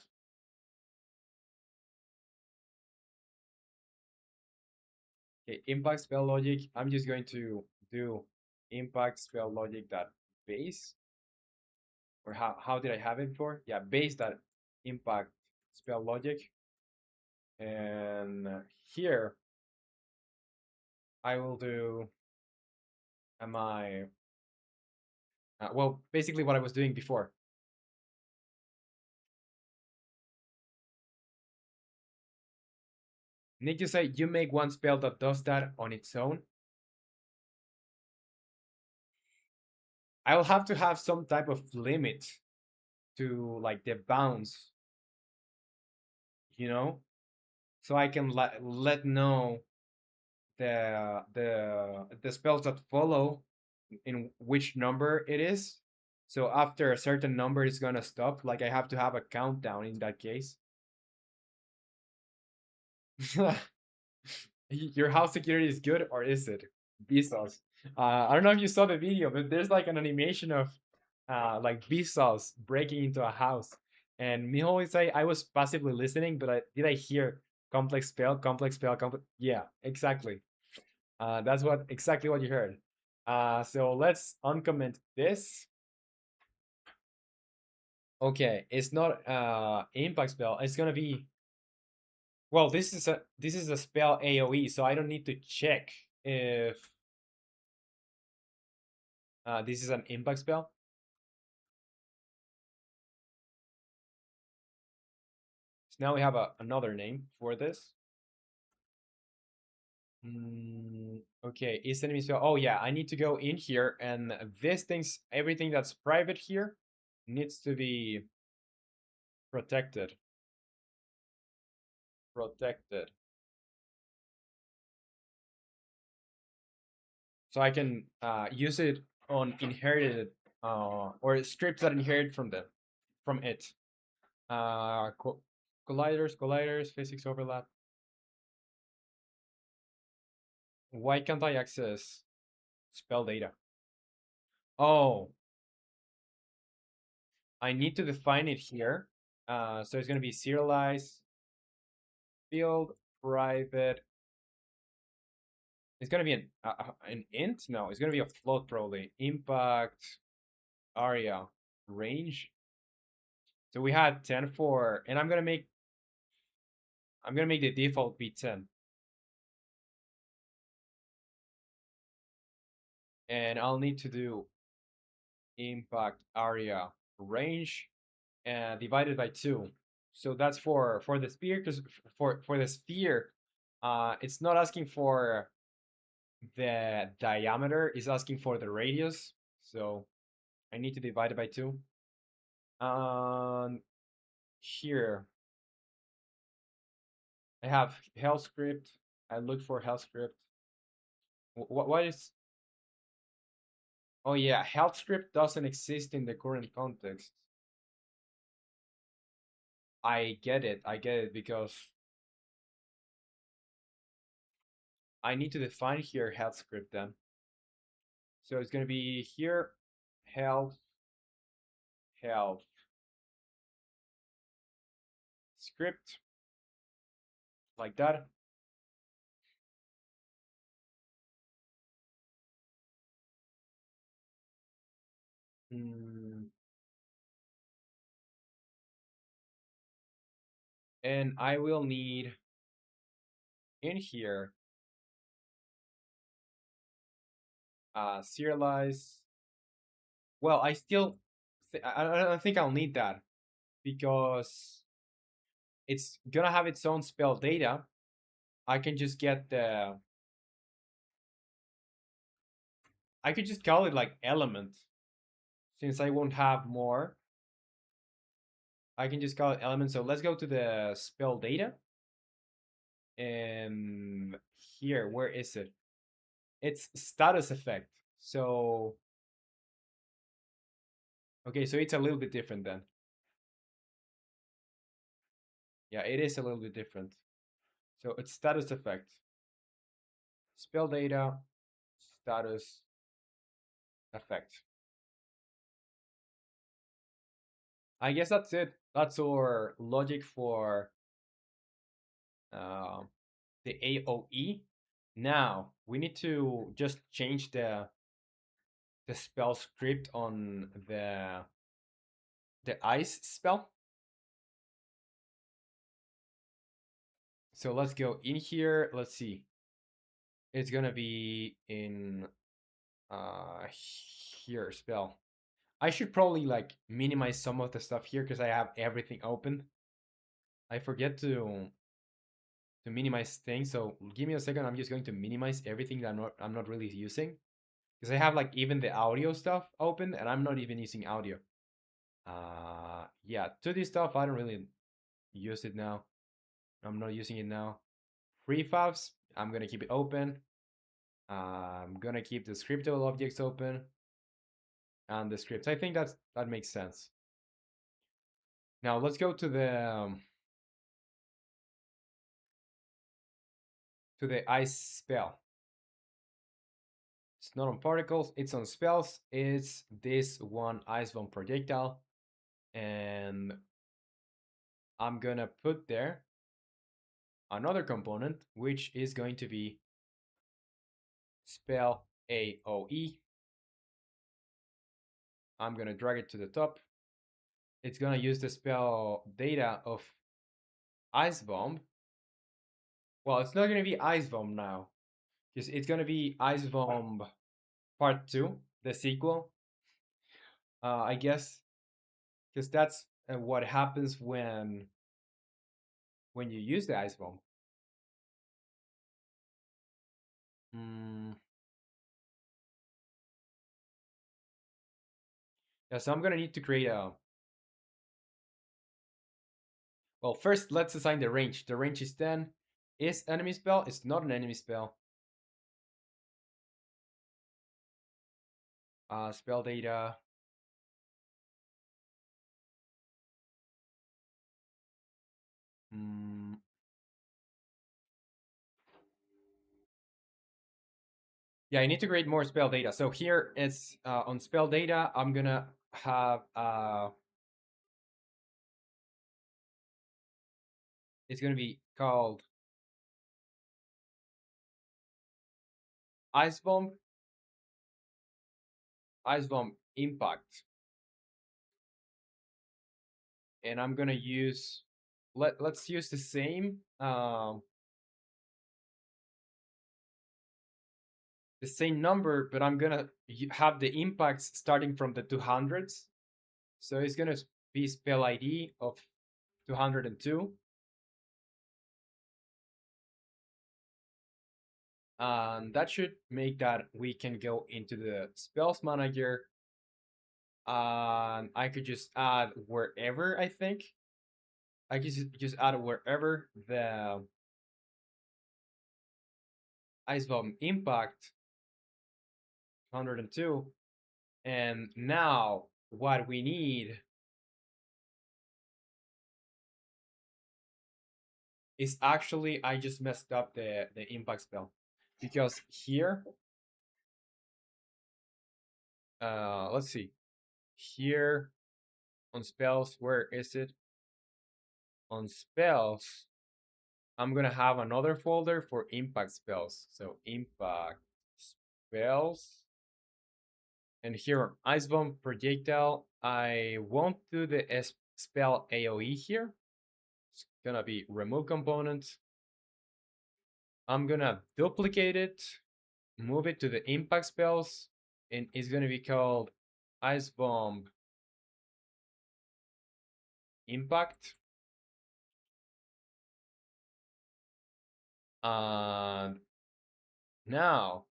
Okay, impact spell logic. I'm just going to do impact spell logic that base. Or how did I have it before? Yeah, base that impact spell logic. And here I will do my well, basically what I was doing before. Need to say you make one spell that does that on its own. I will have to have some type of limit to like the bounds, you know, so I can let know the spells that follow in which number it is. So after a certain number, it's gonna stop. Like I have to have a countdown in that case. Your house security is good, or is it? Vsauce. I don't know if you saw the video, but there's like an animation of like Vsauce breaking into a house. And me always say I was passively listening, but I hear complex spell, complex spell, complex. Yeah, exactly. That's what exactly what you heard. So let's uncomment this. Okay, it's not impact spell. It's gonna be, well, this is a spell AoE, so I don't need to check if this is an impact spell. So now we have another name for this. Okay, is enemy spell. Oh yeah, I need to go in here, and this things, everything that's private here needs to be protected. Protected. So I can use it on inherited or scripts that inherit from it. Uh, co colliders, physics overlap. Why can't I access spell data? Oh, I need to define it here. So it's going to be serialized field private. It's going to be an int. No, it's going to be a float probably. Impact area range. So we had 10 for, and I'm gonna make the default be 10. And I'll need to do impact area range divided by 2. So that's for the sphere, because for the sphere, it's not asking for the diameter, it's asking for the radius. So I need to divide it by 2. Here I have hell script. I look for hell script. What is? Oh yeah, health script doesn't exist in the current context. I get it. I get it because I need to define here health script then. So it's going to be here health health script like that. Mm, and I will need in here serialize. Well, I don't think I'll need that because it's gonna have its own spell data. I can just get the I could just call it like element since I won't have more. I can just call it element. So let's go to the spell data. And here, where is it? It's status effect. So, okay, so it's a little bit different then. Yeah, it is a little bit different. So it's status effect. Spell data, status effect. I guess that's it. That's our logic for uh, the AOE. Now we need to just change the spell script on the ice spell. So let's go in here. Let's see. It's gonna be in here spell. I should probably like minimize some of the stuff here because I have everything open. I forget to minimize things. So give me a second. I'm just going to minimize everything that I'm not really using because I have like even the audio stuff open and I'm not even using audio. Yeah, 2D stuff I don't really use it now. I'm not using it now. Prefabs, I'm gonna keep it open. I'm gonna keep the scriptable objects open and the scripts. I think that makes sense. Now let's go to the to the ice spell. It's not on particles, it's on spells. It's this one ice bomb projectile. And I'm gonna put there another component, which is going to be spell AOE. I'm gonna drag it to the top. It's gonna use the spell data of Ice Bomb. Well, it's not gonna be Ice Bomb now, because it's gonna be Ice Bomb Part 2, the sequel. I guess, because that's what happens when you use the Ice Bomb. Mm. Yeah, so I'm gonna need to create a. Well, first let's assign the range. The range is 10. Is enemy spell? It's not an enemy spell. Spell data. Mm. Yeah, I need to create more spell data. So here it's on spell data. I'm gonna have it's gonna be called Ice Bomb, Ice Bomb Impact, and I'm gonna use let's use the same number, but I'm gonna have the impacts starting from the 200s. So it's gonna be spell ID of 202. And that should make that we can go into the spells manager. And I could just add wherever, I think. I could just add wherever the Ice Bomb Impact 102. And now what we need is actually, I just messed up the impact spell. Because here, let's see. Here on spells, where is it? On spells, I'm gonna have another folder for impact spells. So impact spells. And here on Ice Bomb Projectile, I won't do the spell AoE here. It's gonna be remove component. I'm gonna duplicate it, move it to the impact spells, and it's gonna be called Ice Bomb Impact. And now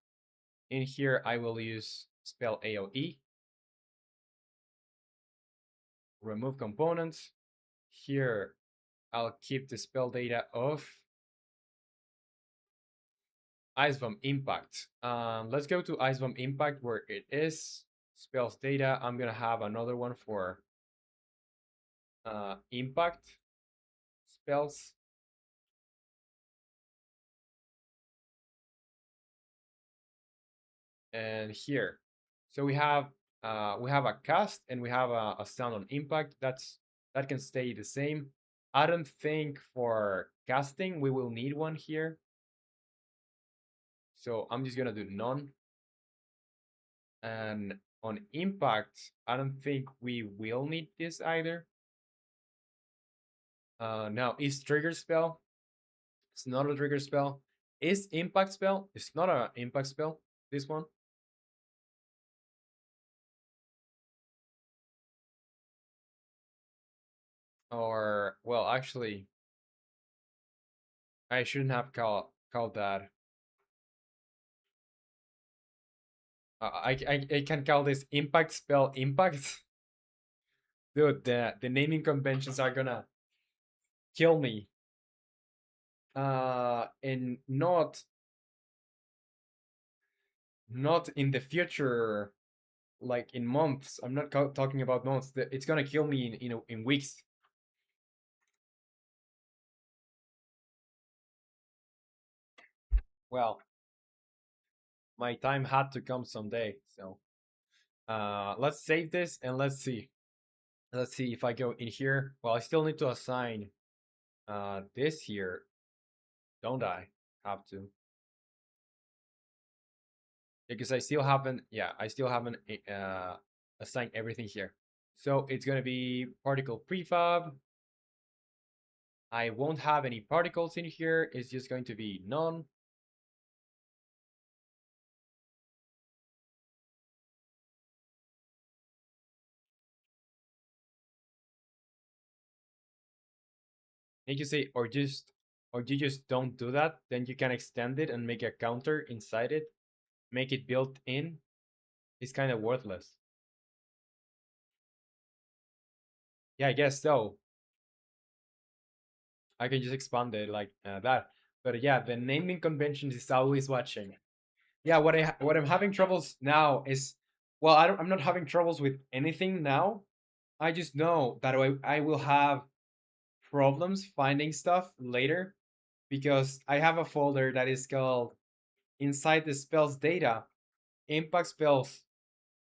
in here I will use spell AoE, remove components. Here I'll keep the spell data of Ice Bomb Impact. Let's go to Ice Bomb Impact where it is. Spells data. I'm gonna have another one for impact spells. And here, so we have a cast and we have a sound on impact. That can stay the same. I don't think for casting we will need one here. So I'm just gonna do none. And on impact, I don't think we will need this either. Now is trigger spell. It's not a trigger spell. Is impact spell? It's not an impact spell. This one. Or well, actually, I shouldn't have called that. I can call this impact spell impact. Dude, the naming conventions are gonna kill me. And not in the future, like in months. I'm not talking about months. It's gonna kill me in weeks. well, my time had to come someday. So let's save this and let's see. Let's see if I go in here. Well, I still need to assign this here, don't I? Have to. Because I still haven't, yeah, I still haven't assigned everything here. So it's gonna be particle prefab. I won't have any particles in here. It's just going to be none. And you say, or you just don't do that. Then you can extend it and make a counter inside it, make it built in. It's kind of worthless. Yeah, I guess so. I can just expand it like that. But yeah, the naming conventions is always watching. Yeah, what I'm having troubles now is, well, I'm not having troubles with anything now. I just know that I will have problems finding stuff later because I have a folder that is called inside the spells data impact spells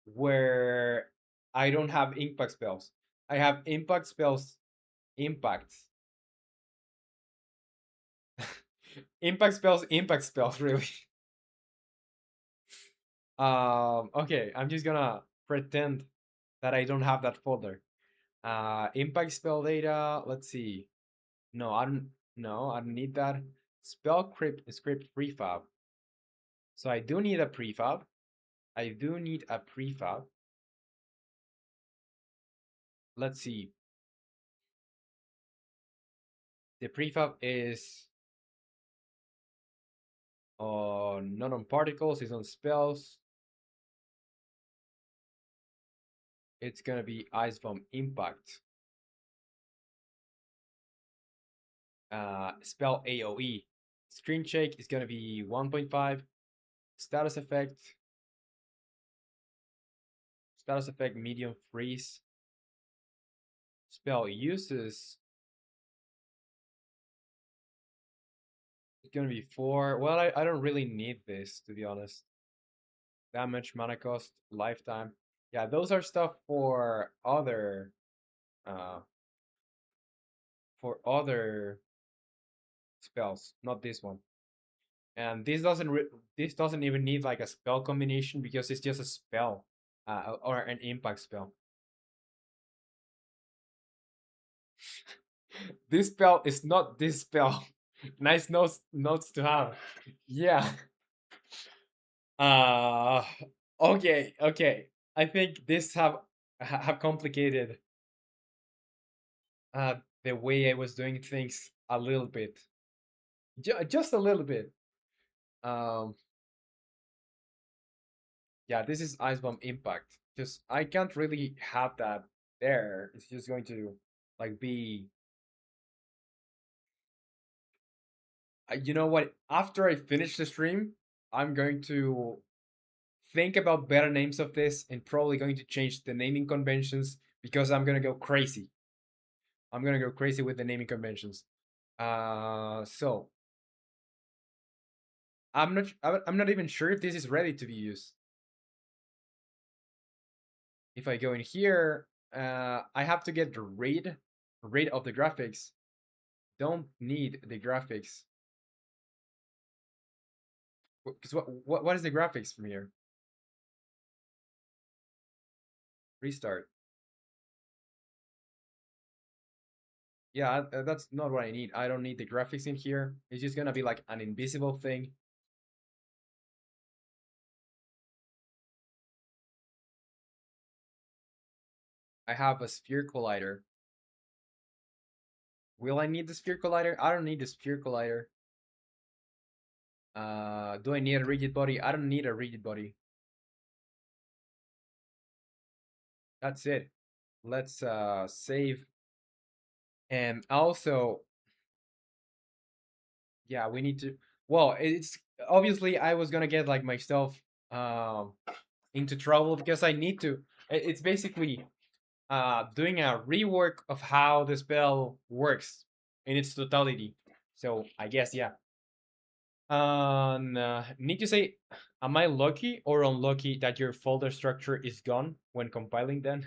where I don't have impact spells. I have impact spells impacts. Impact spells really. Okay, I'm just gonna pretend that I don't have that folder. Impact spell data, let's see. No, I don't need that. Script prefab. So I do need a prefab. I do need a prefab. Let's see. The prefab is not on particles, it's on spells. It's gonna be Ice Bomb Impact. Spell AoE. Screen shake is gonna be 1.5. Status effect. Status effect medium freeze. Spell uses. It's gonna be 4. Well, I don't really need this, to be honest. Damage, mana cost, lifetime. Yeah, those are stuff uh for other spells, not this one. And this doesn't even need like a spell combination because it's just a spell, or an impact spell. This spell is not this spell. Nice notes to have. Yeah. Uh okay. I think this have complicated the way I was doing things a little bit. Just a little bit. Um yeah, this is Ice Bomb Impact. Just I can't really have that there. It's just going to like be you know what? After I finish the stream, I'm going to think about better names of this and probably going to change the naming conventions because I'm gonna go crazy. I'm gonna go crazy with the naming conventions. So I'm not even sure if this is ready to be used. If I go in here, I have to get rid of the graphics. Don't need the graphics. Because what is the graphics from here? Restart. Yeah, that's not what I need. I don't need the graphics in here. It's just gonna be like an invisible thing. I have a sphere collider. Will I need the sphere collider? I don't need the sphere collider. Do I need a rigid body? I don't need a rigid body. That's it. Let's save. And also, yeah, we need to. Well, it's obviously I was gonna get like myself into trouble because I need to. It's basically doing a rework of how the spell works in its totality. So I guess yeah. Need to say, am I lucky or unlucky that your folder structure is gone when compiling? Then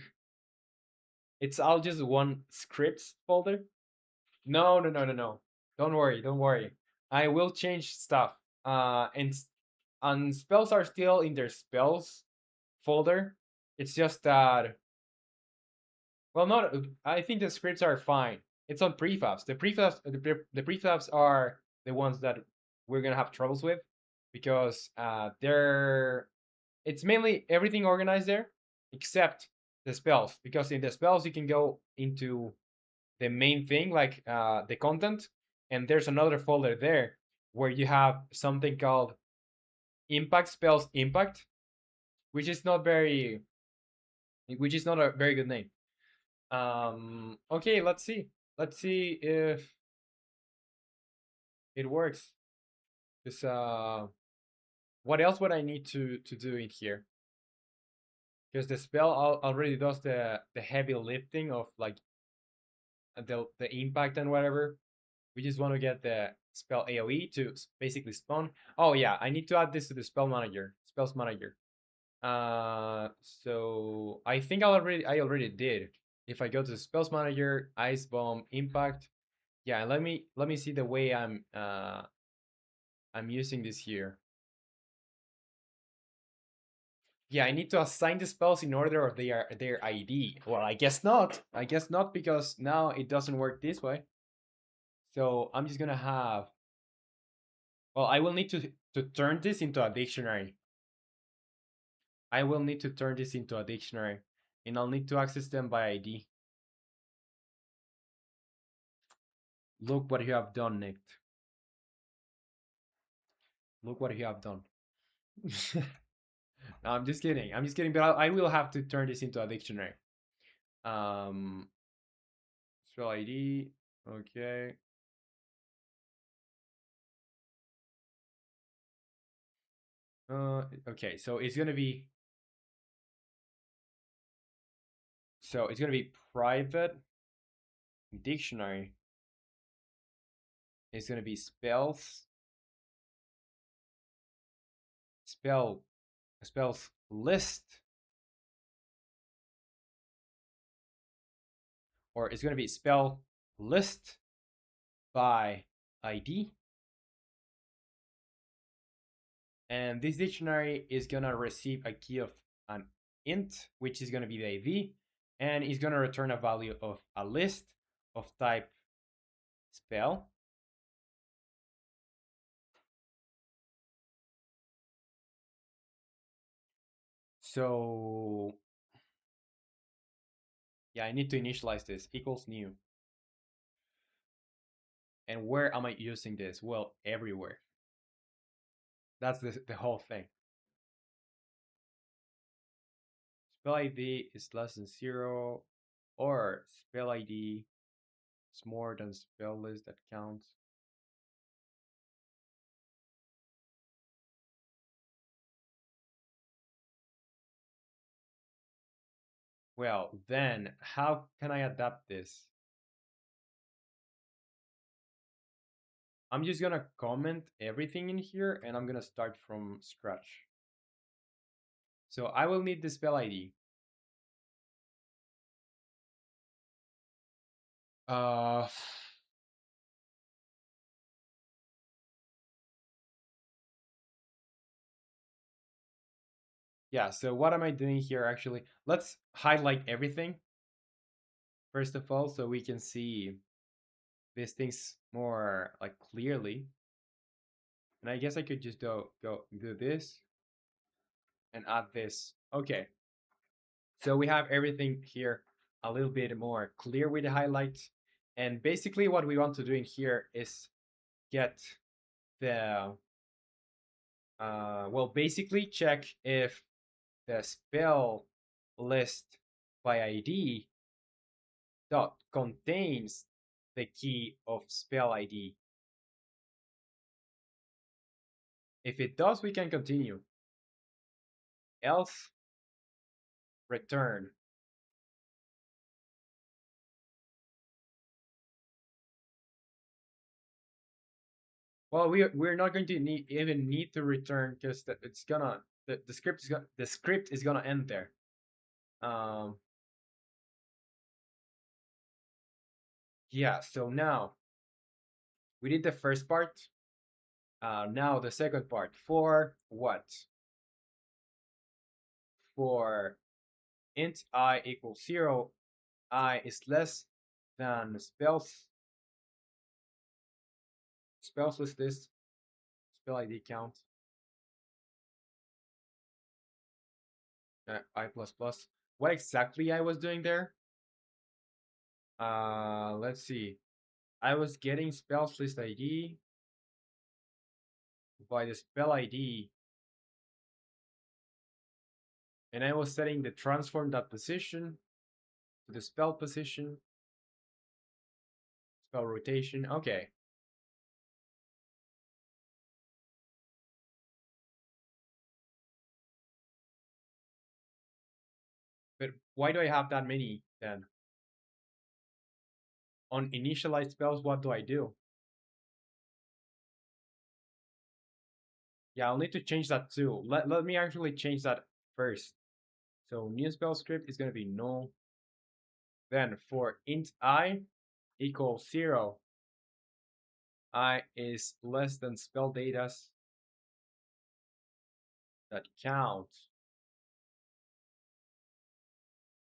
it's all just one scripts folder. No, no, no, no, no. Don't worry, don't worry. I will change stuff. And spells are still in their spells folder. It's just that, well, not. I think the scripts are fine. It's on prefabs. The prefabs are the ones that we're gonna have troubles with because they're. It's mainly everything organized there except the spells, because in the spells you can go into the main thing, like the content, and there's another folder there where you have something called impact spells impact, which is not very, which is not a very good name. Okay, let's see if it works. Because what else would I need to do in here? Because the spell already does the heavy lifting of like the impact and whatever. We just want to get the spell AoE to basically spawn. Oh yeah, I need to add this to the spells manager. So I think I already did. If I go to the spells manager, ice bomb, impact, yeah. Let me see the way I'm using this here. Yeah, I need to assign the spells in order of their ID. Well, I guess not. I guess not, because now it doesn't work this way. So I'm just gonna have. Well, I will need to turn this into a dictionary. I will need to turn this into a dictionary, and I'll need to access them by ID. Look what you have done, Nick. Look what you have done. No, I'm just kidding. I'm just kidding. But I will have to turn this into a dictionary. Um, spell ID. Okay. Okay. So it's gonna be private dictionary. It's gonna be spell spells list, or it's gonna be spell list by ID. And this dictionary is gonna receive a key of an int, which is gonna be the ID, and it's gonna return a value of a list of type spell. So yeah, I need to initialize this equals new. And where am I using this? Well, everywhere. That's the whole thing. Spell ID is less than 0, or spell ID is more than spell list that counts. Well, then how can I adapt this? I'm just gonna comment everything in here, and I'm gonna start from scratch. So I will need the spell ID. Uh, yeah, so what am I doing here actually? Let's highlight everything first of all, so we can see these things more like clearly. And I guess I could just go do this and add this. Okay. So we have everything here a little bit more clear with the highlights. And basically what we want to do in here is get the well, basically check if the spell list by ID dot contains the key of spell ID. If it does, we can continue. Else, return. Well, we're not going to even need to return because it's gonna the script is gonna end there. Um, yeah. So now we did the first part. Now the second part for what? For int I equals 0, I is less than spells list this spell ID count I plus plus. What exactly I was doing there? Let's see. I was getting spells list ID by the spell ID, and I was setting the transform that position to the spell position, spell rotation. Okay. But why do I have that many then? On initialized spells, what do I do? Yeah, I'll need to change that too. Let me actually change that first. So new spell script is going to be null. Then for int I equals 0, I is less than spell datas that count.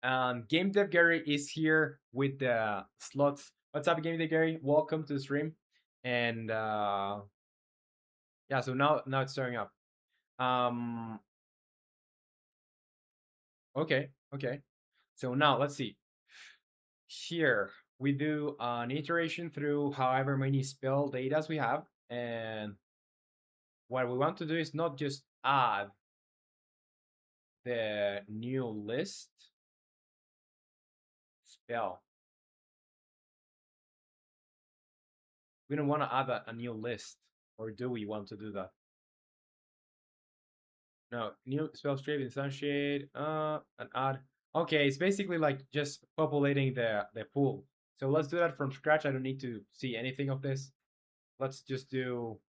And Game Dev Gary is here with the slots. What's up, Game Dev Gary? Welcome to the stream. And yeah, so now it's starting up. Okay, okay. So now let's see. Here we do an iteration through however many spell datas we have, and what we want to do is not just add the new list spell. We don't want to add a new list, or do we want to do that? No, new spell strip, instantiate, and add. Okay, it's basically like just populating the pool. So let's do that from scratch. I don't need to see anything of this. Let's just do.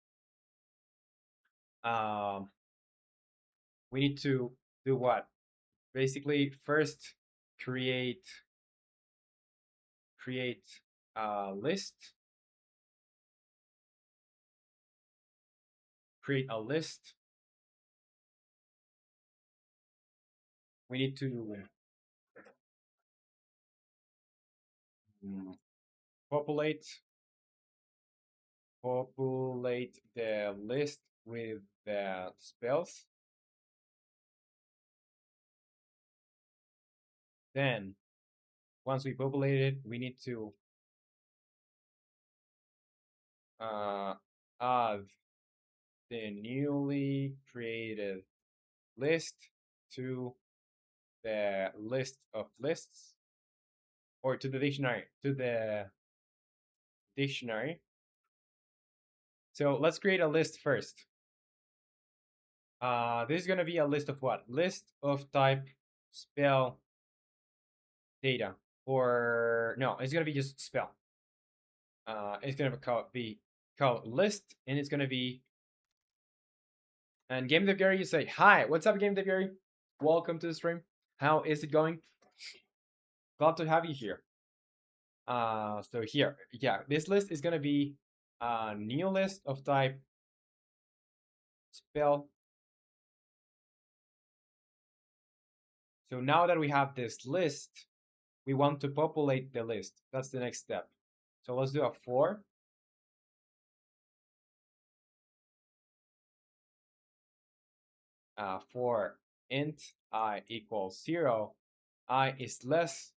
Um, we need to do what? Basically, first create a list. Create a list. We need to populate the list with the spells. Then, once we populate it, we need to add the newly created list to the list of lists, or to the dictionary, So let's create a list first. This is going to be a list of what? List of type spell data. Or no, it's going to be just spell. It's going to be called list, and it's going to be. And Game Dev Gary, you say, hi, what's up, Game Dev Gary? Welcome to the stream. How is it going? Glad to have you here. So here, yeah, this list is going to be a new list of type spell. So now that we have this list, we want to populate the list. That's the next step. So let's do a for. For int I equals 0, I is less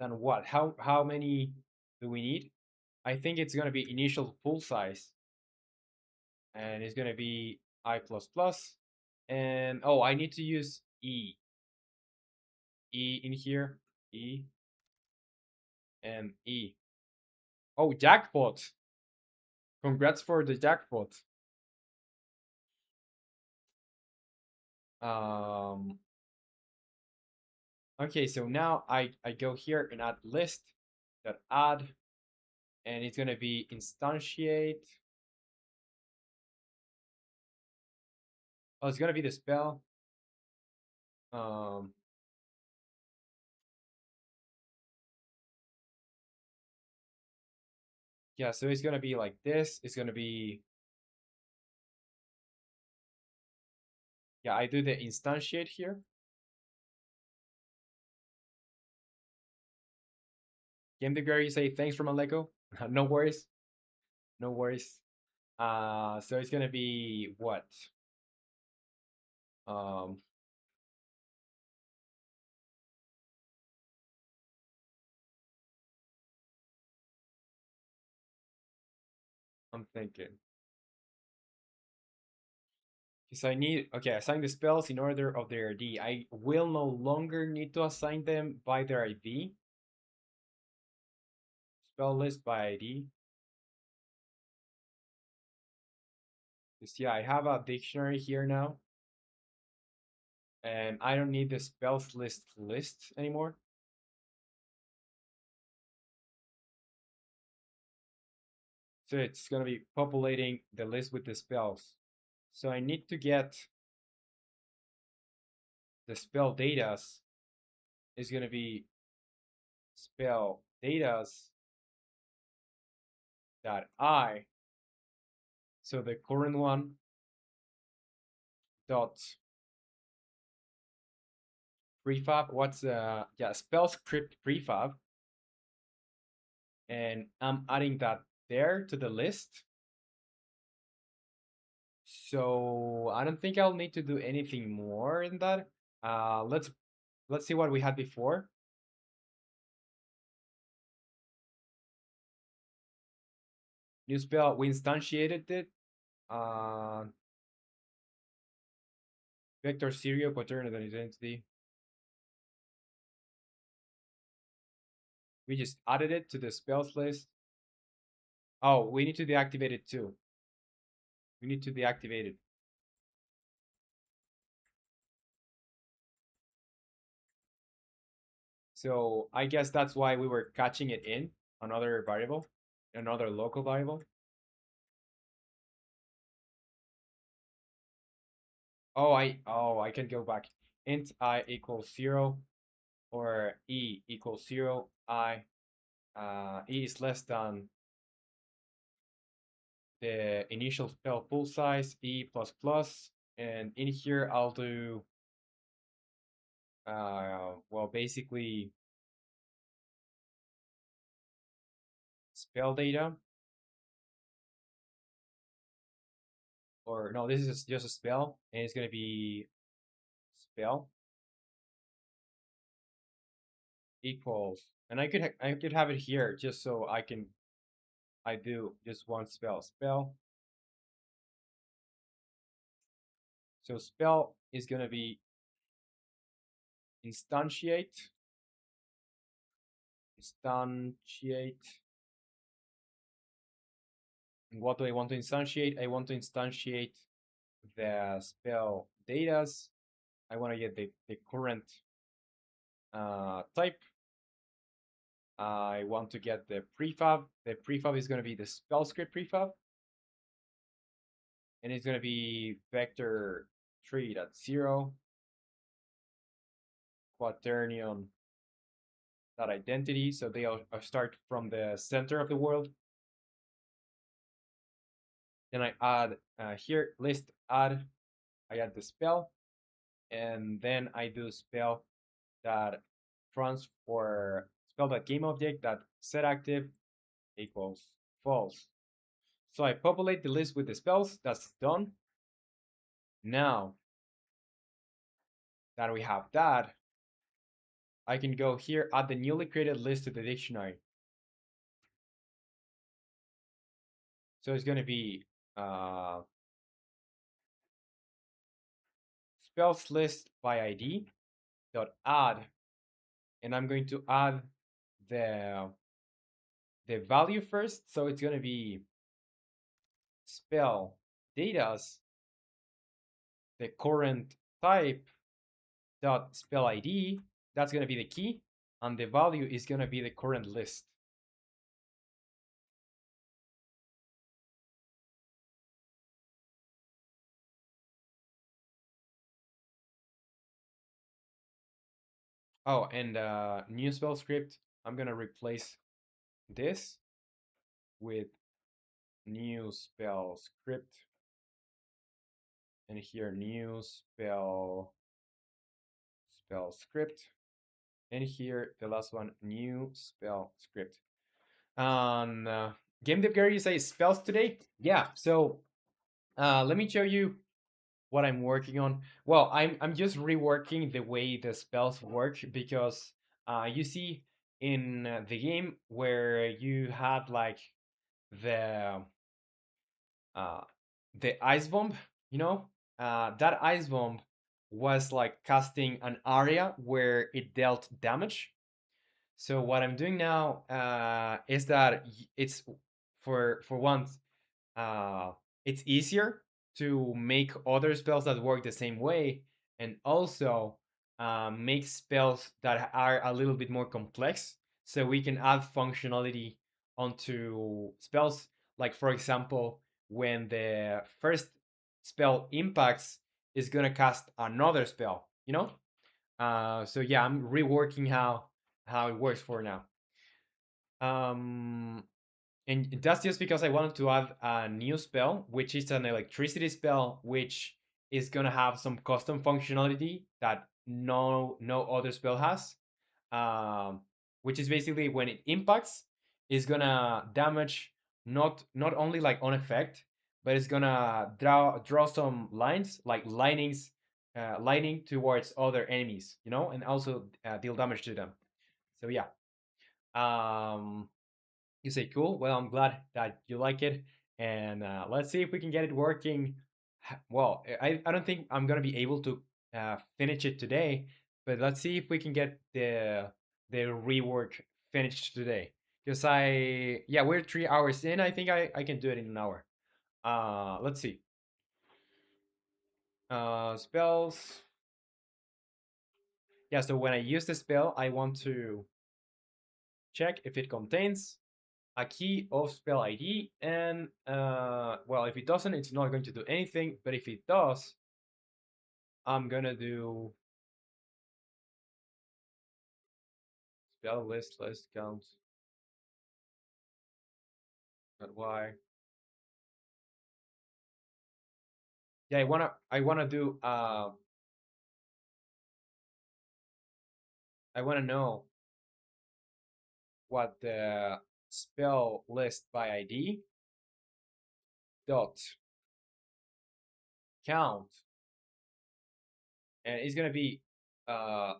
than what? How many do we need? I think it's going to be initial pool size. And it's going to be I plus plus. And oh, I need to use E. E in here. E. And E. Oh, jackpot. Congrats for the jackpot. Okay, so now I go here and add list that add, and it's gonna be instantiate Oh, it's gonna be the spell. Um, yeah, so it's gonna be like this. It's gonna be, yeah, I do the instantiate here. Game the you say thanks for romanleco. No worries, no worries. So it's gonna be what? Um, I'm thinking. Because I need, okay, assign the spells in order of their ID. I will no longer need to assign them by their ID. Spell list by ID. Because yeah, I have a dictionary here now. And I don't need the spells list anymore. So it's gonna be populating the list with the spells. So I need to get the spell datas is gonna be spell datas dot I. So the current one dot prefab. What's yeah, spell script prefab, and I'm adding that there to the list. So I don't think I'll need to do anything more in that. Let's see what we had before. New spell, we instantiated it. Uh, vector serial quaternary identity. We just added it to the spells list. Oh, we need to deactivate it too. We need to deactivate it. So I guess that's why we were catching it in another variable, another local variable. Oh I can go back. Int I equals 0 or e equals 0. E is less than the initial spell pool size, e plus plus, and in here I'll do well, basically spell data, or no, this is just a spell, and it's gonna be spell equals, and I could have it here just so I do just one spell. So spell is gonna be instantiate, instantiate. And what do I want to instantiate? I want to instantiate the spell datas. I want to get the current type. I want to get the prefab. The prefab is going to be the spell script prefab. And it's going to be vector 3.0 quaternion that identity. So they'll start from the center of the world. Then I add here list add. I add the spell, and then I do spell that transfer spell that game object that set active equals false. So I populate the list with the spells. That's done. Now that we have that, I can go here, add the newly created list to the dictionary. So it's going to be spells list by ID dot add, and I'm going to add the value first. So it's going to be spell datas, the current type dot spell ID. That's going to be the key, and the value is going to be the current list. Oh, and new spell script. I'm gonna replace this with new spell script, and here new spell script, and here the last one, new spell script. On game dev Gary, you say spells today? Yeah. So let me show you what I'm working on. Well, I'm just reworking the way the spells work because you see in the game where you had like the uh, the ice bomb, you know, that ice bomb was like casting an area where it dealt damage. So what I'm doing now is that it's for once uh, it's easier to make other spells that work the same way, and also make spells that are a little bit more complex, so we can add functionality onto spells. Like for example, when the first spell impacts, is gonna cast another spell. You know. So yeah, I'm reworking how it works for now. Um, and that's just because I wanted to add a new spell, which is an electricity spell, which is gonna have some custom functionality that no other spell has. Um, which is basically when it impacts, it's gonna damage not only like on effect, but it's gonna draw some lines like linings, lining towards other enemies, you know, and also deal damage to them. So yeah. Um, you say, cool. Well, I'm glad that you like it. And let's see if we can get it working. Well, I don't think I'm going to be able to finish it today, but let's see if we can get the rework finished today. Because yeah, we're 3 hours in. I think I can do it in an hour. Let's see. Spells. Yeah, so when I use the spell, I want to check if it contains a key of spell ID, and well, if it doesn't, it's not going to do anything. But if it does, I'm gonna do spell list count. But why? Yeah, I wanna do I wanna know what the spell list by ID dot count, and it's gonna be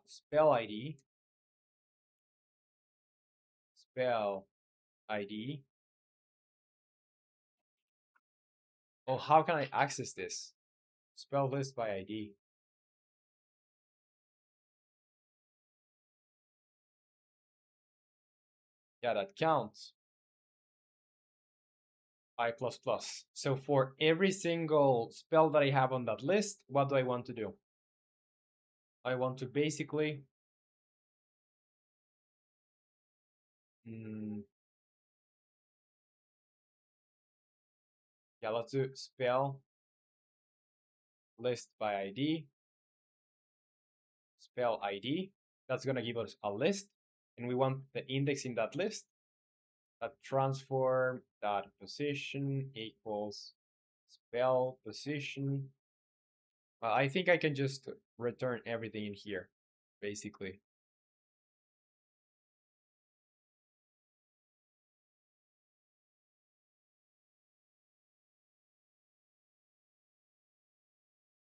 spell ID spell ID. Oh, how can I access this spell list by ID? Yeah, that counts. I plus plus. So for every single spell that I have on that list, what do I want to do? I want to basically mm, yeah, let's do spell list by ID, spell ID. That's gonna give us a list, and we want the index in that list. That transform that position equals spell position. I think I can just return everything in here, basically.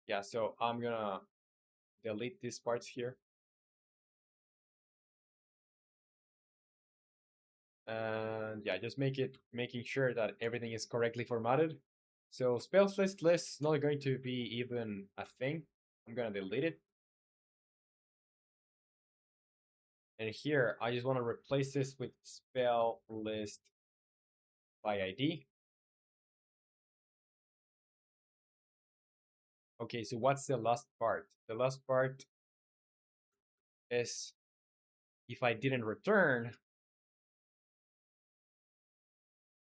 Yeah, so I'm gonna delete these parts here. And yeah, just making sure that everything is correctly formatted. So spells list is not going to be even a thing. I'm gonna delete it. And here, I just want to replace this with spell list by ID. Okay, so what's the last part? The last part is if I didn't return,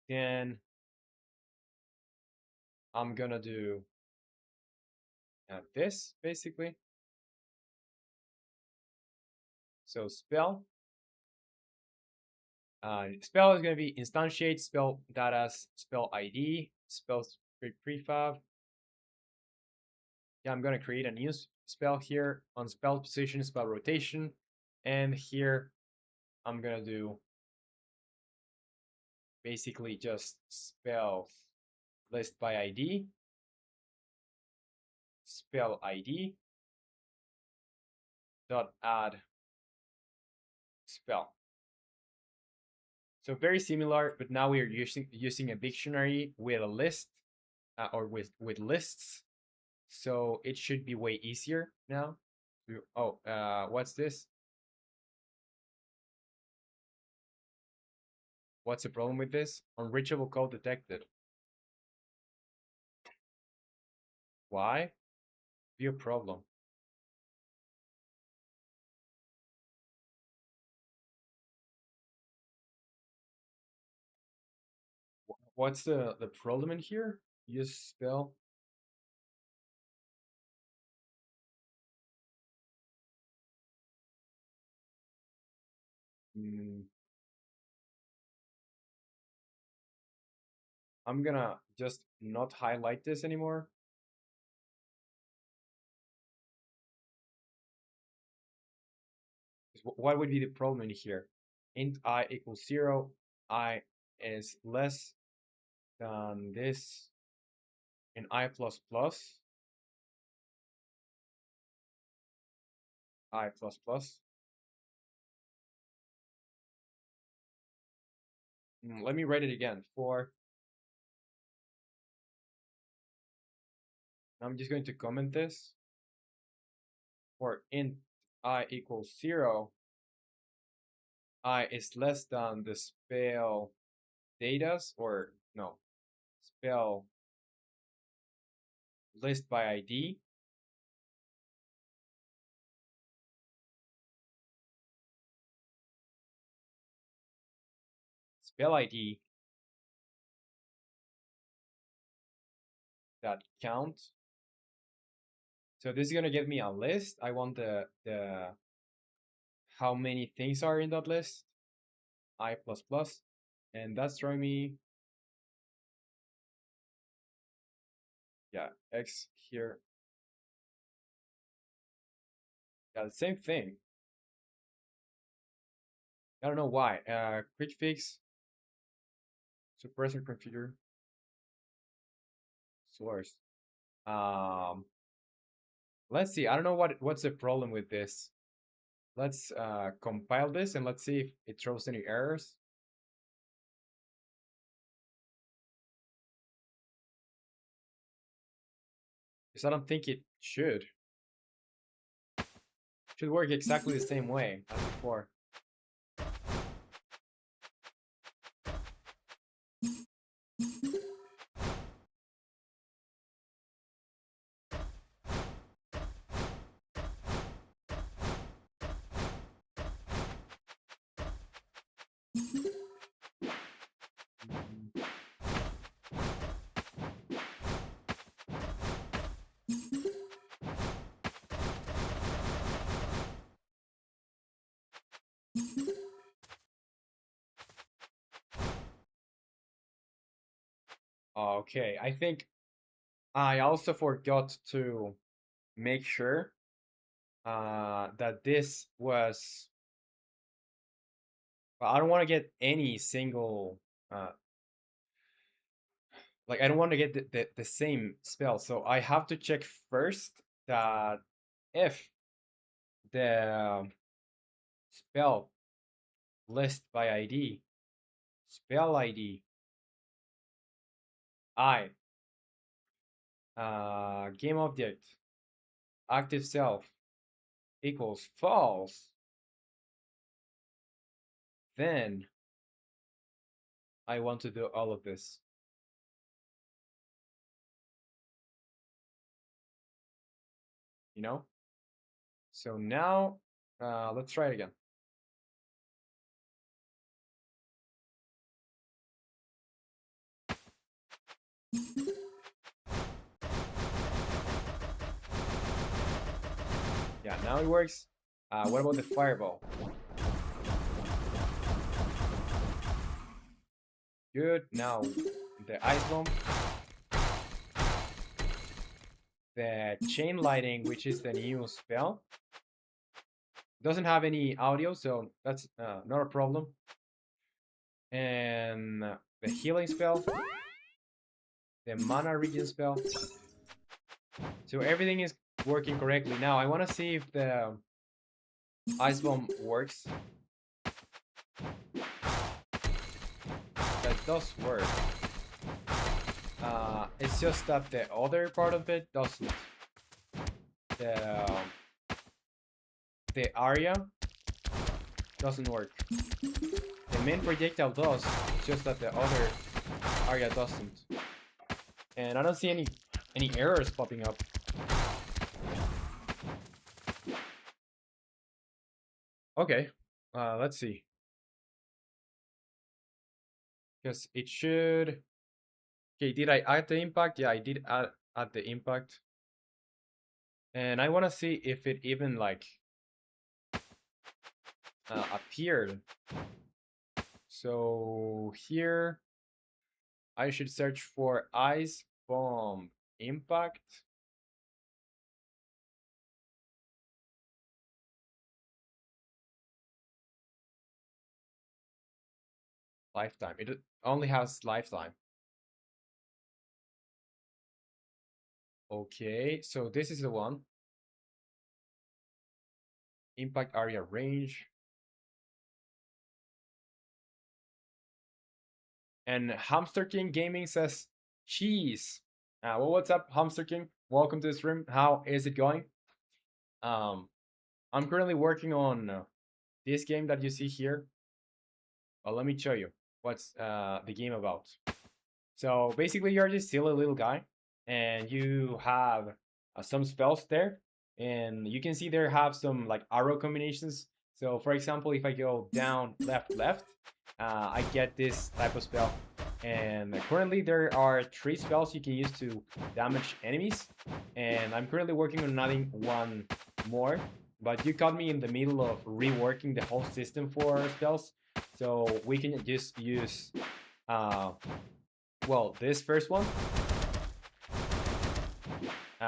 then I'm gonna do this basically. So spell. Spell is going to be instantiate spell data spell ID spell prefab. Yeah, I'm going to create a new spell here on spell position, spell rotation, and here I'm going to do basically just spell list by ID, spell ID dot add spell. So very similar, but now we are using a dictionary with a list or with lists. So it should be way easier now. Oh, what's this? What's the problem with this? Unreachable code detected. Why? Be a problem. What's the problem in here? Use spell. I'm gonna just not highlight this anymore. What would be the problem in here? Int I equals 0, I is less than this in I plus plus, I plus plus. Let me write it again. I'm just going to comment this. For int I equals 0, I is less than the spell datas, or no, spell list by ID. Spell ID that count. So this is gonna give me a list. I want the how many things are in that list. I plus plus, and that's throwing me, yeah, X here. Yeah, the same thing. I don't know why. Quick fix, suppressor configure, source. Let's see. I don't know what's the problem with this. Let's compile this and let's see if it throws any errors. Because I don't think it should. It should work exactly the same way as before. Okay, I think I also forgot to make sure that this was. Well, I don't want to get any single like I don't want to get the same spell. So I have to check first that if the spell list by ID, spell ID, I, game object, active self equals false, then I want to do all of this. You know? So now, let's try it again. Yeah, now it works. What about the fireball? Good. Now the ice bomb. The chain lighting, which is the new spell. Doesn't have any audio, so that's not a problem. And the healing spell. The mana regen spell. So everything is working correctly. Now I want to see if the ice bomb works. That does work. It's just that the other part of it doesn't. The area doesn't work. The main projectile does, it's just that the other area doesn't. And I don't see any errors popping up. Okay, let's see. Because it should... Okay, did I add the impact? Yeah, I did add the impact. And I want to see if it even like appeared. So here I should search for ice bomb impact. Lifetime. It only has lifetime. Okay, so this is the one. Impact area range. And Hamster King Gaming says, cheese. Well, what's up, Hamster King? Welcome to the stream. How is it going? I'm currently working on this game that you see here. Well, let me show you what's the game about. So basically, you're just still a little guy, and you have some spells there, and you can see there have some like arrow combinations. So for example, if I go down, left, left, I get this type of spell. And currently there are 3 spells you can use to damage enemies, and I'm currently working on adding one more. But you caught me in the middle of reworking the whole system for spells, so we can just use well, this first one,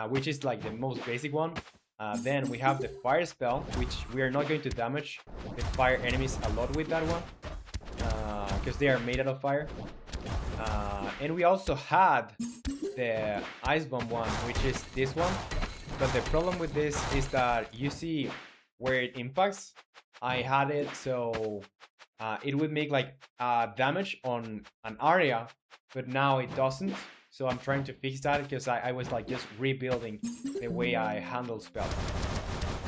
which is like the most basic one. Then we have the fire spell, which we are not going to damage the fire enemies a lot with that one, because they are made out of fire. And we also had the ice bomb one, which is this one. But the problem with this is that you see where it impacts. I had it so it would make like damage on an area, but now it doesn't. So I'm trying to fix that because I was like just rebuilding the way I handle spells.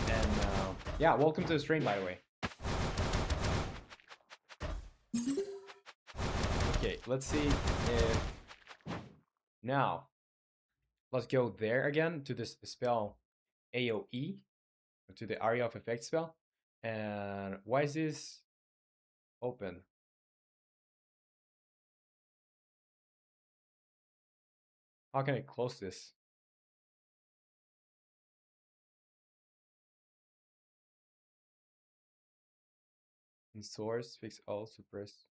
And yeah, welcome to the stream, by the way. Okay, let's see if now let's go there again to this spell AoE, to the area of effect spell. And why is this open? How can I close this? In source, fix all, suppress.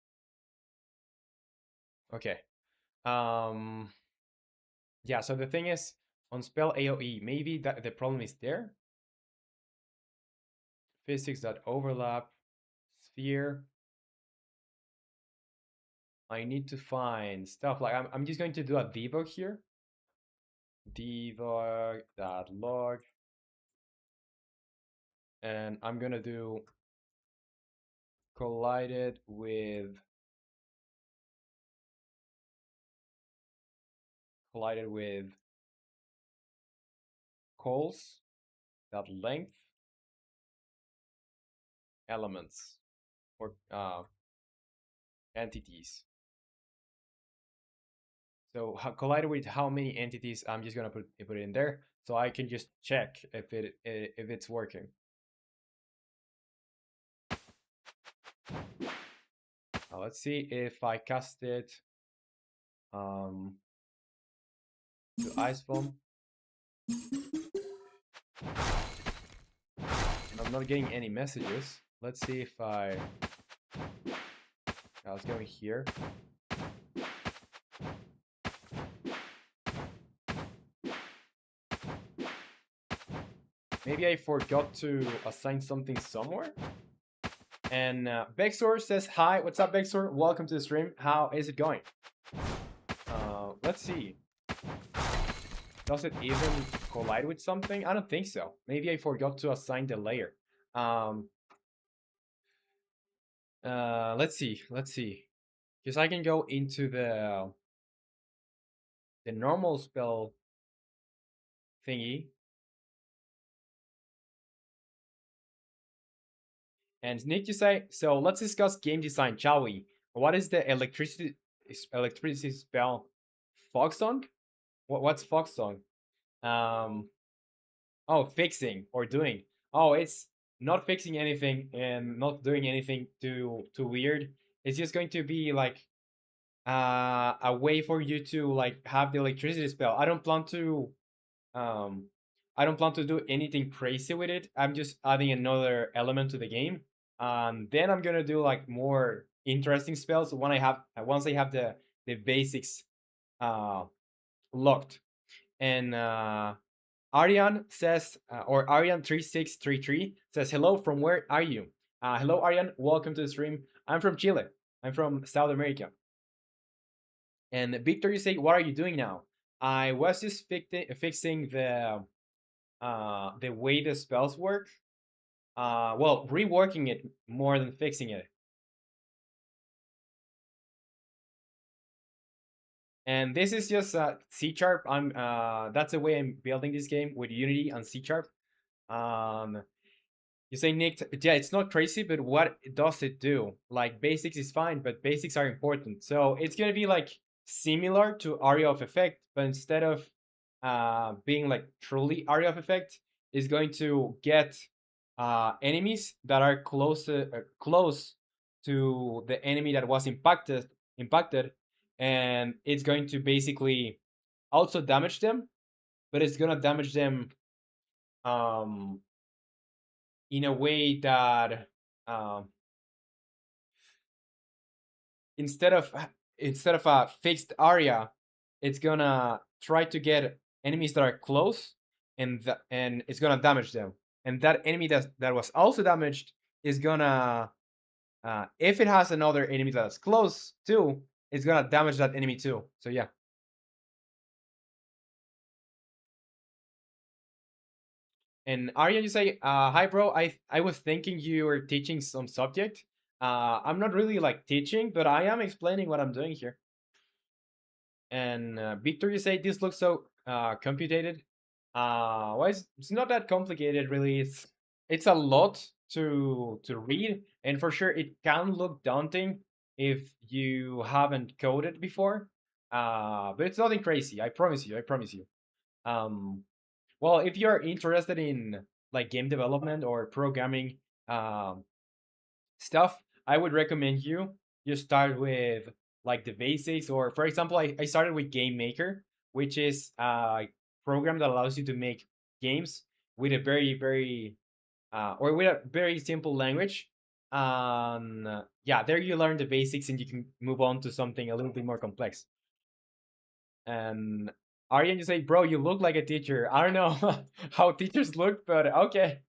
Okay. Yeah, so the thing is, on spell AoE, maybe that the problem is there. Physics.overlap, sphere. I need to find stuff like I'm just going to do a debug here. Debug.log. And I'm gonna do collided with cols that length elements or entities. So collided with how many entities? I'm just gonna put it in there so I can just check if it's working. Now let's see if I cast it to ice bomb. And I'm I'm not getting any messages. Let's see if let's go here. Maybe I forgot to assign something somewhere. And Bexor says, hi, what's up, Bexor? Welcome to the stream. How is it going? Let's see. Does it even collide with something? I don't think so. Maybe I forgot to assign the layer. Let's see. Because I can go into the normal spell thingy. And Nick, you say, so let's discuss game design, shall we? What is the electricity spell? Fog song? What's fog song? Oh, fixing or doing. Oh, it's not fixing anything and not doing anything too weird. It's just going to be like a way for you to like have the electricity spell. Um I don't plan to do anything crazy with it. I'm just adding another element to the game. Then I'm gonna do like more interesting spells when I have once I have the basics uh locked. And Arian says, or Arian3633 says, hello, from where are you? Hello, Arian, welcome to the stream. I'm from Chile. I'm from South America. And Victor, you say, what are you doing now? I was just fixing the way the spells work. Well, reworking it more than fixing it. And this is just C sharp. That's the way I'm building this game with Unity and C sharp. Um, You say Nick, yeah, it's not crazy, but what does it do? Like basics is fine, but basics are important. So it's gonna be like similar to area of effect, but instead of being like truly area of effect, is going to get enemies that are close to the enemy that was impacted, and it's going to basically also damage them, but it's gonna damage them um in a way that um, instead of instead of a fixed area, it's gonna try to get enemies that are close, and it's gonna damage them. And that enemy that was also damaged is gonna, if it has another enemy that's close too, it's gonna damage that enemy too. So yeah. And Arya, you say, hi, bro. I was thinking you were teaching some subject. I'm not really like teaching, but I am explaining what I'm doing here. And Victor, you say this looks so complicated. Well, it's not that complicated, really. It's a lot to read, and for sure it can look daunting if you haven't coded before. But it's nothing crazy. I promise you. I promise you. Um, well, if you're interested in like game development or programming um, stuff, I would recommend you start with like the basics. Or for example, I started with Game Maker, which is a program that allows you to make games with a very or with a very simple language. Yeah, there you learn the basics and you can move on to something a little bit more complex. And Aryan, you say, bro, you look like a teacher. I don't know how teachers look, but okay.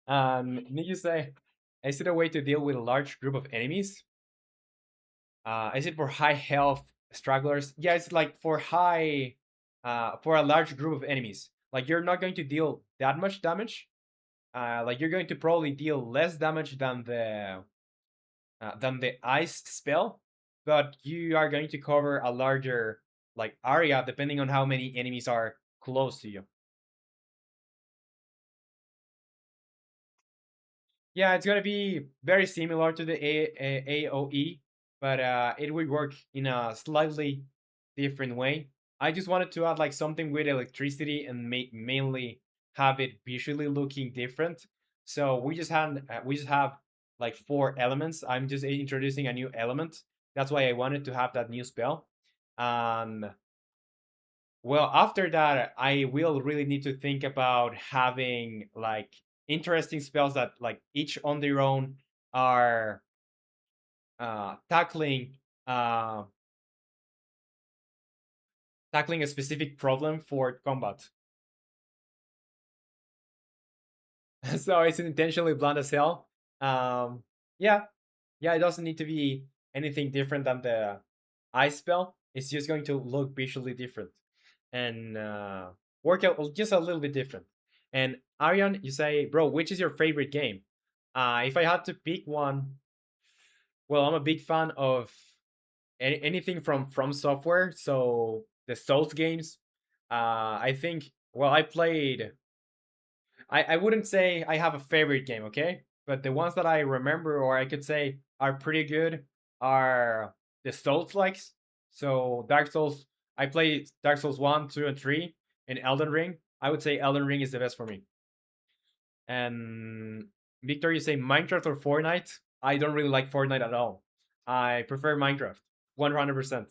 Nick, you say, is it a way to deal with a large group of enemies? Is it for high health stragglers? Yeah, it's like for a large group of enemies. Like you're not going to deal that much damage. Like you're going to probably deal less damage than the ice spell, but you are going to cover a larger like area depending on how many enemies are close to you. Yeah, it's gonna be very similar to the AOE, but it will work in a slightly different way. I just wanted to add like something with electricity and mainly have it visually looking different. So we just have like four elements. I'm just introducing a new element. That's why I wanted to have that new spell. And well, after that, I will really need to think about having like interesting spells that like each on their own are tackling uh, tackling a specific problem for combat. So it's intentionally blunt as hell. Um, yeah, yeah, it doesn't need to be anything different than the ice spell. It's just going to look visually different and work out just a little bit different. And Arian, you say, bro, which is your favorite game? If I had to pick one, well, I'm a big fan of anything from software. So the Souls games. I think. Well, I played. I wouldn't say I have a favorite game, okay? But the ones that I remember or I could say are pretty good are the Souls likes. So Dark Souls, I play Dark Souls 1, 2, and 3, and Elden Ring. I would say Elden Ring is the best for me. And Victor, you say Minecraft or Fortnite? I don't really like Fortnite at all. I prefer Minecraft, 100%.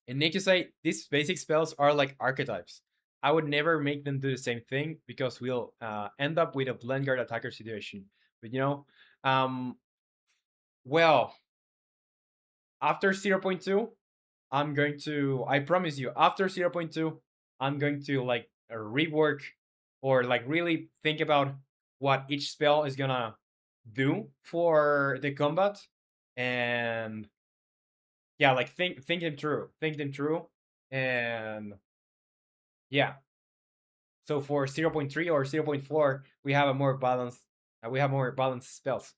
And Nick, you say these basic spells are like archetypes. I would never make them do the same thing because we'll end up with a blend guard attacker situation. But um, well, after 0.2, I'm going to, I promise you, after 0.2, I'm going to like rework or like really think about what each spell is gonna do for the combat. And yeah, like think them through. And yeah, so for 0.3 or 0.4, we have a more balanced we have more balanced spells.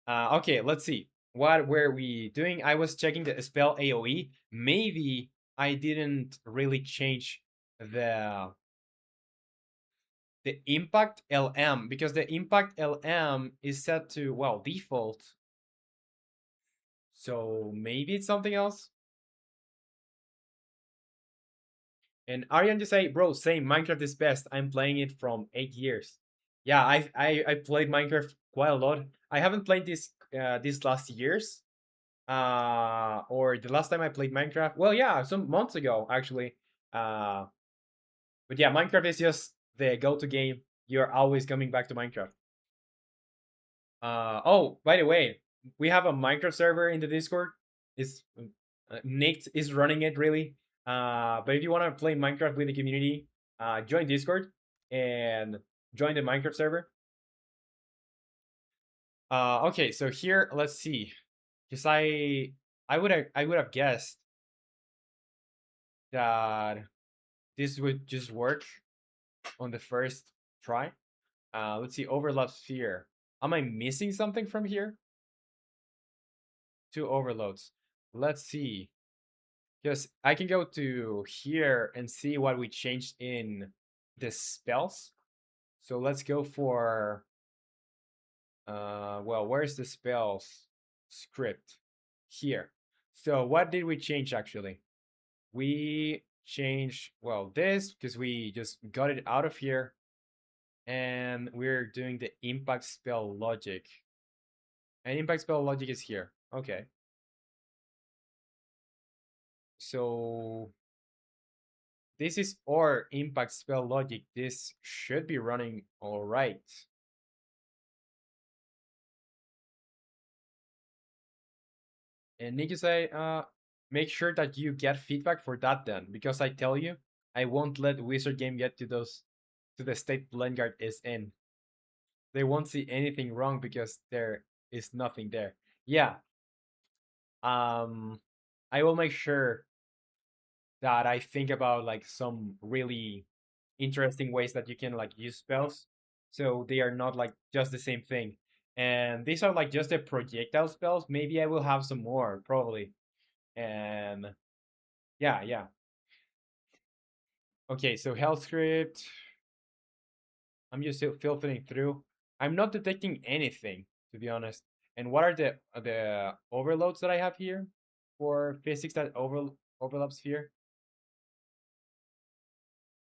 Okay, let's see. What were we doing? I was checking the spell AoE. Maybe I didn't really change the the impact LM because the impact LM is set to well default. So maybe it's something else. And Aryan just say, bro, same. Minecraft is best. I'm playing it from 8 years. Yeah, I played Minecraft quite a lot. I haven't played this these last years. Or the last time I played Minecraft. Well, yeah, some months ago actually. Uh, but yeah, Minecraft is just the go-to game. You're always coming back to Minecraft. Oh, by the way, we have a Minecraft server in the Discord. It's Nick is running it really. But if you want to play Minecraft with the community, join Discord and join the Minecraft server. Okay, so here let's see, because I would have guessed that this would just work on the first try. Let's see, overlap sphere. Am I missing something from here? Two overloads. Let's see. Because I can go to here and see what we changed in the spells. So let's go for well, where's the spells script? Here. So what did we change actually? We changed well this because we just got it out of here and we're doing the impact spell logic. And impact spell logic is here. Okay. So this is our impact spell logic. This should be running all right. And Nick say, make sure that you get feedback for that then, because I tell you, I won't let Wizard Game get to those to the state Blendguard is in. They won't see anything wrong because there is nothing there. Yeah. Um, I will make sure that I think about like some really interesting ways that you can like use spells so they are not like just the same thing. And these are like just the projectile spells. Maybe I will have some more probably. And yeah, yeah. Okay, so health script. I'm just still filtering through. I'm not detecting anything to be honest. And what are the overloads that I have here for physics that overlaps here?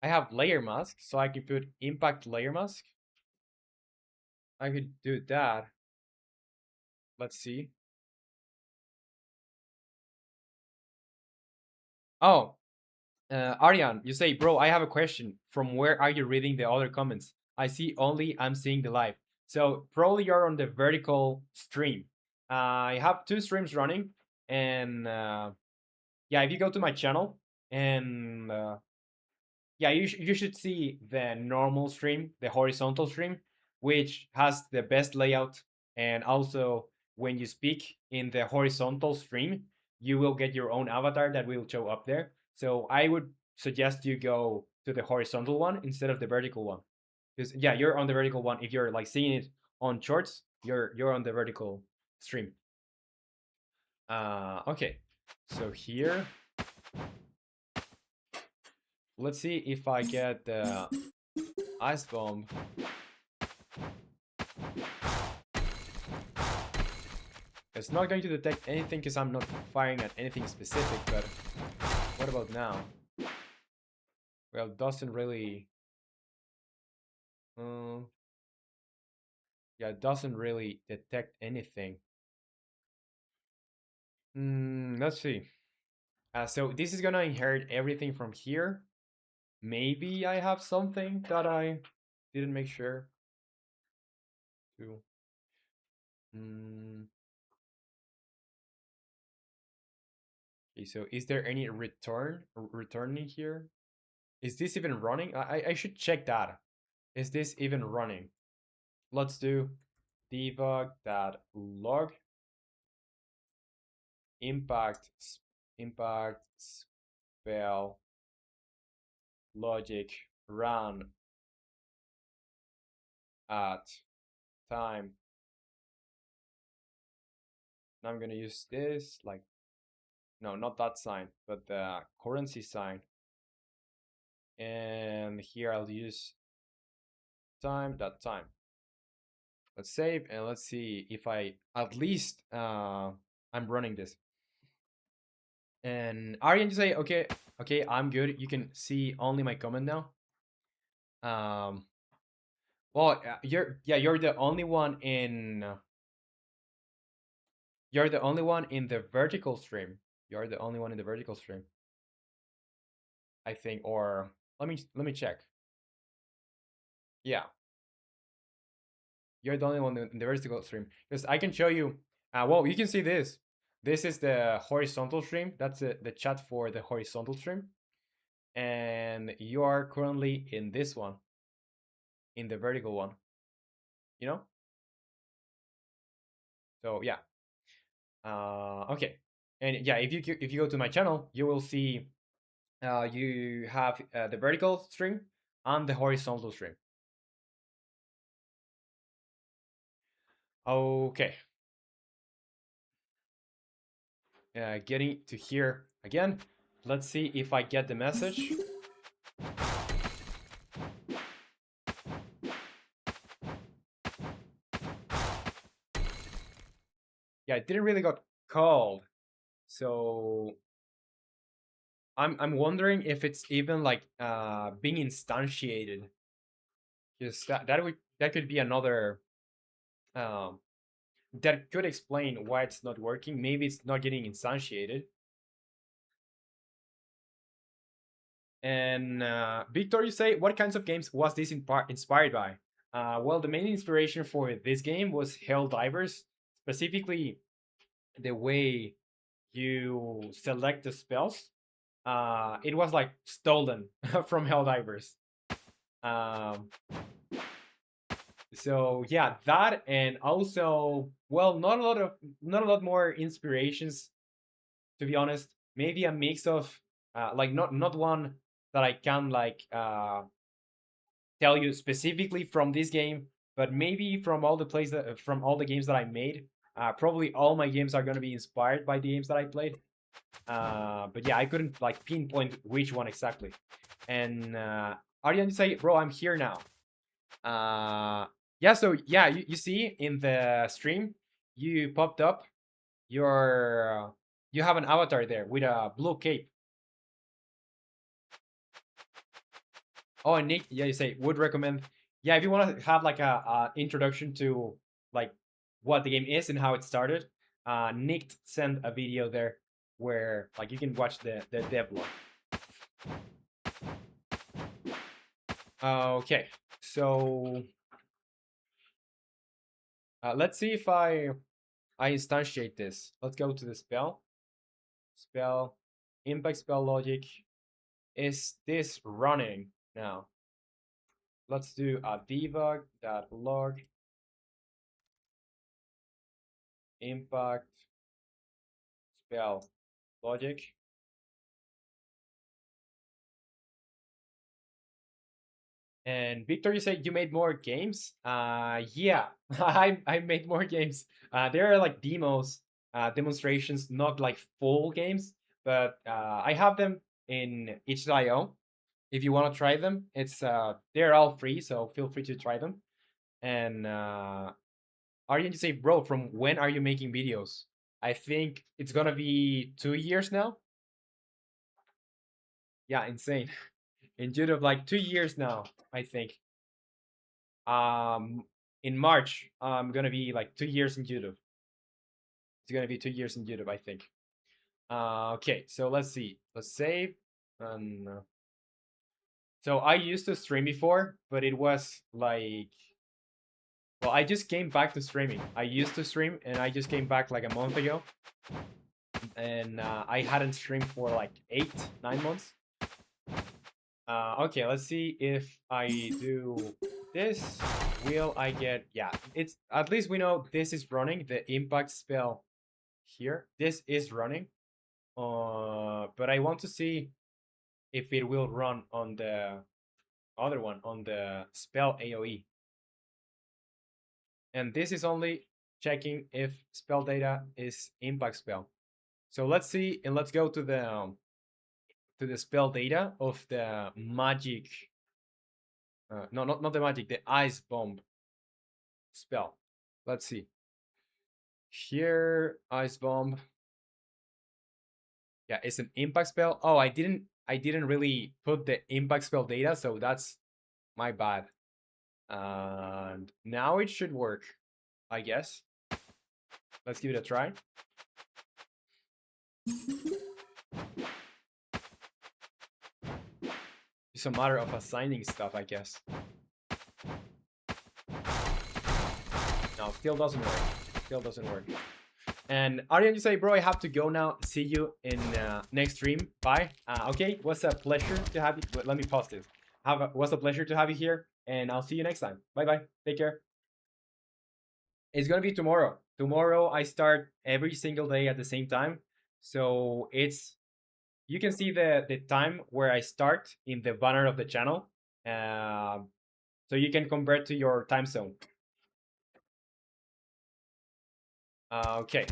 I have layer mask, so I can put impact layer mask. I could do that. Let's see. Oh, Aryan, you say, bro, I have a question. From where are you reading the other comments? I see only I'm seeing the live. So probably you're on the vertical stream. I have two streams running, and yeah, if you go to my channel and yeah, you should see the normal stream, the horizontal stream, which has the best layout. And also, when you speak in the horizontal stream, you will get your own avatar that will show up there. So I would suggest you go to the horizontal one instead of the vertical one, because yeah, you're on the vertical one. If you're like seeing it on shorts, you're on the vertical stream. Okay, so here, let's see if I get the ice bomb. It's not going to detect anything because I'm not firing at anything specific, but what about now? Well, it doesn't really... yeah, it doesn't really detect anything. Let's see. So this is gonna inherit everything from here. Maybe I have something that I didn't make sure to. Okay, so is there any returning here? Is this even running? I should check that. Is this even running? Let's do debug.log impact spell logic run at time. Now I'm gonna use this, like, no, not that sign, but the currency sign. And here I'll use time.time. Let's save and let's see if I at least I'm running this. And Aryan, you say, okay, I'm good. You can see only my comment now. Well, you're the only one in you're the only one in the vertical stream. You're the only one in the vertical stream, I think. Or let me check. Yeah, you're the only one in the vertical stream because I can show you. Well, you can see this. This is the horizontal stream. That's the chat for the horizontal stream, and you are currently in this one, in the vertical one. You know. So yeah. Okay. And yeah, if you go to my channel, you will see you have the vertical string and the horizontal string. Okay. Getting to here again. Let's see if I get the message. Yeah, it didn't really got called. So I'm wondering if it's even like being instantiated. Because that could be another um that could explain why it's not working. Maybe it's not getting instantiated. And Victor, you say, what kinds of games was this inspired by? Well, the main inspiration for this game was Helldivers, specifically the way you select the spells. It was like stolen from Helldivers. Um, so yeah, that, and also, well, not a lot more inspirations, to be honest. Maybe a mix of like not one that I can like tell you specifically from this game, but maybe from all the plays that from all the games that I made. Probably all my games are gonna be inspired by the games that I played. But yeah, I couldn't like pinpoint which one exactly. And Aryan, say, bro, I'm here now. Yeah, so yeah, you see in the stream, you popped up your you have an avatar there with a blue cape. Oh, and Nick, yeah, you say would recommend. Yeah, if you want to have like a introduction to like what the game is and how it started, Nick sent a video there where like you can watch the devlog. Okay, so let's see if I instantiate this. Let's go to the spell, impact spell logic. Is this running now? Let's do a debug.log impact spell logic. And Victor, you said you made more games? Yeah, I made more games. There are like demos, demonstrations, not like full games, but I have them in itch.io. If you want to try them, it's they're all free, so feel free to try them. And Aryan, you say, bro, from when are you making videos? I think it's gonna be 2 years now. Yeah, insane. In YouTube, like 2 years now, I think. Um, in March, I'm gonna be like 2 years in YouTube. It's gonna be 2 years in YouTube, I think. Okay, so let's see. Let's save. So I used to stream before, but it was like, well, I just came back to streaming. I used to stream, and I just came back like a month ago, and I hadn't streamed for like 8, 9 months. Okay, let's see if I do this. Will I get? Yeah, it's at least we know this is running. The impact spell here. This is running. But I want to see if it will run on the other one, on the spell AoE. And this is only checking if spell data is impact spell. So let's see, and let's go to the spell data of the magic. No, not the magic, the ice bomb spell. Let's see. Here, ice bomb. Yeah, it's an impact spell. Oh, I didn't really put the impact spell data, so that's my bad. And now it should work, I guess. Let's give it a try. It's a matter of assigning stuff, I guess. No, still doesn't work. Still doesn't work. And Aryan, you say, bro, I have to go now. See you in next stream. Bye. Okay, was a pleasure to have you. Wait, let me pause this. Was a pleasure to have you here, and I'll see you next time. Bye bye. Take care. It's gonna be tomorrow. Tomorrow I start every single day at the same time. So it's you can see the time where I start in the banner of the channel. So you can convert to your time zone. Okay,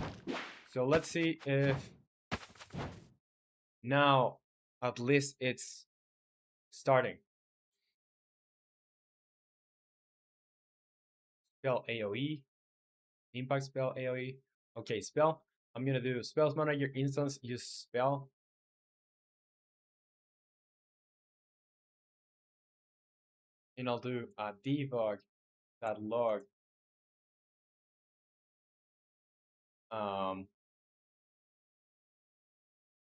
so let's see if now at least it's starting. Spell AoE, impact spell AoE. Okay, spell. I'm gonna do spells manager instance, use spell. And I'll do a debug.log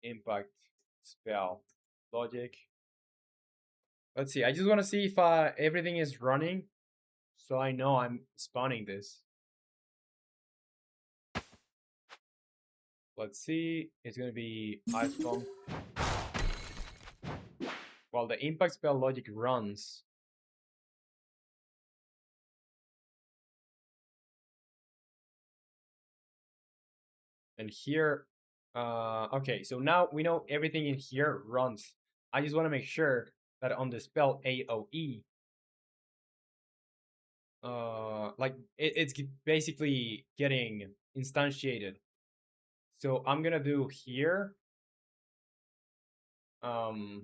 impact spell logic. Let's see. I just want to see if everything is running, so I know I'm spawning this. Let's see. It's gonna be ice bomb. While the impact spell logic runs. And here, okay, so now we know everything in here runs. I just want to make sure that on the spell AoE, like it's basically getting instantiated. So I'm gonna do here. Oh,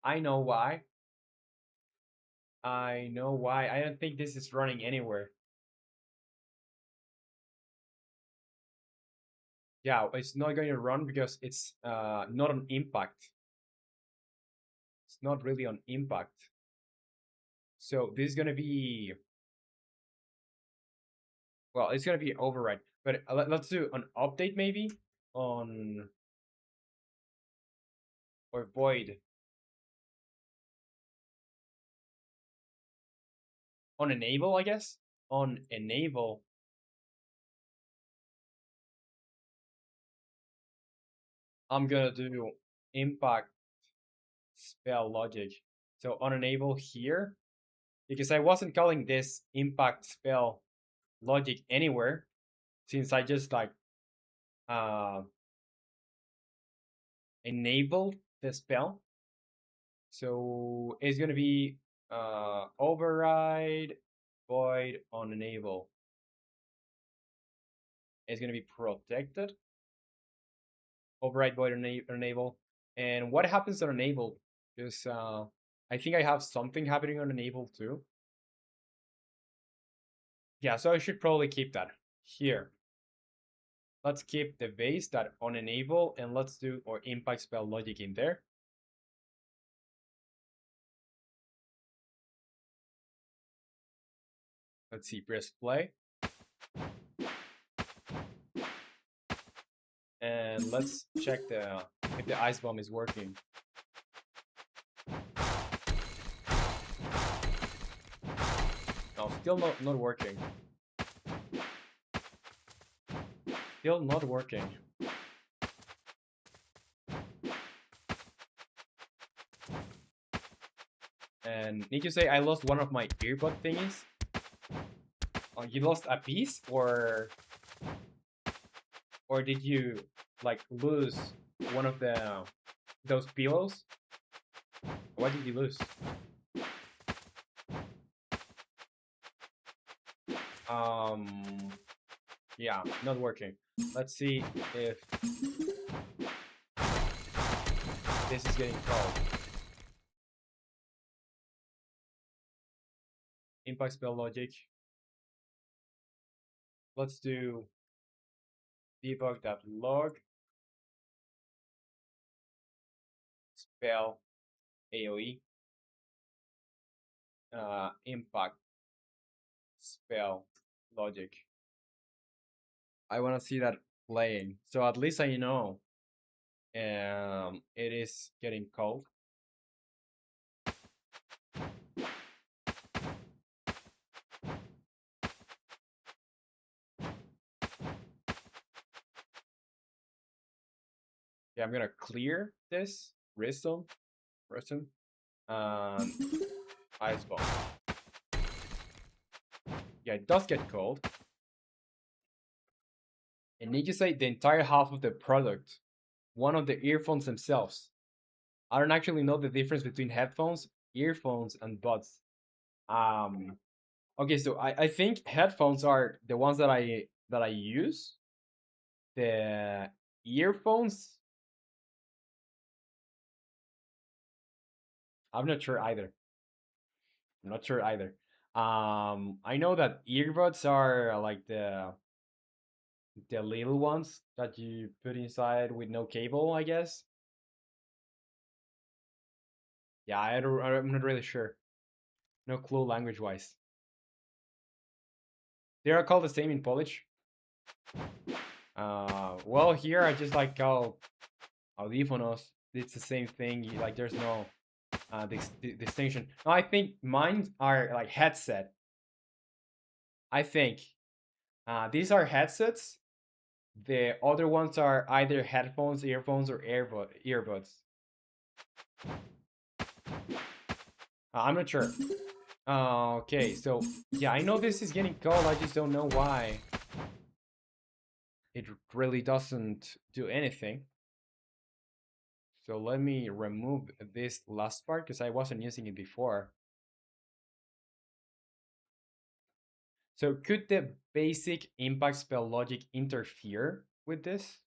I know why. I know why. I don't think this is running anywhere. Yeah, it's not going to run because it's not on impact. It's not really on impact. So this is going to be Well, it's gonna be override, but let's do an update maybe on or void on enable, I guess. On enable, I'm gonna do impact spell logic. So on enable here, because I wasn't calling this impact spell logic anywhere, since I just like uh enabled the spell. So it's gonna be override void on enable. It's gonna be protected. Override void on enable. And what happens on enable? Because I think I have something happening on enable too. Yeah, so I should probably keep that here. Let's keep the base that on enable and let's do our impact spell logic in there. Let's see, press play. And let's check if the ice bomb is working. No, still not working. Still not working. And need to say I lost one of my earbud thingies. Oh, you lost a piece, or did you like lose one of those pillows? What did you lose? Yeah, not working. Let's see if this is getting called. Impact spell logic. Let's do debug.log spell AOE impact spell logic. I want to see that playing, so at least I know it is getting called. Yeah, I'm gonna clear this Rhythm, Ice Bomb. Yeah, it does get cold. And need to say the entire half of the product, one of the earphones themselves. I don't actually know the difference between headphones, earphones, and buds. Um, okay, so I think headphones are the ones that I use. The earphones, I'm not sure either. I'm not sure either. I know that earbuds are like the little ones that you put inside with no cable, I guess. Yeah, I'm not really sure. No clue language wise. They are called the same in Polish. Well, here I just like call audífonos. It's the same thing. Like there's no distinction. No, I think mine are like headset. I think these are headsets. The other ones are either headphones, earphones, or earbuds. I'm not sure. Okay, so yeah, I know this is getting cold. I just don't know why. It really doesn't do anything. So let me remove this last part because I wasn't using it before. So could the basic impact spell logic interfere with this?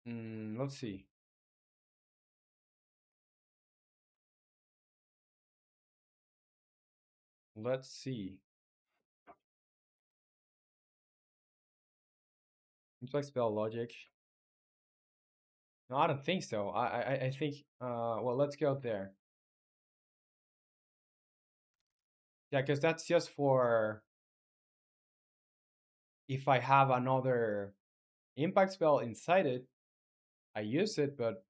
Let's see. Let's see. Impact spell logic. No, I don't think so. I think well, let's go there. Yeah, because that's just for if I have another impact spell inside it, I use it, but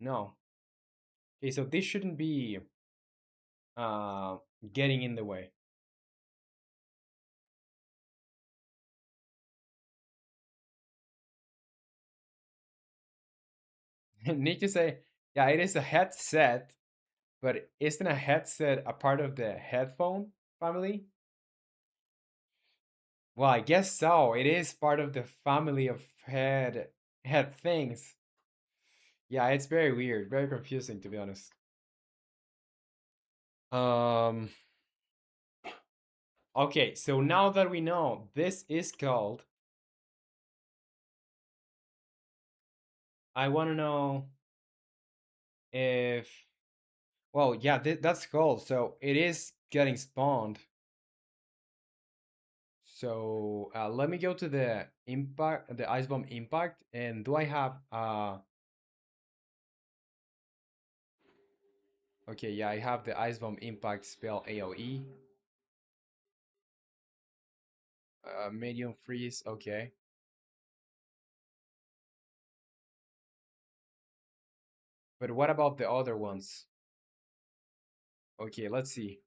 no. Okay, so this shouldn't be uh, getting in the way. Need to say, yeah, it is a headset, but isn't a headset a part of the headphone family? Well, I guess so. It is part of the family of head things. Yeah, it's very weird, very confusing to be honest. Um okay, so now that we know this is called, I want to know if well, yeah, that's called. So it is getting spawned. So let me go to the impact, the ice bomb impact, and do I have okay, yeah, I have the ice bomb impact spell AOE, medium freeze. Okay, but what about the other ones? Okay, let's see.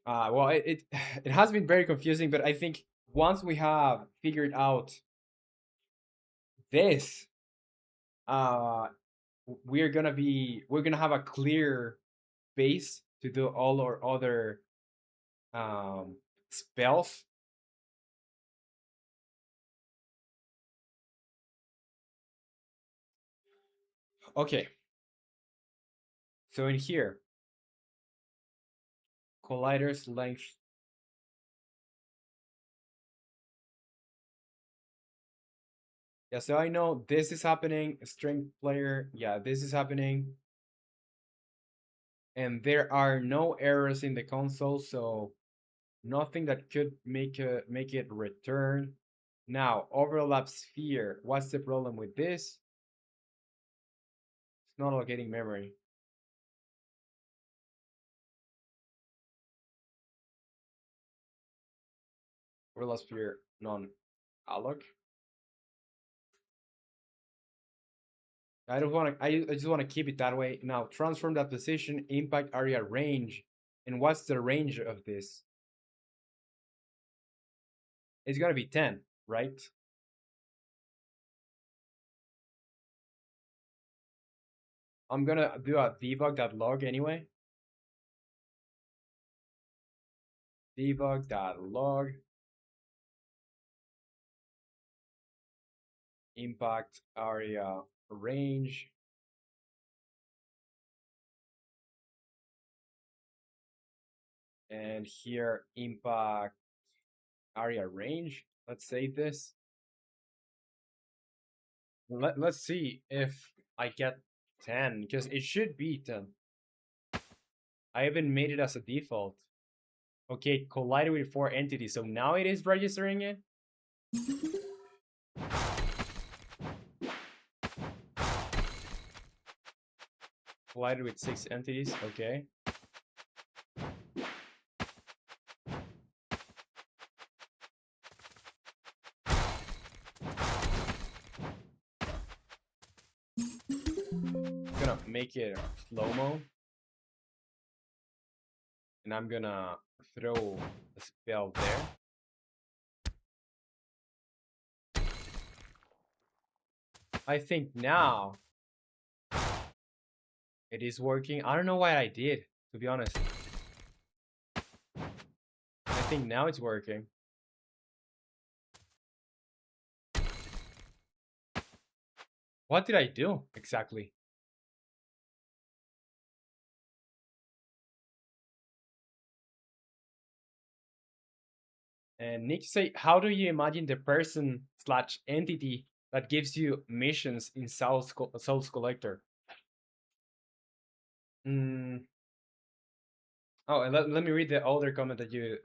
Well, it has been very confusing, but I think once we have figured out this, uh, we're gonna have a clear base to do all our other um spells. Okay, so in here, collider's length. Yeah, so I know this is happening. Strength player, yeah, this is happening, and there are no errors in the console, so nothing that could make it return. Now, overlap sphere. What's the problem with this? It's not allocating memory. Overlap sphere non-alloc. I don't want to. I just want to keep it that way. Now, transform that position, impact area range, and what's the range of this? It's gonna be 10, right? I'm gonna do a debug.log anyway. Debug.log impact area range, and here impact area range. Let's save this. Let's see if I get 10 because it should be 10. I even made it as a default. Okay, collided with four entities, so now it is registering it. Collided with six entities, okay. I'm gonna make it slow-mo. And I'm gonna throw a spell there. I think now it is working. I don't know what I did, to be honest. I think now it's working. What did I do exactly? And Nick say, how do you imagine the person slash entity that gives you missions in Souls Collector? Mm. Oh, and let me read the older comment that you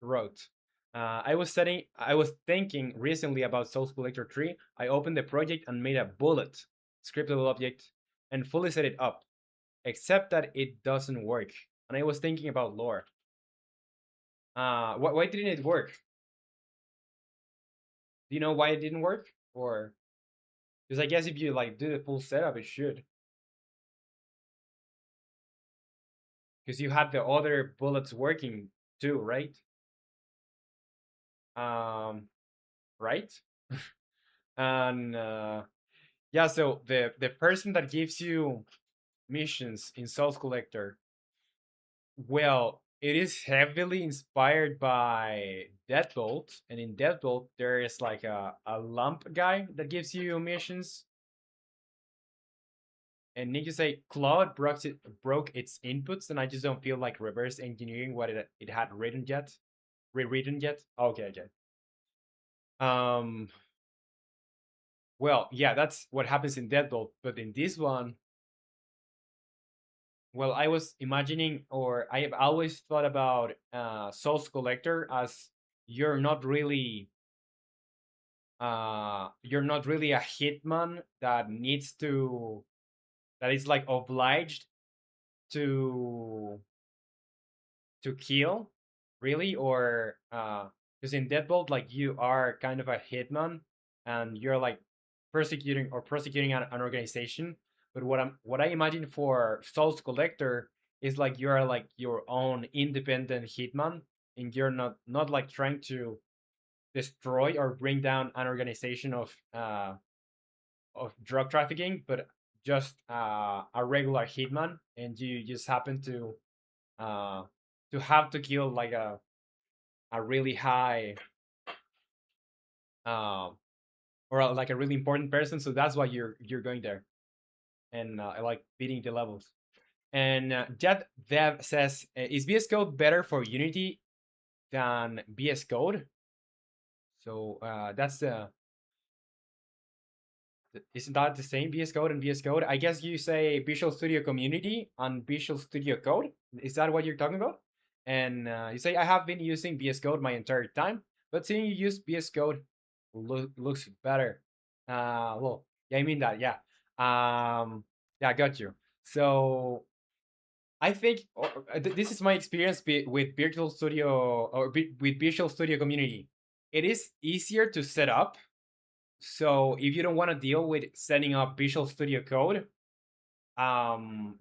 wrote. I was thinking recently about Souls Collector 3. I opened the project and made a bullet scriptable object and fully set it up. except that it doesn't work. And I was thinking about lore. Why didn't it work? Do you know why it didn't work? Or because I guess if you like do the full setup, it should. Because you had the other bullets working too, right? Um, right? And yeah, so the person that gives you missions in Souls Collector, well, it is heavily inspired by Deadbolt, and in Deadbolt there is like a lump guy that gives you missions. And need to say Claude broke its inputs, and I just don't feel like reverse engineering what it had written yet, rewritten yet. Okay, okay. Um, well, yeah, that's what happens in Deadbolt, but in this one, well, I was imagining, or I have always thought about Souls Collector as you're not really you're not really a hitman that needs to that is like obliged to kill, really, or because in Deadbolt, like you are kind of a hitman and you're like prosecuting an organization. But what I imagine for Souls Collector is like you're like your own independent hitman, and you're not like trying to destroy or bring down an organization of drug trafficking, but just a regular hitman, and you just happen uh, to have to kill like a really high um or like a really important person. So that's why you're going there and like beating the levels. And Jet Dev says, is VS Code better for Unity than VS Code? So that's the isn't that the same VS Code and VS Code? I guess you say Visual Studio Community and Visual Studio Code. Is that what you're talking about? And you say I have been using VS Code my entire time, but seeing you use VS Code looks better. Well, yeah, I mean that. Yeah. Yeah, I got you. So I think this is my experience with Virtual Studio or with Visual Studio Community. It is easier to set up, so if you don't want to deal with setting up Visual Studio Code,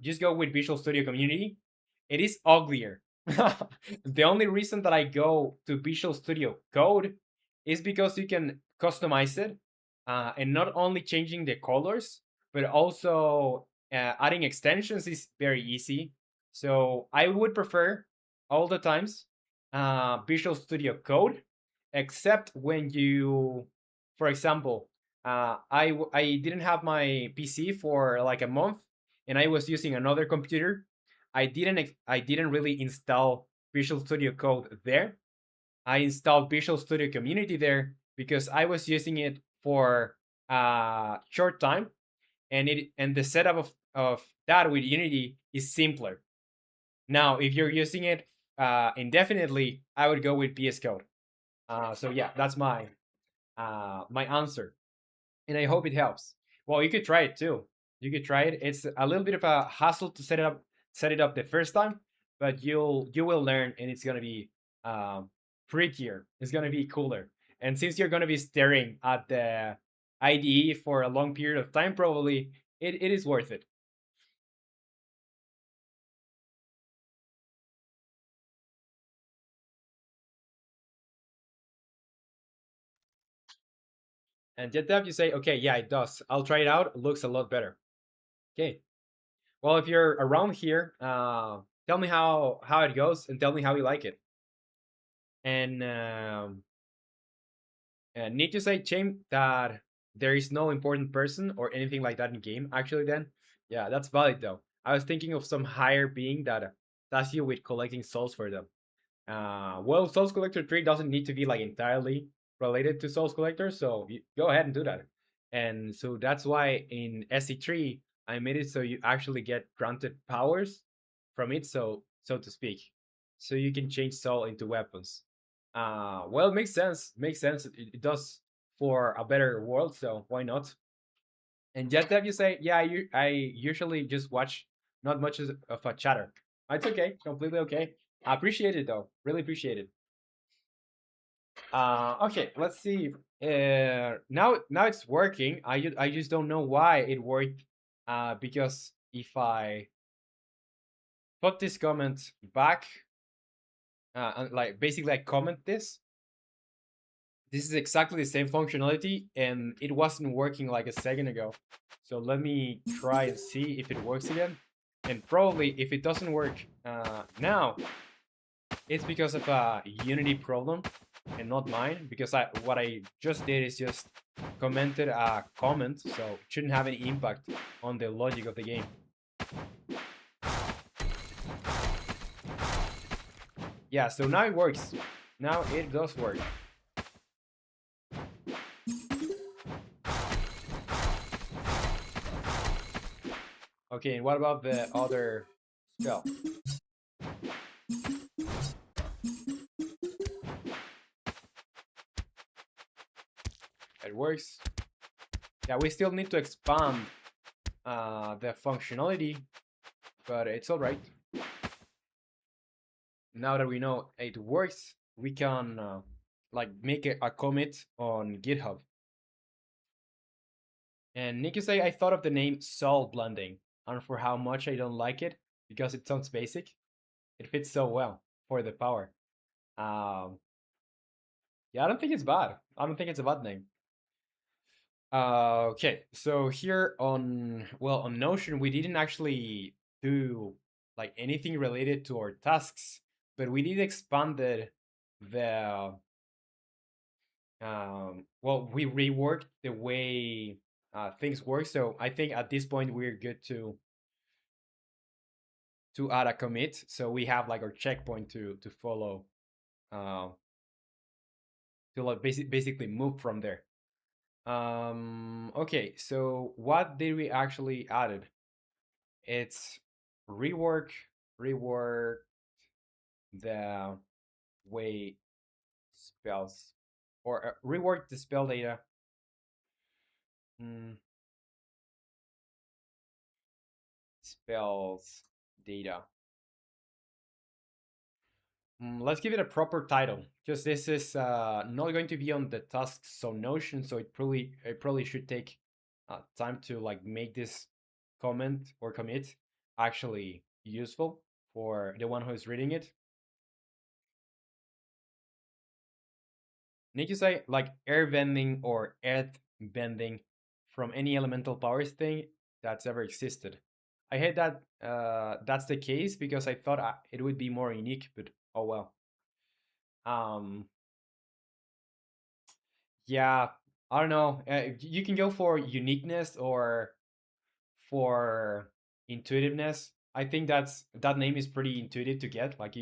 just go with Visual Studio Community. It is uglier. The only reason that I go to Visual Studio Code is because you can customize it, and not only changing the colors, but also adding extensions is very easy. So I would prefer all the times Visual Studio Code, except when you, for example, I didn't have my PC for like a month, and I was using another computer. I didn't really install Visual Studio Code there. I installed Visual Studio Community there because I was using it for a short time, and the setup of that with Unity is simpler. Now, if you're using it indefinitely, I would go with VS Code. So yeah, that's my answer, and I hope it helps. Well, you could try it too. You could try it. It's a little bit of a hassle to set it up the first time, but you will learn, and it's gonna be prettier. It's gonna be cooler. And since you're gonna be staring at the IDE for a long period of time, probably it is worth it. And just after you say, okay, yeah, it does. I'll try it out. It looks a lot better. Okay. Well, if you're around here, tell me how it goes, and tell me how you like it. And need to say, shame that there is no important person or anything like that in game. Actually, then, yeah, that's valid though. I was thinking of some higher being that tasks you with collecting souls for them. Well, Souls Collector 3 doesn't need to be like entirely related to Souls Collector, so you go ahead and do that. And so that's why in SE3 I made it so you actually get granted powers from it, so to speak, so you can change soul into weapons. Well, makes sense. Makes sense. It does for a better world, so why not? And just that you say, yeah, I usually just watch not much of a chatter. It's okay, completely okay. I appreciate it though, really appreciate it. Okay, let's see. Now it's working. I just don't know why it worked. Because if I put this comment back, and like basically I comment this is exactly the same functionality, and it wasn't working like a second ago. So let me try and see if it works again. And probably if it doesn't work now, it's because of a Unity problem and not mine. Because what I just did is just commented a comment, so it shouldn't have any impact on the logic of the game. Yeah, so now it works. Now it does work. Okay, and what about the other spell? It works. Yeah, we still need to expand the functionality, but it's all right. Now that we know it works, we can like make a commit on GitHub. And Nick, you say I thought of the name Soul Blending, and for how much I don't like it because it sounds basic. It fits so well for the power. Um, yeah, I don't think it's bad. I don't think it's a bad name. Okay, so here on on Notion we didn't actually do like anything related to our tasks, but we did expanded the we reworked the way things work. So I think at this point we're good to add a commit. So we have like our checkpoint to follow, uh, to like basically move from there. Okay, so what did we actually added? It's rework the way spells, or rework the spell data. Mm, spells data. Let's give it a proper title, because this is not going to be on the tasks on Notion, so it probably should take time to like make this comment or commit actually useful for the one who is reading it. Need to say like air bending or earth bending from any elemental powers thing that's ever existed. I hate that that's the case because I thought it would be more unique, but oh well. Um, yeah, I don't know. You can go for uniqueness or for intuitiveness. I think that name is pretty intuitive to get. Like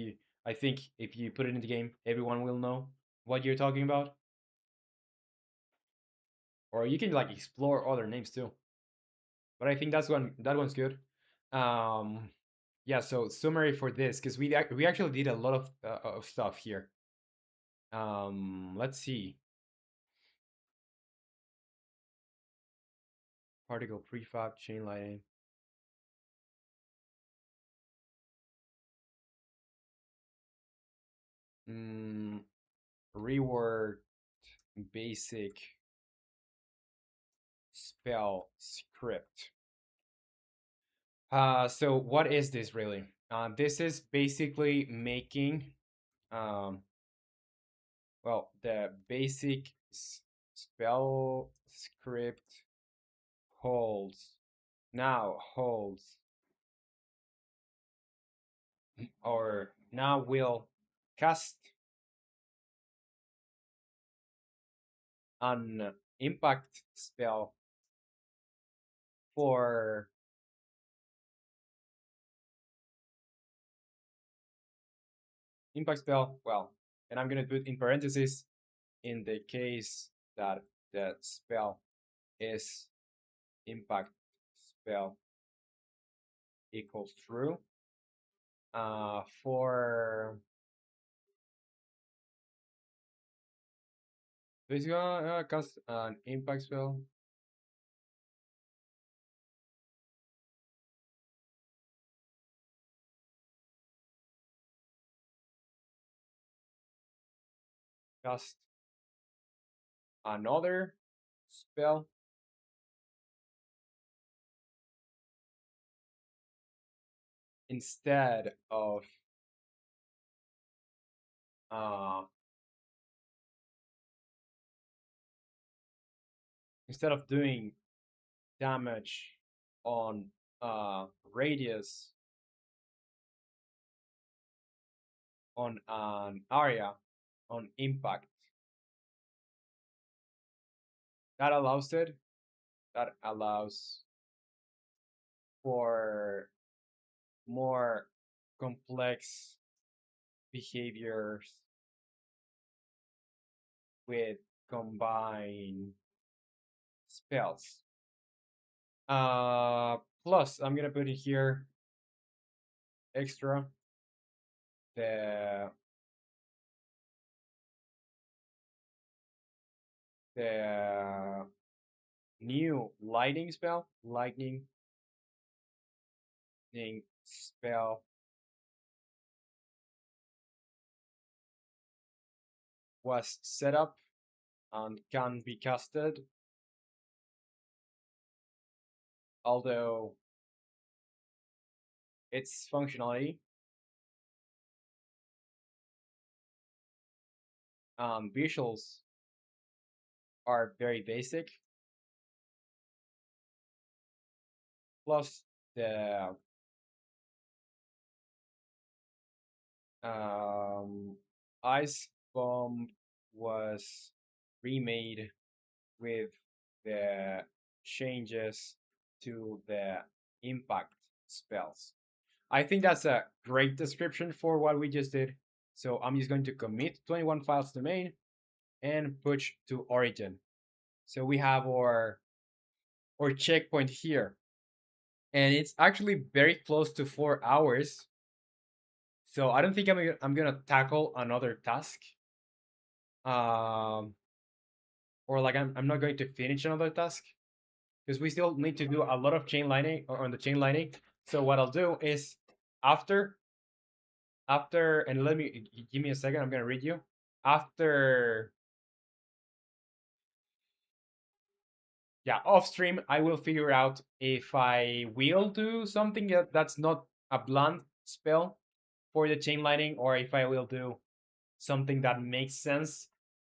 I think if you put it in the game, everyone will know what you're talking about. Or you can like explore other names too. But I think that one's good. Um, yeah. So summary for this, because we actually did a lot of stuff here. Let's see. Particle prefab, chain lighting. Mm, reworked basic spell script. So what is this really? This is basically making um, the basic spell script holds holds or now will cast an impact spell for impact spell. Well, and I'm gonna put in parentheses in the case that the spell is impact spell equals true. For basically cast an impact spell. cast another spell. Instead of uh, doing damage on radius on an area on impact, that allows it. That allows for more complex behaviors with combined spells. Plus, I'm gonna put it here extra the the new lightning spell was set up and can be casted, although its functionality and visuals are very basic. Plus, the ice bomb was remade with the changes to the impact spells. I think that's a great description for what we just did. So I'm just going to commit 21 files to main and push to origin. So we have our checkpoint here. And it's actually very close to 4 hours. So I don't think I'm gonna tackle another task. Um or like I'm not going to finish another task because we still need to do a lot of chain lining or on the chain lining. So what I'll do is after and let me give me a second, I'm gonna read you. After off stream, I will figure out if I will do something that's not a blunt spell for the chain lining or if I will do something that makes sense.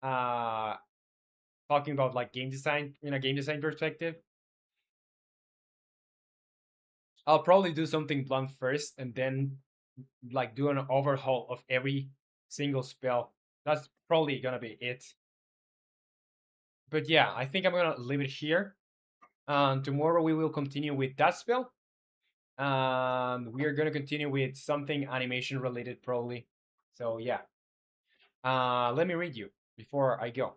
Talking about like game design in a game design perspective. I'll probably do something blunt first and then like do an overhaul of every single spell. That's probably gonna be it. But yeah, I think I'm gonna leave it here. Tomorrow we will continue with that spell. And we are gonna continue with something animation related probably. So yeah. Let me read you before I go.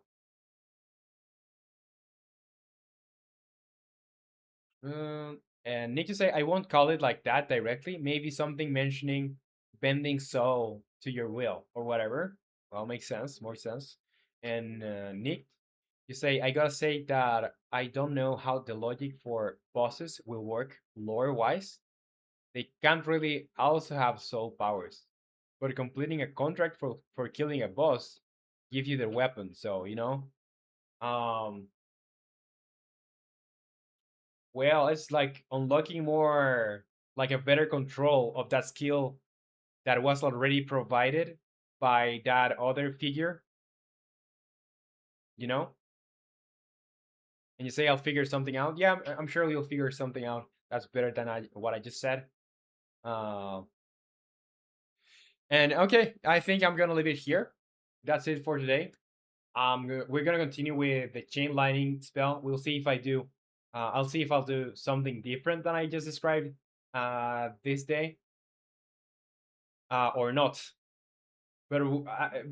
And Nick to say I won't call it like that directly. Maybe something mentioning bending soul to your will or whatever. Well, makes sense, more sense. And Nick, you say I gotta say that I don't know how the logic for bosses will work lore wise. They can't really also have soul powers, but completing a contract for killing a boss give you their weapon. So um, well, it's like unlocking more, like a better control of that skill that was already provided by that other figure, you know? And you say, I'll figure something out. Yeah, I'm sure you'll figure something out that's better than what I just said. Uh, and okay, I think I'm going to leave it here. That's it for today. We're going to continue with the chain lightning spell. We'll see if I do. I'll see if I'll do something different than I just described this day or not. But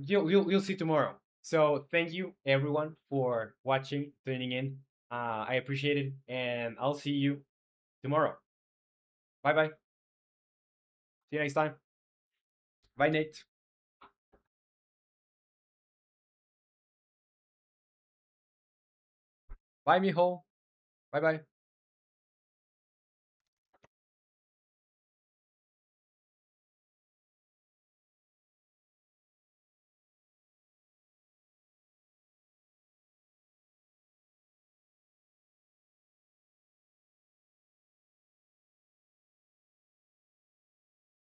you'll see tomorrow. So thank you everyone for watching, tuning in. I appreciate it, and I'll see you tomorrow. Bye bye. See you next time. Bye, Nate. Bye, Mijo. Bye bye.